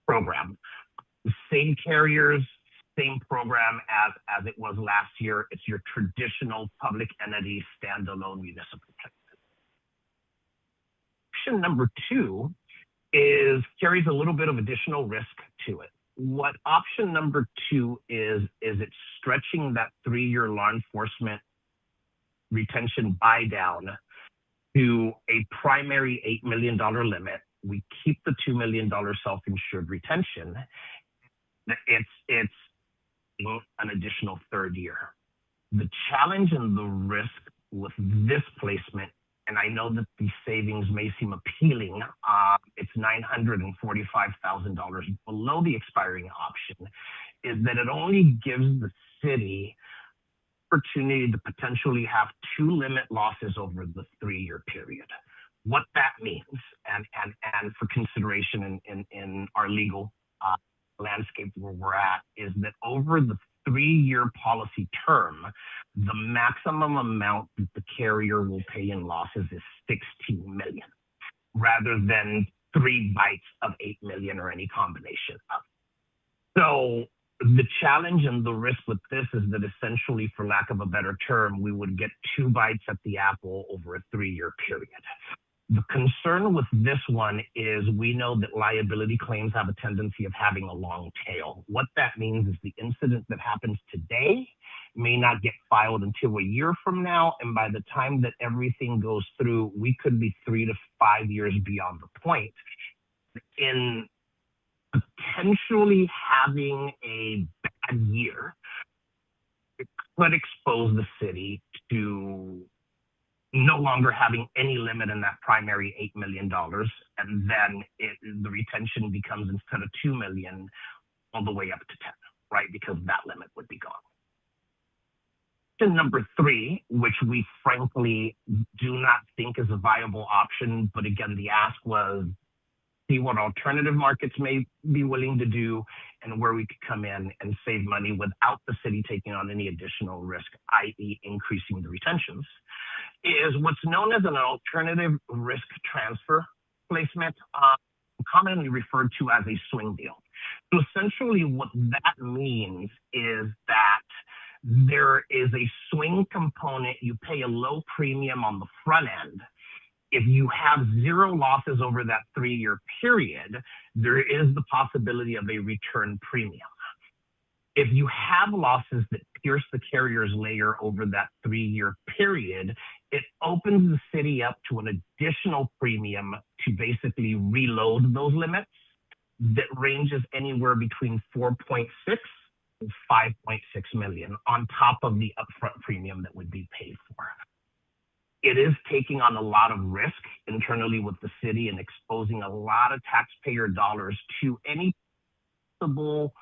program. The same carriers, same program as it was last year. It's your traditional public entity standalone municipal plan. Option number 2 carries a little bit of additional risk to it. What option number 2 is it's stretching that 3-year law enforcement retention buy down to a primary $8 million limit. We keep the $2 million self-insured retention. It's an additional 3rd year. The challenge and the risk with this placement, and I know that the savings may seem appealing, it's $945,000 below the expiring option, is that it only gives the city opportunity to potentially have 2 limit losses over the 3-year period. What that means, and for consideration in our legal landscape where we're at, is that over the 3-year policy term, the maximum amount that the carrier will pay in losses is $16 million, rather than 3 bites of $8 million or any combination of. So the challenge and the risk with this is that essentially, for lack of a better term, we would get 2 bites at the apple over a 3-year period. The concern with this one is we know that liability claims have a tendency of having a long tail. What that means is the incident that happens today may not get filed until a year from now, and by the time that everything goes through, we could be 3 to 5 years beyond the point in potentially having a bad year. It could expose the city to no longer having any limit in that primary $8 million, and then the retention becomes, instead of $2 million, all the way up to 10, right? Because that limit would be gone. Option number 3, which we frankly do not think is a viable option, but again, the ask was see what alternative markets may be willing to do and where we could come in and save money without the city taking on any additional risk, i.e. increasing the retentions, is what's known as an alternative risk transfer placement, commonly referred to as a swing deal. So essentially what that means is that there is a swing component. You pay a low premium on the front end. If you have 0 losses over that 3-year period, there is the possibility of a return premium. If you have losses that pierce the carrier's layer over that 3-year period, it opens the city up to an additional premium to basically reload those limits that ranges anywhere between 4.6 and 5.6 million on top of the upfront premium that would be paid for. It is taking on a lot of risk internally with the city and exposing a lot of taxpayer dollars to any possible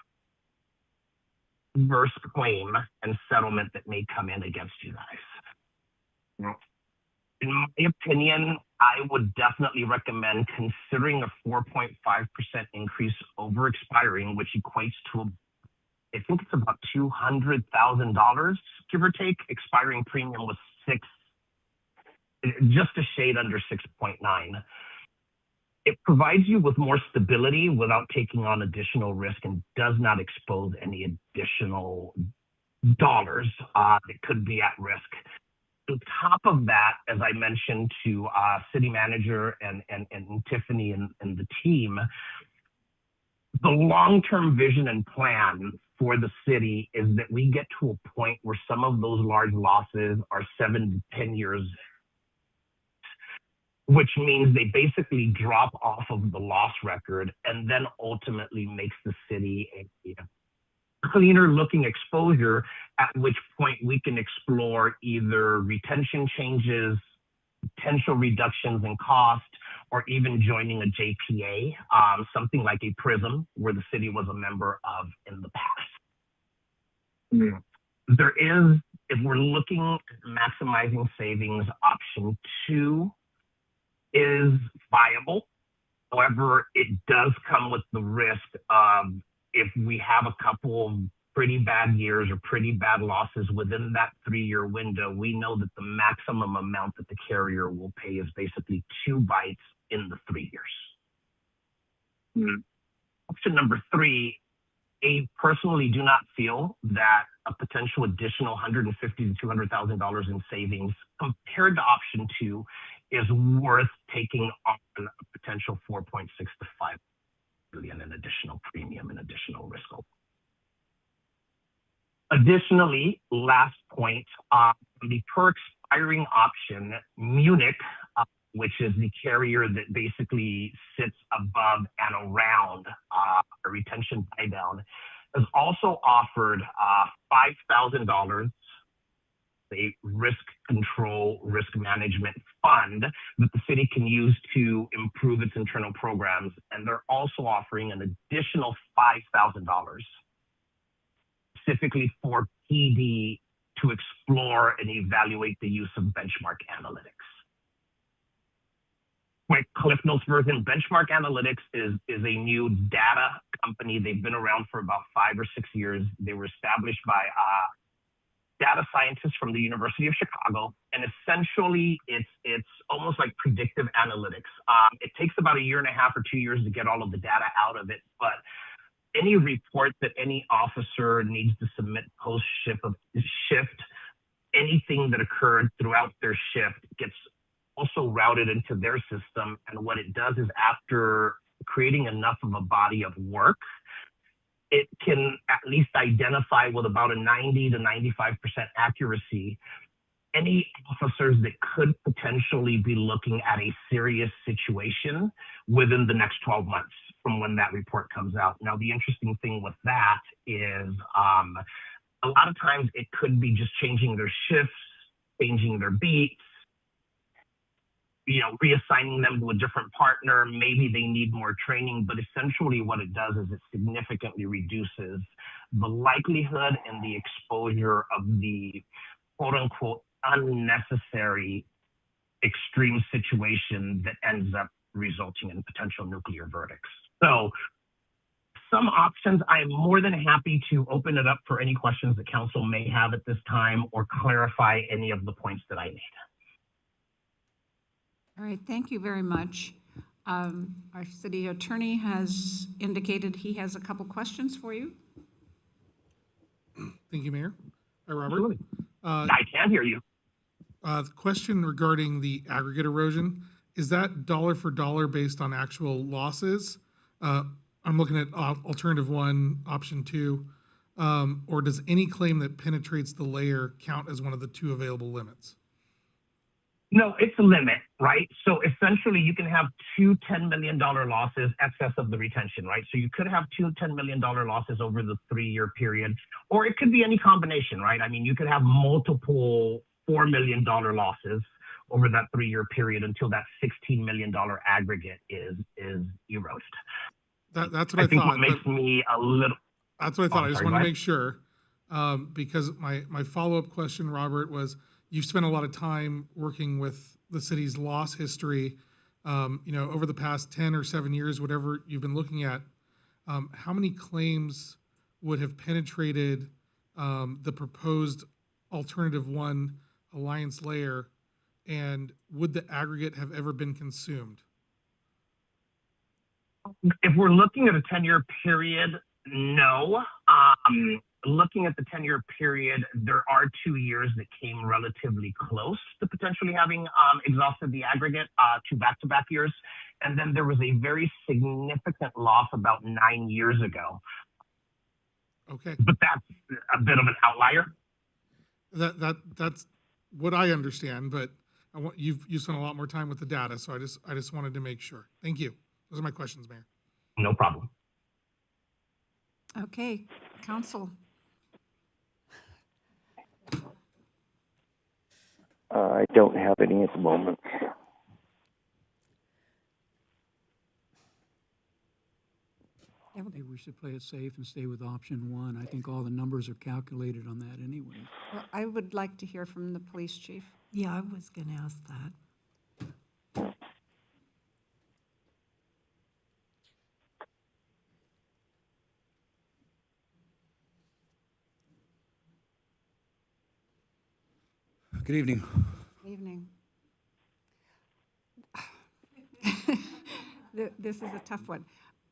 adverse claim and settlement that may come in against you guys. In my opinion, I would definitely recommend considering a 4.5% increase over expiring, which equates to, I think it's about $200,000, give or take. Expiring premium was just a shade under 6.9. it provides you with more stability without taking on additional risk and does not expose any additional dollars that could be at risk. On top of that, as I mentioned to city manager and Tiffany and the team, the long-term vision and plan for the city is that we get to a point where some of those large losses are 7 to 10 years, which means they basically drop off of the loss record and then ultimately makes the city a cleaner looking exposure, at which point we can explore either retention changes, potential reductions in cost, or even joining a JPA, something like a PRISM, where the city was a member of in the past. There is, if we're looking at maximizing savings, option 2 is viable. However, it does come with the risk of, if we have a couple of pretty bad years or pretty bad losses within that 3-year window, we know that the maximum amount that the carrier will pay is basically 2 bites in the 3 years. Option number 3, I personally do not feel that a potential additional $150,000 to $200,000 in savings compared to option 2 is worth taking on a potential 4.6 to 5 billion in additional premium and additional risk. Additionally, last point, the per expiring option, Munich, which is the carrier that basically sits above and around a retention buy down, has also offered $5,000, a risk control, risk management fund that the city can use to improve its internal programs. And they're also offering an additional $5,000 specifically for PD to explore and evaluate the use of benchmark analytics. Quick Cliff Notes version, Benchmark Analytics is a new data company. They've been around for about 5 or 6 years. They were established by data scientists from the University of Chicago, and essentially it's almost like predictive analytics. It takes about 1.5 years or 2 years to get all of the data out of it, but any report that any officer needs to submit post-shift, anything that occurred throughout their shift gets also routed into their system. And what it does is, after creating enough of a body of work, it can at least identify with about a 90 to 95% accuracy any officers that could potentially be looking at a serious situation within the next 12 months from when that report comes out. Now, the interesting thing with that is a lot of times it could be just changing their shifts, changing their beats, reassigning them to a different partner. Maybe they need more training, but essentially what it does is it significantly reduces the likelihood and the exposure of the quote unquote unnecessary extreme situation that ends up resulting in potential nuclear verdicts. So some options, I am more than happy to open it up for any questions that council may have at this time or clarify any of the points that I made. All right, thank you very much. Our city attorney has indicated he has a couple questions for you. Thank you, Mayor. Hi, Robert. Absolutely. I can hear you. The question regarding the aggregate erosion, is that dollar for dollar based on actual losses? I'm looking at alternative 1, option 2, or does any claim that penetrates the layer count as one of the 2 available limits? No, it's a limit, right? So essentially you can have 2 $10 million losses excess of the retention, right? So you could have 2 $10 million losses over the 3-year period, or it could be any combination, right? I mean, you could have multiple $4 million losses over that 3-year period until that $16 million aggregate is eroded. That's what I think thought. what makes me a little... That's what I thought. I just sorry, wanted to go make sure, because my follow-up question, Robert, was you've spent a lot of time working with the city's loss history, over the past 10 or 7 years, whatever you've been looking at. How many claims would have penetrated the proposed alternative 1 alliance layer, and would the aggregate have ever been consumed? If we're looking at a 10-year period, no. Looking at the 10-year period, there are 2 years that came relatively close to potentially having exhausted the aggregate, 2 back-to-back years. And then there was a very significant loss about 9 years ago. Okay. But that's a bit of an outlier. That's what I understand, but you spent a lot more time with the data, so I just wanted to make sure. Thank you. Those are my questions, Mayor. No problem. Okay, council. I don't have any at the moment. Maybe we should play it safe and stay with option one. I think all the numbers are calculated on that anyway. Well, I would like to hear from the police chief. Yeah, I was going to ask that. Good evening. Good evening. This is a tough one.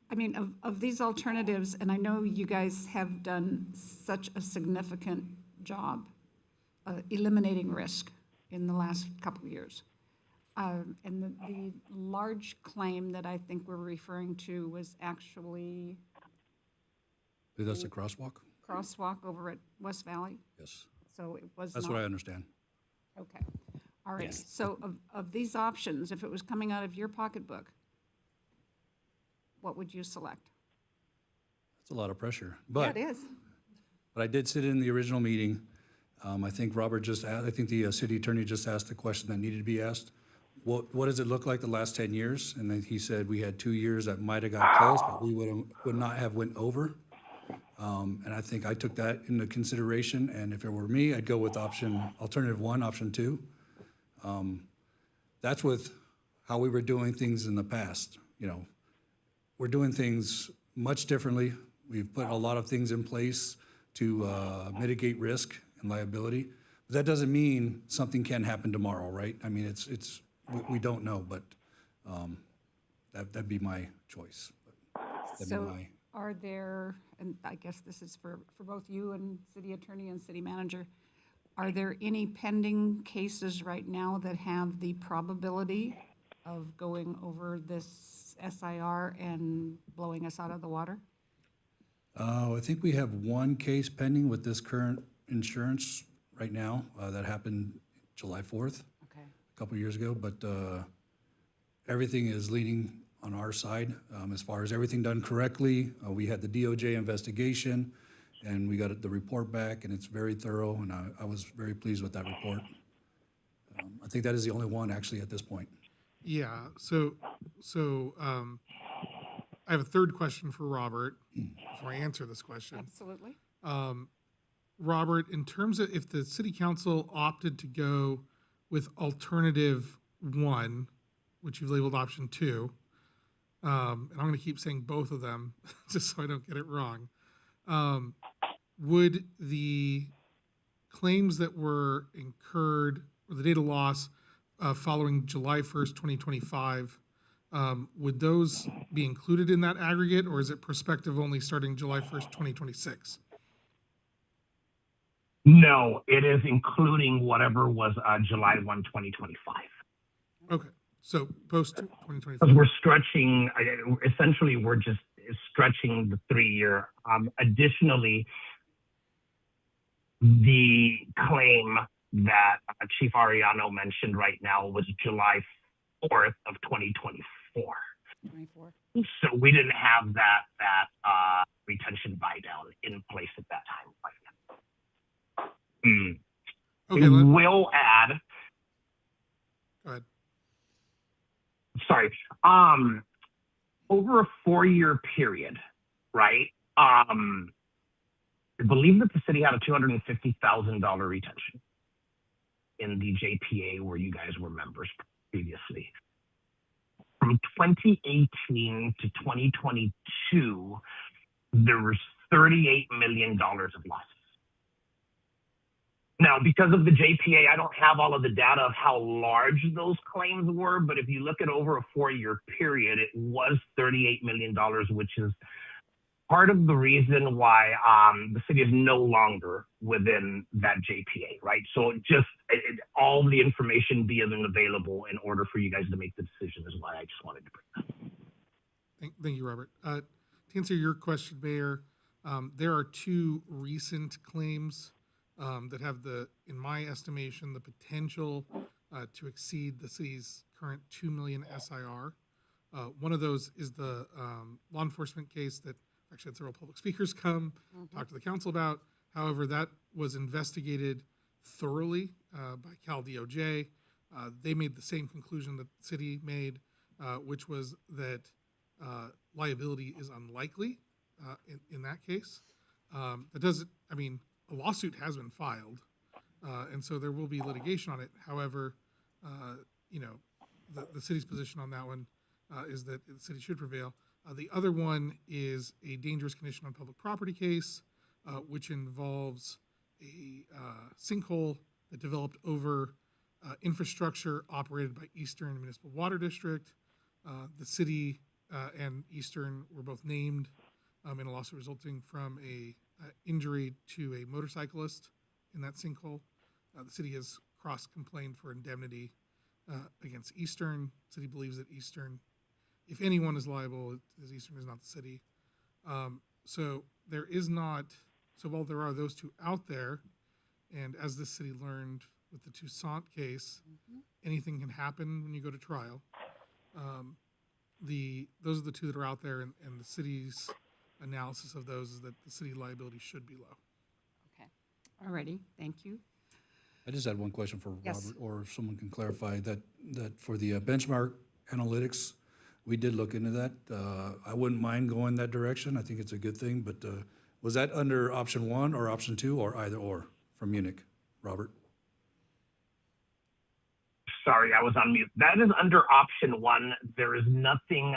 I mean, of these alternatives, and I know you guys have done such a significant job eliminating risk in the last couple of years. And the large claim that I think we're referring to was actually That's a crosswalk? crosswalk over at West Valley. Yes. So it was That's not. what I understand. Okay. All right. Yes. So of these options, if it was coming out of your pocketbook, what would you select? It's a lot of pressure. Yeah, it is. But I did sit in the original meeting. I think Robert just asked, I think the city attorney just asked the question that needed to be asked. What does it look like the last 10 years? And then he said we had 2 years that might have got close, but we would not have went over. And I think I took that into consideration. And if it were me, I'd go with alternative 1, option 2. That's with how we were doing things in the past. You know, we're doing things much differently. We've put a lot of things in place to mitigate risk and liability. But that doesn't mean something can happen tomorrow, right? I mean, we don't know, but that'd be my choice. That'd be So my. are there, and I guess this is for both you and city attorney and city manager, are there any pending cases right now that have the probability of going over this SIR and blowing us out of the water? I think we have one case pending with this current insurance right now that happened July 4th, a couple years ago, but everything is leaning on our side as far as everything done correctly. We had the DOJ investigation and we got the report back and it's very thorough and I was very pleased with that report. I think that is the only one actually at this point. Yeah, so I have a third question for Robert before I answer this question. Absolutely. Robert, in terms of if the city council opted to go with alternative 1, which you've labeled option 2, and I'm going to keep saying both of them just so I don't get it wrong, would the claims that were incurred, or the data loss following July 1st, 2025, would those be included in that aggregate, or is it prospective only starting July 1st, 2026? No, it is including whatever was July 1, 2025. Okay, so post 2025. Because we're stretching, essentially, we're just stretching the 3-year. Additionally, the claim that Chief Ariano mentioned right now was July 4th of 2024. 24. So we didn't have that retention buy down in place at that time. Okay, will add. Go ahead. Sorry. Over a 4-year period, right? I believe that the city had a $250,000 retention in the JPA where you guys were members previously. From 2018 to 2022, there was $38 million of losses. Now, because of the JPA, I don't have all of the data of how large those claims were, but if you look at over a 4-year period, it was $38 million, which is part of the reason why the city is no longer within that JPA, right? So all the information being available in order for you guys to make the decision is why I just wanted to bring that up. Thank you, Robert. To answer your question, Mayor, there are 2 recent claims that have in my estimation, the potential to exceed the city's current 2 million SIR. One of those is the law enforcement case that actually had several public speakers come talk to the council about. However, that was investigated thoroughly by Cal DOJ. They made the same conclusion that the city made, which was that liability is unlikely in that case. That doesn't, I mean, a lawsuit has been filed, and so there will be litigation on it. However, the city's position on that one is that the city should prevail. The other one is a dangerous condition on public property case, which involves a sinkhole that developed over infrastructure operated by Eastern Municipal Water District. The city and Eastern were both named in a lawsuit resulting from a injury to a motorcyclist in that sinkhole. The city has cross-complained for indemnity against Eastern. The city believes that Eastern, if anyone is liable, Eastern is not the city. So there is not, so while there are those 2 out there, and as this city learned with the Toussaint case, anything can happen when you go to trial. Those are the 2 that are out there, and the city's analysis of those is that the city liability should be low. Okay. All righty. Thank you. I just had one question for Yes. Robert, or if someone can clarify that for the benchmark analytics, we did look into that. I wouldn't mind going that direction. I think it's a good thing, but was that under option 1 or option 2 or either or from Munich, Robert? Sorry, I was on mute. That is under option 1. There is nothing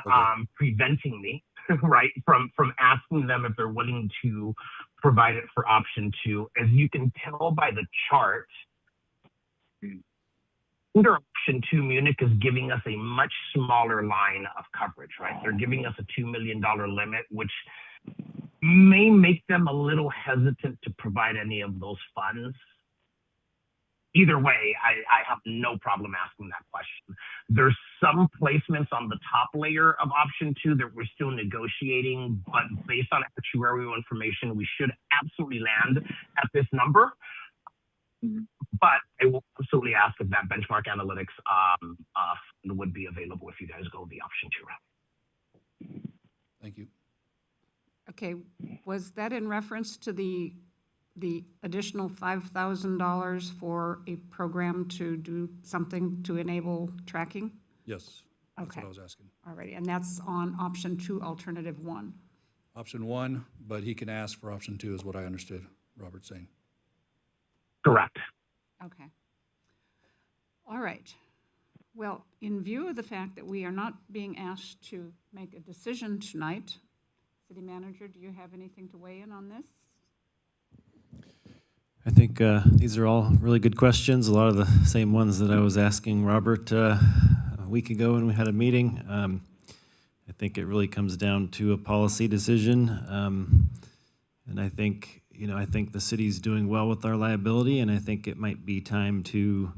preventing me, right, from asking them if they're willing to provide it for option 2. As you can tell by the chart, under option 2, Munich is giving us a much smaller line of coverage, right? They're giving us a $2 million limit, which may make them a little hesitant to provide any of those funds. Either way, I have no problem asking that question. There's some placements on the top layer of option 2 that we're still negotiating, but based on actuarial information, we should absolutely land at this number. But I will absolutely ask if that benchmark analytics would be available if you guys go the option 2 route. Thank you. Okay, was that in reference to the additional $5,000 for a program to do something to enable tracking? Yes, that's Okay. what I was asking. All righty, and that's on option 2, alternative 1. Option 1, but he can ask for option 2 is what I understood Robert saying. Correct. Okay. All right. Well, in view of the fact that we are not being asked to make a decision tonight, City Manager, do you have anything to weigh in on this? I think these are all really good questions, a lot of the same ones that I was asking Robert a week ago when we had a meeting. I think it really comes down to a policy decision. And I think, I think the city's doing well with our liability, and I think it might be time to,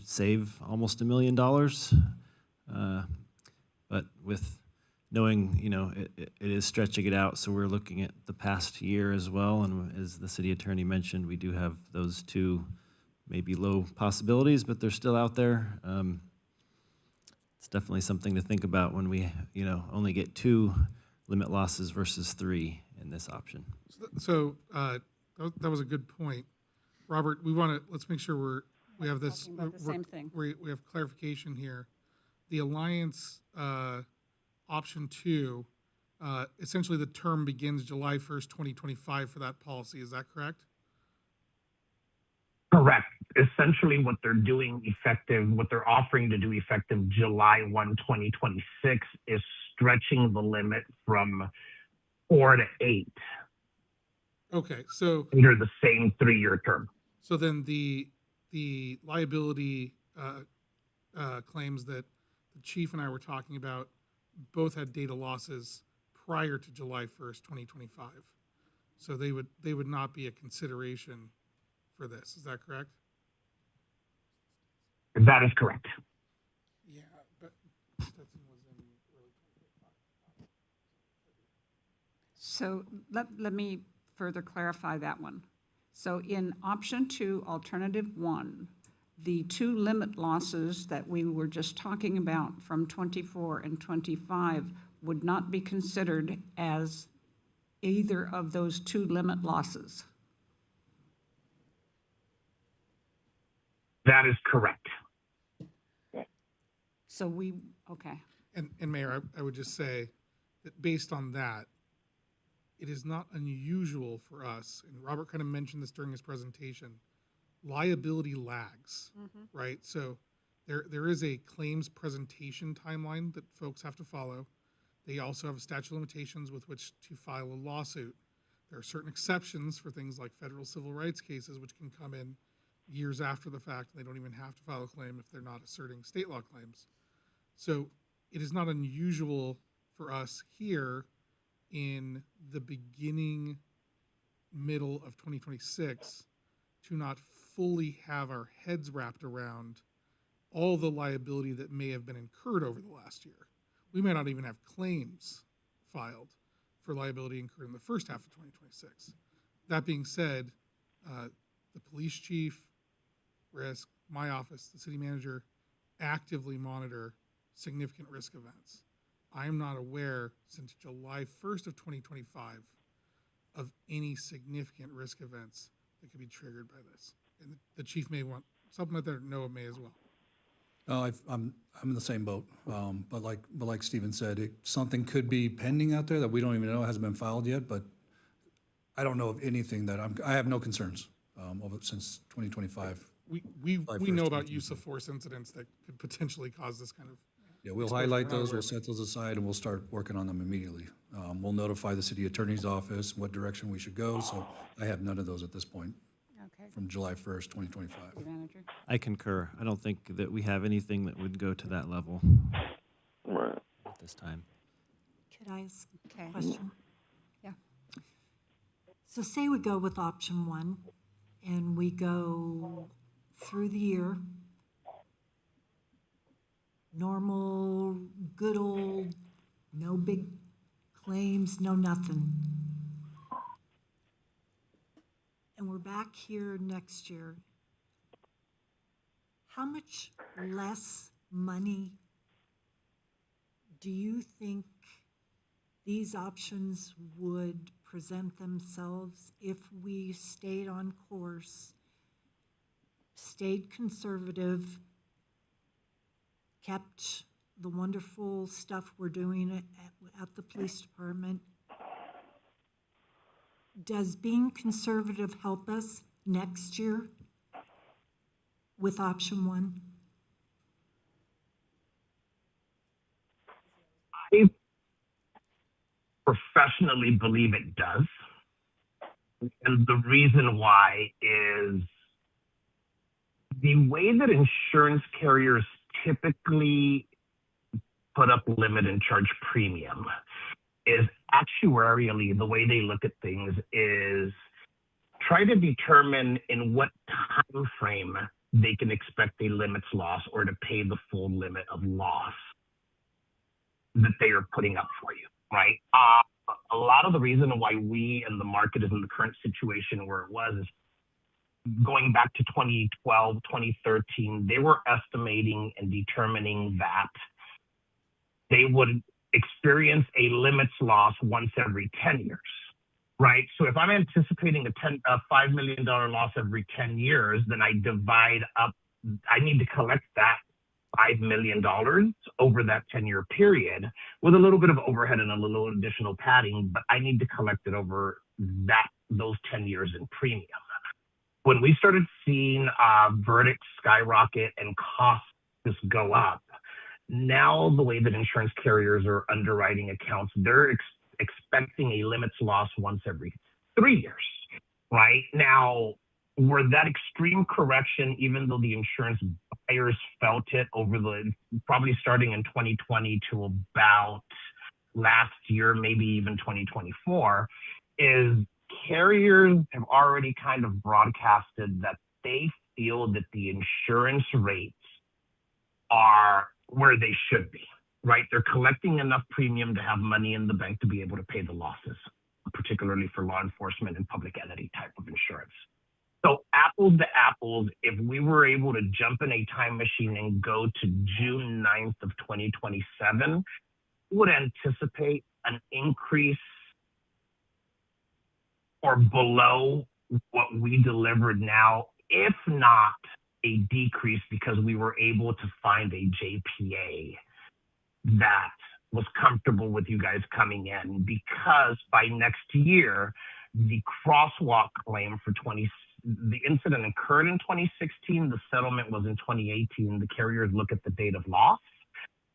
save almost $1 million. But with knowing, it is stretching it out, so we're looking at the past year as well. And as the city attorney mentioned, we do have those 2 maybe low possibilities, but they're still out there. It's definitely something to think about when we, only get 2 limit losses versus 3 in this option. So that was a good point. Robert, let's make sure we have this. Talking about the same thing. We have clarification here. The Alliance option 2, essentially the term begins July 1st, 2025 for that policy. Is that correct? Correct. Essentially what they're doing what they're offering to do effective July 1, 2026 is stretching the limit from 4 to 8. Okay, so under the same 3-year term. so then the liability claims that the chief and I were talking about both had data losses prior to July 1st, 2025. So they would not be a consideration for this. Is that correct? That is correct. Yeah, but Stetson was in early 2025. So let me further clarify that one. So in option 2, alternative 1, the 2 limit losses that we were just talking about from 24 and 25 would not be considered as either of those 2 limit losses. That is correct. So okay. And Mayor, I would just say that based on that, it is not unusual for us, and Robert kind of mentioned this during his presentation, liability lags, right? So there is a claims presentation timeline that folks have to follow. They also have a statute of limitations with which to file a lawsuit. There are certain exceptions for things like federal civil rights cases, which can come in years after the fact, and they don't even have to file a claim if they're not asserting state law claims. So it is not unusual for us here in the beginning, middle of 2026 to not fully have our heads wrapped around all the liability that may have been incurred over the last year. We may not even have claims filed for liability incurred in the first half of 2026. That being said, the police chief, risk, my office, the city manager actively monitor significant risk events. I am not aware since July 1st of 2025 of any significant risk events that could be triggered by this. And the chief may want something like that, or Noah may as well. Oh, I'm in the same boat. But like Stephen said, something could be pending out there that we don't even know, hasn't been filed yet, but I don't know of anything that I have no concerns since 2025. We know about use of force incidents that could potentially cause this kind of. Yeah, we'll highlight those, we'll set those aside, and we'll start working on them immediately. We'll notify the city attorney's office what direction we should go, so I have none of those at this point Okay. from July 1st, 2025. Manager? I concur. I don't think that we have anything that would go to that level Right. at this time. Could I ask Okay. a question? Yeah. So say we go with option 1 and we go through the year, normal, good old, no big claims, no nothing. And we're back here next year. How much less money do you think these options would present themselves if we stayed on course, stayed conservative, kept the wonderful stuff we're doing at the police department? Does being conservative help us next year with option 1? I professionally believe it does. And the reason why is the way that insurance carriers typically put up limit and charge premium is actuarially the way they look at things is try to determine in what time frame they can expect a limits loss or to pay the full limit of loss that they are putting up for you, right? A lot of the reason why we and the market is in the current situation where it was is going back to 2012, 2013, they were estimating and determining that they would experience a limits loss once every 10 years, right? So if I'm anticipating a $5 million loss every 10 years, then I divide up, I need to collect that $5 million over that 10-year period with a little bit of overhead and a little additional padding, but I need to collect it over those 10 years in premium. When we started seeing verdicts skyrocket and costs just go up, now the way that insurance carriers are underwriting accounts, they're expecting a limits loss once every 3 years. right? Now, were that extreme correction, even though the insurance buyers felt it over the, probably starting in 2020 to about last year, maybe even 2024, is carriers have already kind of broadcasted that they feel that the insurance rates are where they should be, right? They're collecting enough premium to have money in the bank to be able to pay the losses, particularly for law enforcement and public entity type of insurance. So apples to apples, if we were able to jump in a time machine and go to June 9th of 2027, would anticipate an increase or below what we delivered now, if not a decrease, because we were able to find a JPA that was comfortable with you guys coming in, because by next year, the crosswalk claim for the incident occurred in 2016, the settlement was in 2018, the carriers look at the date of loss.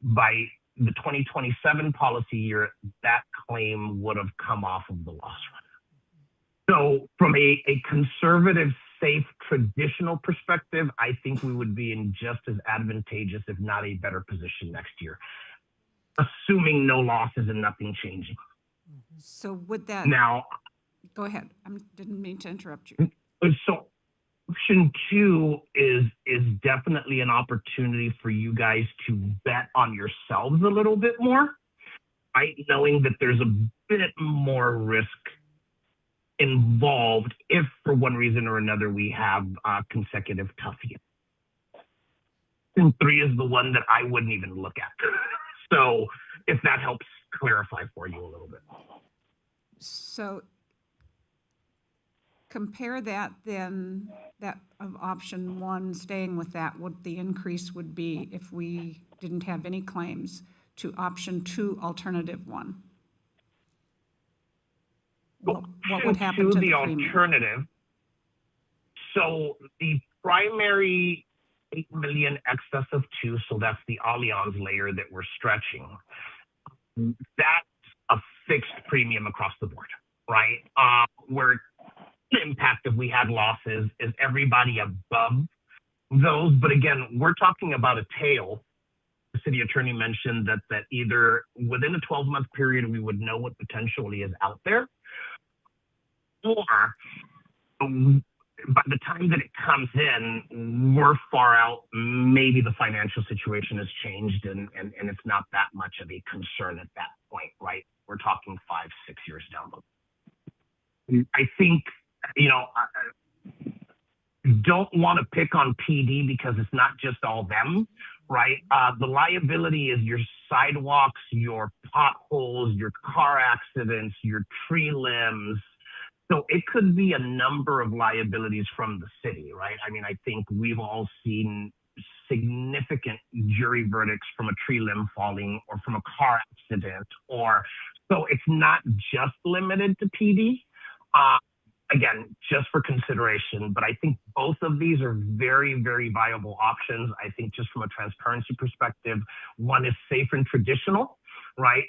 By the 2027 policy year, that claim would have come off of the loss run. So from a conservative, safe, traditional perspective, I think we would be in just as advantageous, if not a better position next year, assuming no losses and nothing changing. So would that, Now, go ahead. I didn't mean to interrupt you. so option 2 is definitely an opportunity for you guys to bet on yourselves a little bit more, right? Knowing that there's a bit more risk involved if for one reason or another we have consecutive tough years. And 3 is the one that I wouldn't even look at. So if that helps clarify for you a little bit. So compare that then, that of option 1, staying with that, what the increase would be if we didn't have any claims, to option 2, alternative 1. What would happen to the premium? Alternative? So the primary 8 million excess of 2, so that's the Allianz layer that we're stretching. That's a fixed premium across the board, right? Where impact if we had losses is everybody above those. But again, we're talking about a tail. The city attorney mentioned that either within a 12-month period, we would know what potentially is out there, or by the time that it comes in, we're far out. Maybe the financial situation has changed and it's not that much of a concern at that point, right? We're talking 5-6 years down the line. I think, don't want to pick on PD because it's not just all them, right? The liability is your sidewalks, your potholes, your car accidents, your tree limbs. So it could be a number of liabilities from the city, right? I mean, I think we've all seen significant jury verdicts from a tree limb falling or from a car accident, so it's not just limited to PD. Again, just for consideration, but I think both of these are very, very viable options. I think just from a transparency perspective, one is safe and traditional, right?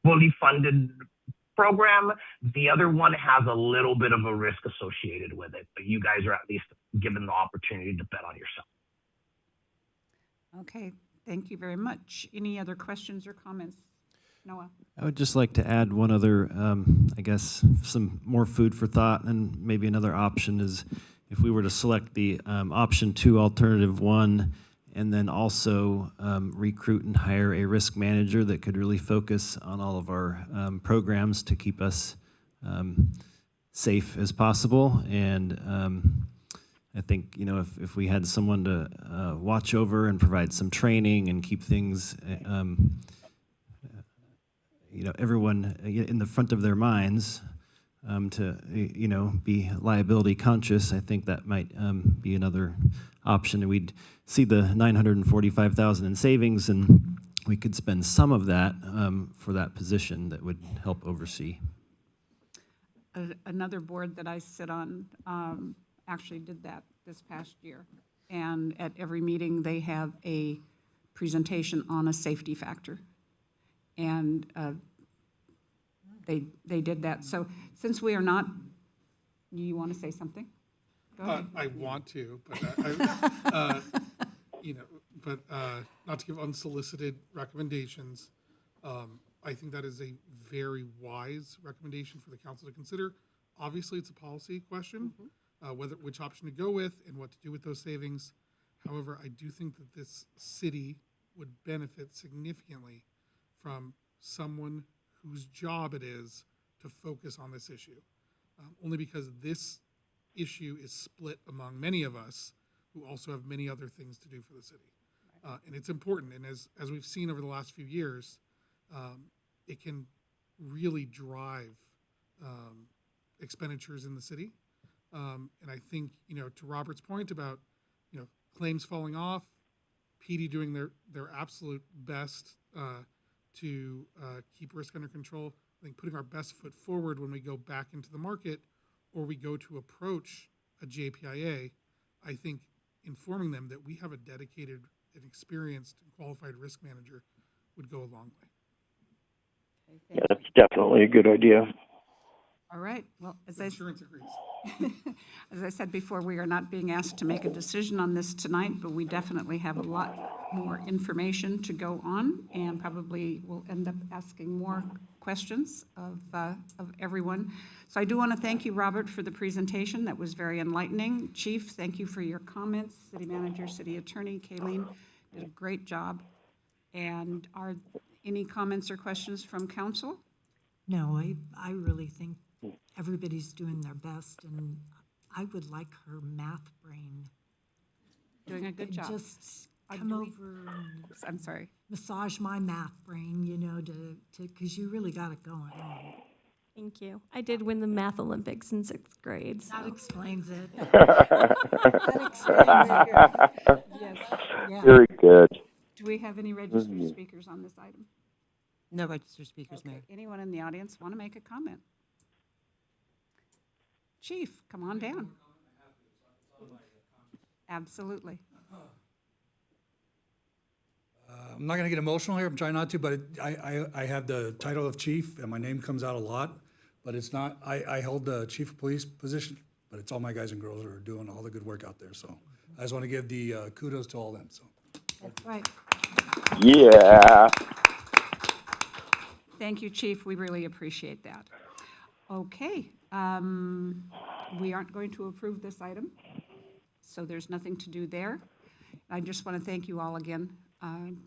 Fully funded program. The other one has a little bit of a risk associated with it, but you guys are at least given the opportunity to bet on yourself. Okay, thank you very much. Any other questions or comments? Noah? I would just like to add one other, I guess, some more food for thought, and maybe another option is if we were to select the option 2, alternative 1, and then also recruit and hire a risk manager that could really focus on all of our programs to keep us safe as possible. And I think, if we had someone to watch over and provide some training and keep things everyone in the front of their minds to, be liability conscious, I think that might be another option. And we'd see the $945,000 in savings, and we could spend some of that for that position that would help oversee. Another board that I sit on actually did that this past year. And at every meeting, they have a presentation on a safety factor. And they did that. So since we are not You want to say something? Go ahead. I want to, but you know, but not to give unsolicited recommendations. I think that is a very wise recommendation for the council to consider. Obviously, it's a policy question, which option to go with and what to do with those savings. However, I do think that this city would benefit significantly from someone whose job it is to focus on this issue. Only because this issue is split among many of us who also have many other things to do for the city. And it's important, and as we've seen over the last few years, it can really drive expenditures in the city. And I think, you know, to Robert's point about, you know, claims falling off, PD doing their absolute best to keep risk under control. I think putting our best foot forward when we go back into the market or we go to approach a JPIA, I think informing them that we have a dedicated and experienced and qualified risk manager would go a long way. Yeah, that's definitely a good idea. All right, well, as Insurance agrees. as I said before, we are not being asked to make a decision on this tonight, but we definitely have a lot more information to go on, and probably will end up asking more questions of everyone. So I do want to thank you, Robert, for the presentation. That was very enlightening. Chief, thank you for your comments. City Manager, City Attorney, Kayleen did a great job. And are any comments or questions from council? No, I really think everybody's doing their best, and I would like her math brain. Doing a good job. Just come over and I'm sorry. massage my math brain, you know, because you really got it going on. Thank you. I did win the Math Olympics in 6th grade. That So. explains it. That explains it. Yes. Yeah. Very good. Do we have any registered speakers on this item? No registered speakers, Mayor. Anyone in the audience want to make a comment? Chief, come on down. Absolutely. I'm not going to get emotional here, I'm trying not to, but I have the title of chief, and my name comes out a lot, but it's not, I held the chief of police position, but it's all my guys and girls who are doing all the good work out there, so I just want to give the kudos to all them, so. That's right. Yeah. Thank you, Chief. We really appreciate that. Okay, we aren't going to approve this item, so there's nothing to do there. I just want to thank you all again.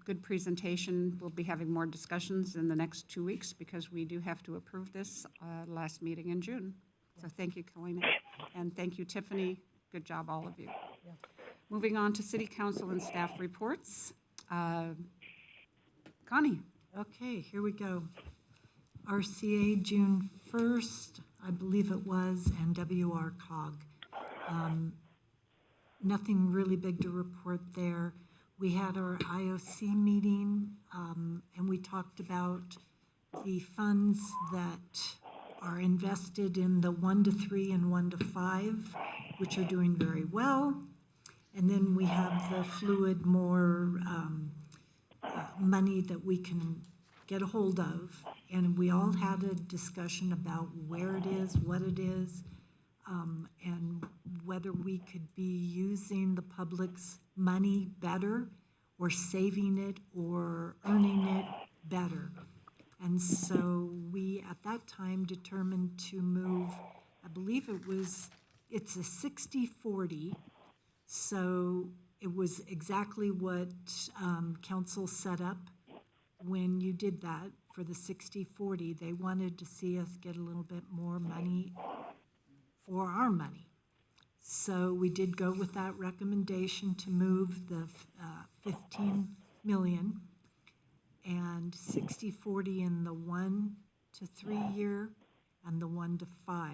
Good presentation. We'll be having more discussions in the next 2 weeks because we do have to approve this last meeting in June. So thank you, Kalina, and thank you, Tiffany. Good job, all of you. Moving on to City Council and staff reports. Connie. Okay, here we go. RCA, June 1st, I believe it was, and WRCOG. Nothing really big to report there. We had our IOC meeting, and we talked about the funds that are invested in the 1 to 3 and 1 to 5, which are doing very well. And then we have the fluid, more money that we can get a hold of. And we all had a discussion about where it is, what it is, and whether we could be using the public's money better or saving it or earning it better. And so we, at that time, determined to move, I believe it's a 60-40. So it was exactly what council set up when you did that for the 60-40. They wanted to see us get a little bit more money for our money. So we did go with that recommendation to move the 15 million and 60-40 in the 1 to 3 year and the 1 to 5.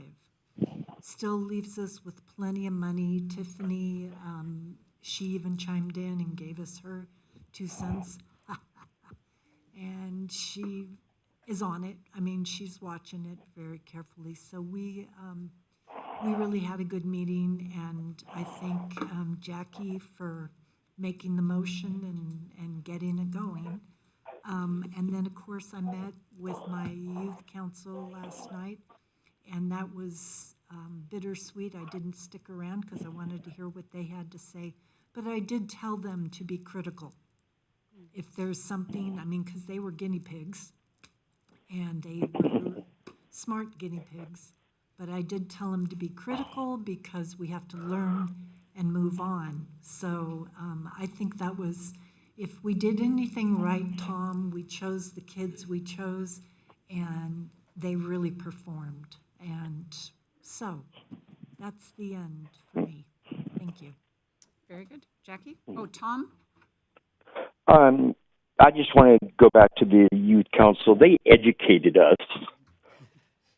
Still leaves us with plenty of money. Tiffany, she even chimed in and gave us her 2 cents. And she is on it. I mean, she's watching it very carefully. So we really had a good meeting, and I thank Jackie for making the motion and getting it going. And then, of course, I met with my youth council last night, and that was bittersweet. I didn't stick around because I wanted to hear what they had to say, but I did tell them to be critical. If there's something, I mean, because they were guinea pigs, and they were smart guinea pigs, but I did tell them to be critical because we have to learn and move on. So I think that was, if we did anything right, Tom, we chose the kids we chose, and they really performed. And so that's the end for me. Thank you. Very good. Jackie? Oh, Tom? I just want to go back to the youth council. They educated us,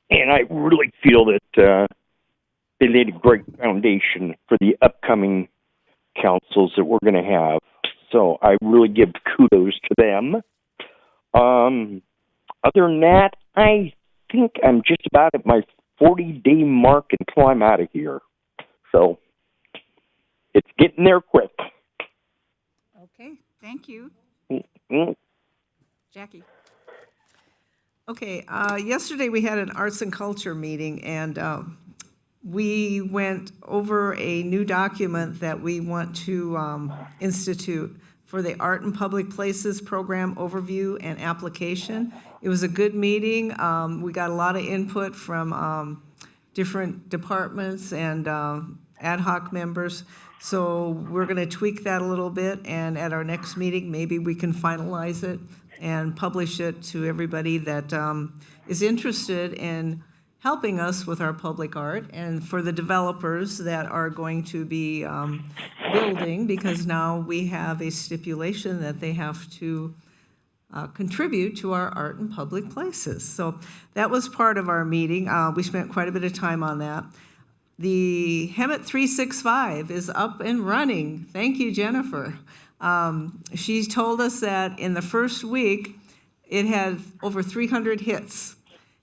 and I really feel that they laid a great foundation for the upcoming councils that we're going to have. So I really give kudos to them. Other than that, I think I'm just about at my 40-day mark until I'm out of here. So it's getting there quick. Okay, thank you. Mm-hmm. Jackie? Okay, yesterday we had an arts and culture meeting, and we went over a new document that we want to institute for the Art in Public Places Program Overview and Application. It was a good meeting. We got a lot of input from different departments and ad hoc members. So we're going to tweak that a little bit, and at our next meeting, maybe we can finalize it and publish it to everybody that is interested in helping us with our public art, and for the developers that are going to be building, because now we have a stipulation that they have to contribute to our art in public places. So that was part of our meeting. We spent quite a bit of time on that. The Hemet 365 is up and running. Thank you, Jennifer. She told us that in the first week, it had over 300 hits,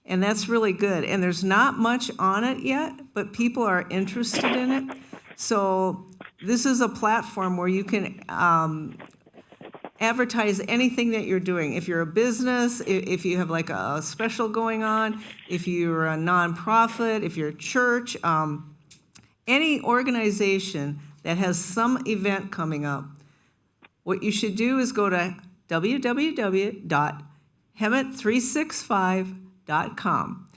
and that's really good. And there's not much on it yet, but people are interested in it. So this is a platform where you can advertise anything that you're doing. If you're a business, if you have like a special going on, if you're a nonprofit, if you're a church, any organization that has some event coming up, what you should do is go to www.hemet365.com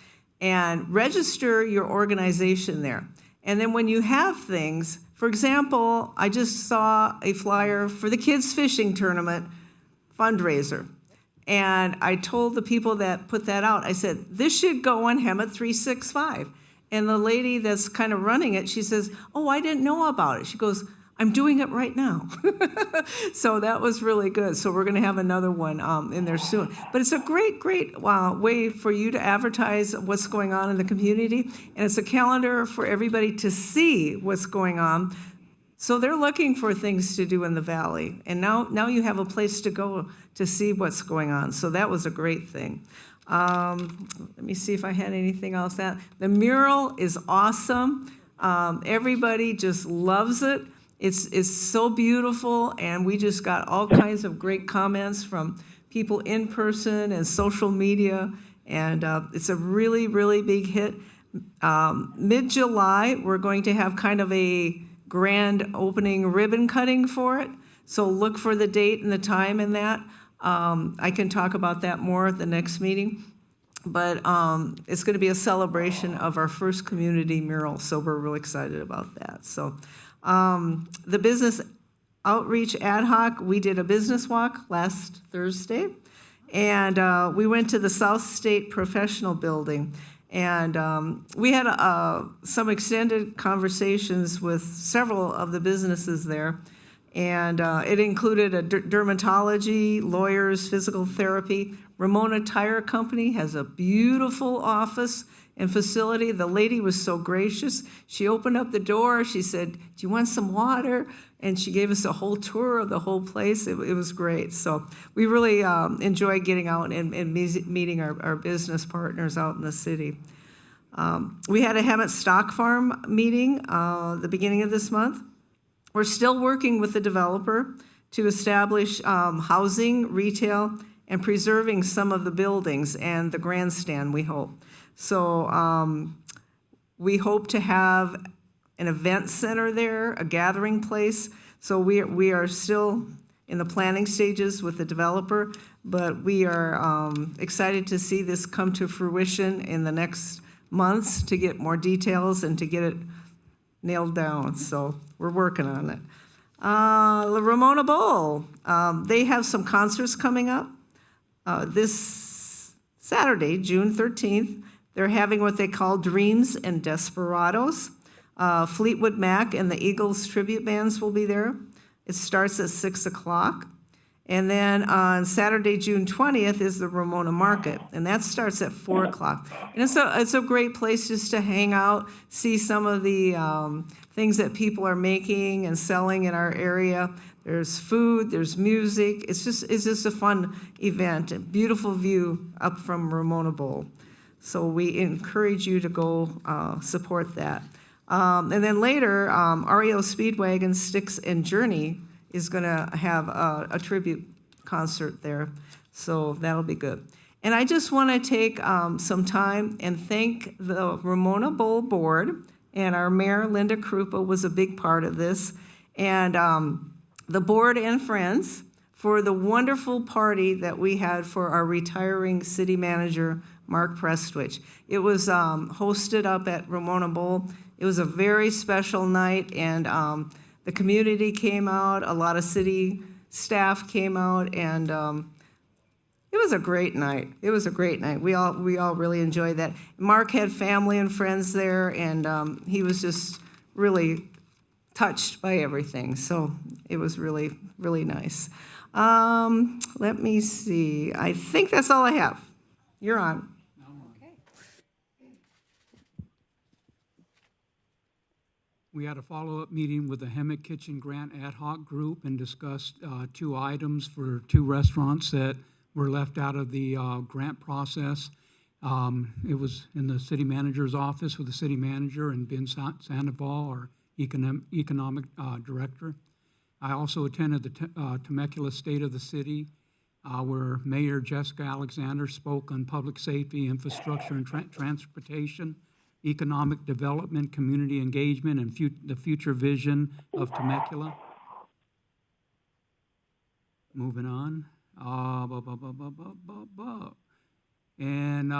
and register your organization there. And then when you have things, for example, I just saw a flyer for the kids fishing tournament fundraiser. And I told the people that put that out, I said, this should go on Hemet 365. And the lady that's kind of running it, she says, oh, I didn't know about it. She goes, I'm doing it right now. So that was really good. So we're going to have another one in there soon. But it's a great way for you to advertise what's going on in the community. And it's a calendar for everybody to see what's going on. So they're looking for things to do in the valley. And now you have a place to go to see what's going on. So that was a great thing. Let me see if I had anything else. The mural is awesome. Everybody just loves it. It's so beautiful, and we just got all kinds of great comments from people in person and social media, and it's a really, really big hit. Mid-July, we're going to have kind of a grand opening ribbon cutting for it, so look for the date and the time in that. I can talk about that more at the next meeting, but it's going to be a celebration of our first community mural, so we're really excited about that. So. The business outreach ad hoc, we did a business walk last Thursday, and we went to the South State Professional Building, and we had some extended conversations with several of the businesses there, and it included a dermatology, lawyers, physical therapy. Ramona Tire Company has a beautiful office and facility. The lady was so gracious. She opened up the door. She said, do you want some water? And she gave us a whole tour of the whole place. It was great. So we really enjoy getting out and meeting our business partners out in the city. We had a Hemet Stock Farm meeting the beginning of this month. We're still working with the developer to establish housing, retail, and preserving some of the buildings and the grandstand, we hope. So We hope to have an event center there, a gathering place. So we are still in the planning stages with the developer, but we are excited to see this come to fruition in the next months to get more details and to get it nailed down. So we're working on it. La Ramona Bowl, they have some concerts coming up. This Saturday, June 13th, they're having what they call Dreams and Desperados. Fleetwood Mac and the Eagles tribute bands will be there. It starts at 6 o'clock. And then on Saturday, June 20th, is the Ramona Market, and that starts at 4 o'clock. And it's a great place just to hang out, see some of the things that people are making and selling in our area. There's food, there's music. It's just a fun event, a beautiful view up from Ramona Bowl. So we encourage you to go support that. And then later, REO Speedwagon, Styx and Journey is going to have a tribute concert there. So that'll be good. And I just want to take some time and thank the Ramona Bowl Board, and our mayor, Linda Krupa, was a big part of this, and the board and friends for the wonderful party that we had for our retiring city manager, Mark Prestwich. It was hosted up at Ramona Bowl. It was a very special night, and the community came out, a lot of city staff came out, and it was a great night. It was a great night. We all really enjoyed that. Mark had family and friends there, and he was just really touched by everything. So it was really, really nice. Let me see. I think that's all I have. You're on. We had a follow-up meeting with the Hemet Kitchen Grant Ad Hoc Group and discussed 2 items for 2 restaurants that were left out of the grant process. It was in the city manager's office with the city manager and Ben Sandoval, our economic director. I also attended the Temecula State of the City, where Mayor Jessica Alexander spoke on public safety, infrastructure, and transportation, economic development, community engagement, and the future vision of Temecula. Moving on. And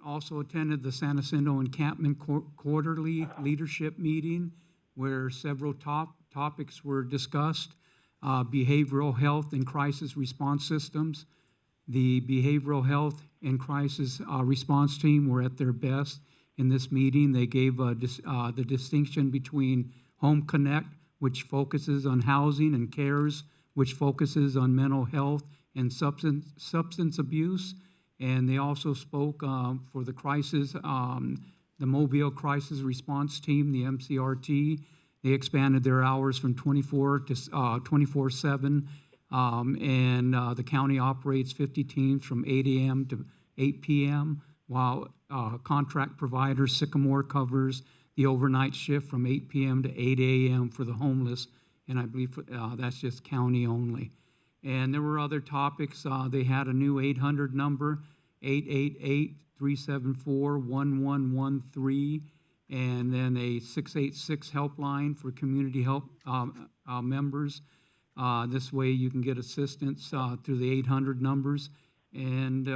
also attended the San Jacinto Encampment Quarterly Leadership Meeting, where several topics were discussed. Behavioral health and crisis response systems. The behavioral health and crisis response team were at their best. In this meeting, they gave the distinction between Home Connect, which focuses on housing, and CARES, which focuses on mental health and substance abuse. And they also spoke for the crisis, the Mobile Crisis Response Team, the MCRT. They expanded their hours from 24 to 24/7, and the county operates 50 teams from 8 a.m. to 8 p.m., while contract provider Sycamore covers the overnight shift from 8 p.m. to 8 a.m. for the homeless, and I believe that's just county only. And there were other topics. They had a new 800 number, 888-374-1113, and then a 686 helpline for community help members. This way you can get assistance through the 800 numbers. And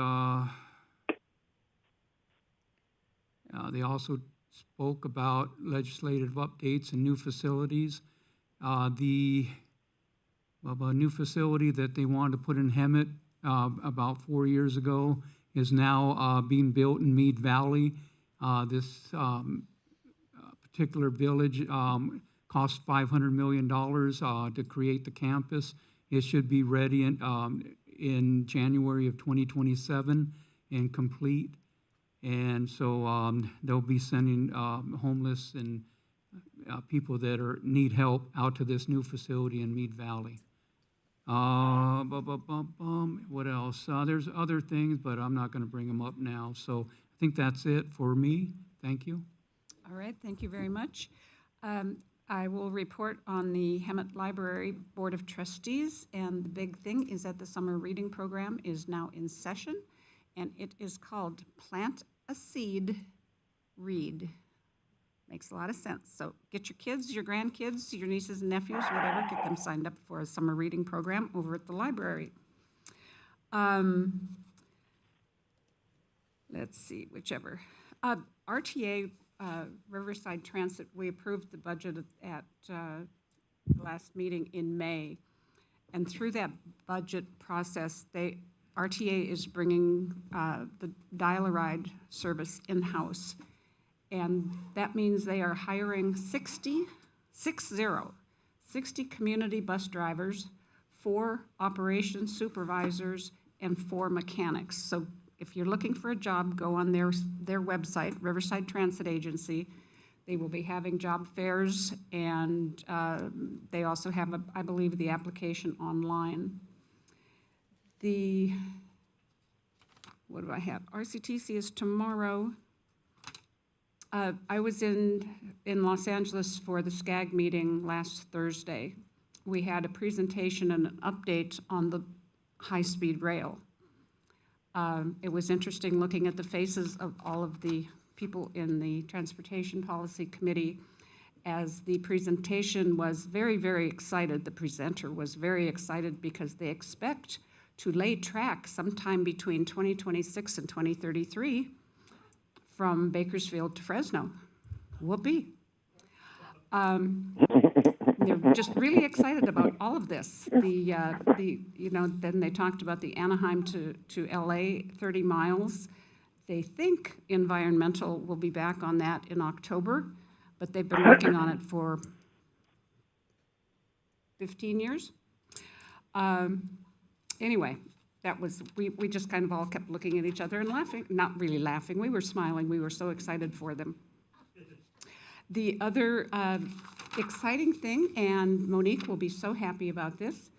they also spoke about legislative updates and new facilities. The new facility that they wanted to put in Hemet about 4 years ago is now being built in Mead Valley. This particular village cost $500 million to create the campus. It should be ready in January of 2027 and complete. And so they'll be sending homeless and people that need help out to this new facility in Mead Valley. What else? There's other things, but I'm not going to bring them up now. So I think that's it for me. Thank you. All right, thank you very much. I will report on the Hemet Library Board of Trustees, and the big thing is that the summer reading program is now in session, and it is called Plant a Seed, Read. Makes a lot of sense. So get your kids, your grandkids, your nieces and nephews, whatever, get them signed up for a summer reading program over at the library. Let's see, whichever. RTA, Riverside Transit, we approved the budget at the last meeting in May. And through that budget process, RTA is bringing the Dial-A-Ride service in-house. And that means they are hiring 60 community bus drivers, 4 operations supervisors, and 4 mechanics. So if you're looking for a job, go on their website, Riverside Transit Agency. They will be having job fairs, and they also have, I believe, the application online. What do I have? RCTC is tomorrow. I was in Los Angeles for the SCAG meeting last Thursday. We had a presentation and an update on the high-speed rail. It was interesting looking at the faces of all of the people in the Transportation Policy Committee as the presentation was very, very excited. The presenter was very excited because they expect to lay track sometime between 2026 and 2033 from Bakersfield to Fresno. Whoopee. They're just really excited about all of this. Then they talked about the Anaheim to LA, 30 miles. They think environmental will be back on that in October, but they've been working on it for 15 years. Anyway, that was, we just kind of all kept looking at each other and laughing. Not really laughing, we were smiling. We were so excited for them. The other exciting thing, and Monique will be so happy about this,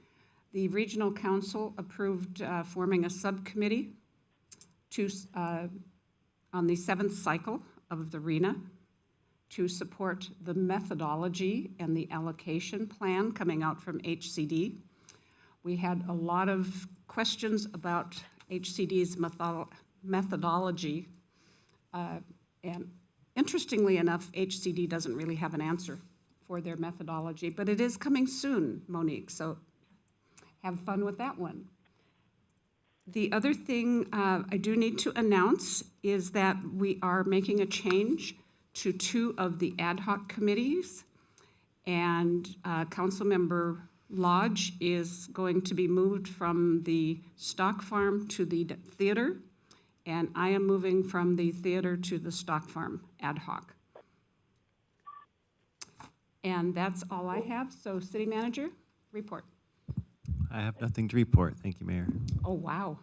the Regional Council approved forming a subcommittee on the 7th cycle of the RENA to support the methodology and the allocation plan coming out from HCD. We had a lot of questions about HCD's methodology, and interestingly enough, HCD doesn't really have an answer for their methodology, but it is coming soon, Monique, so have fun with that one. The other thing I do need to announce is that we are making a change to 2 of the ad hoc committees, and Councilmember Lodge is going to be moved from the Stock Farm to the theater, and I am moving from the theater to the Stock Farm ad hoc. And that's all I have, so City Manager, report. I have nothing to report. Thank you, Mayor. Oh, wow.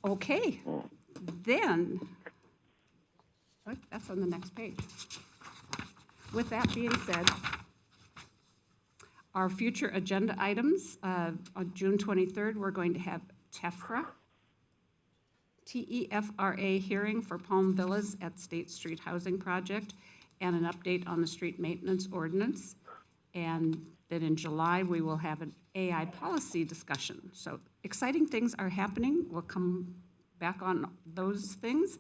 Okay, then, oh, that's on the next page. With that being said, our future agenda items, on June 23rd, we're going to have TEFRA, T-E-F-R-A hearing for Palm Villas at State Street Housing Project, and an update on the street maintenance ordinance. And then in July, we will have an AI policy discussion. So exciting things are happening. We'll come back on those things.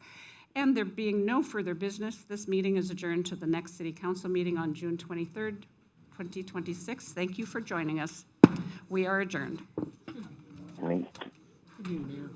And there being no further business, this meeting is adjourned to the next City Council meeting on June 23rd, 2026. Thank you for joining us. We are adjourned. Right. Good evening, Mayor.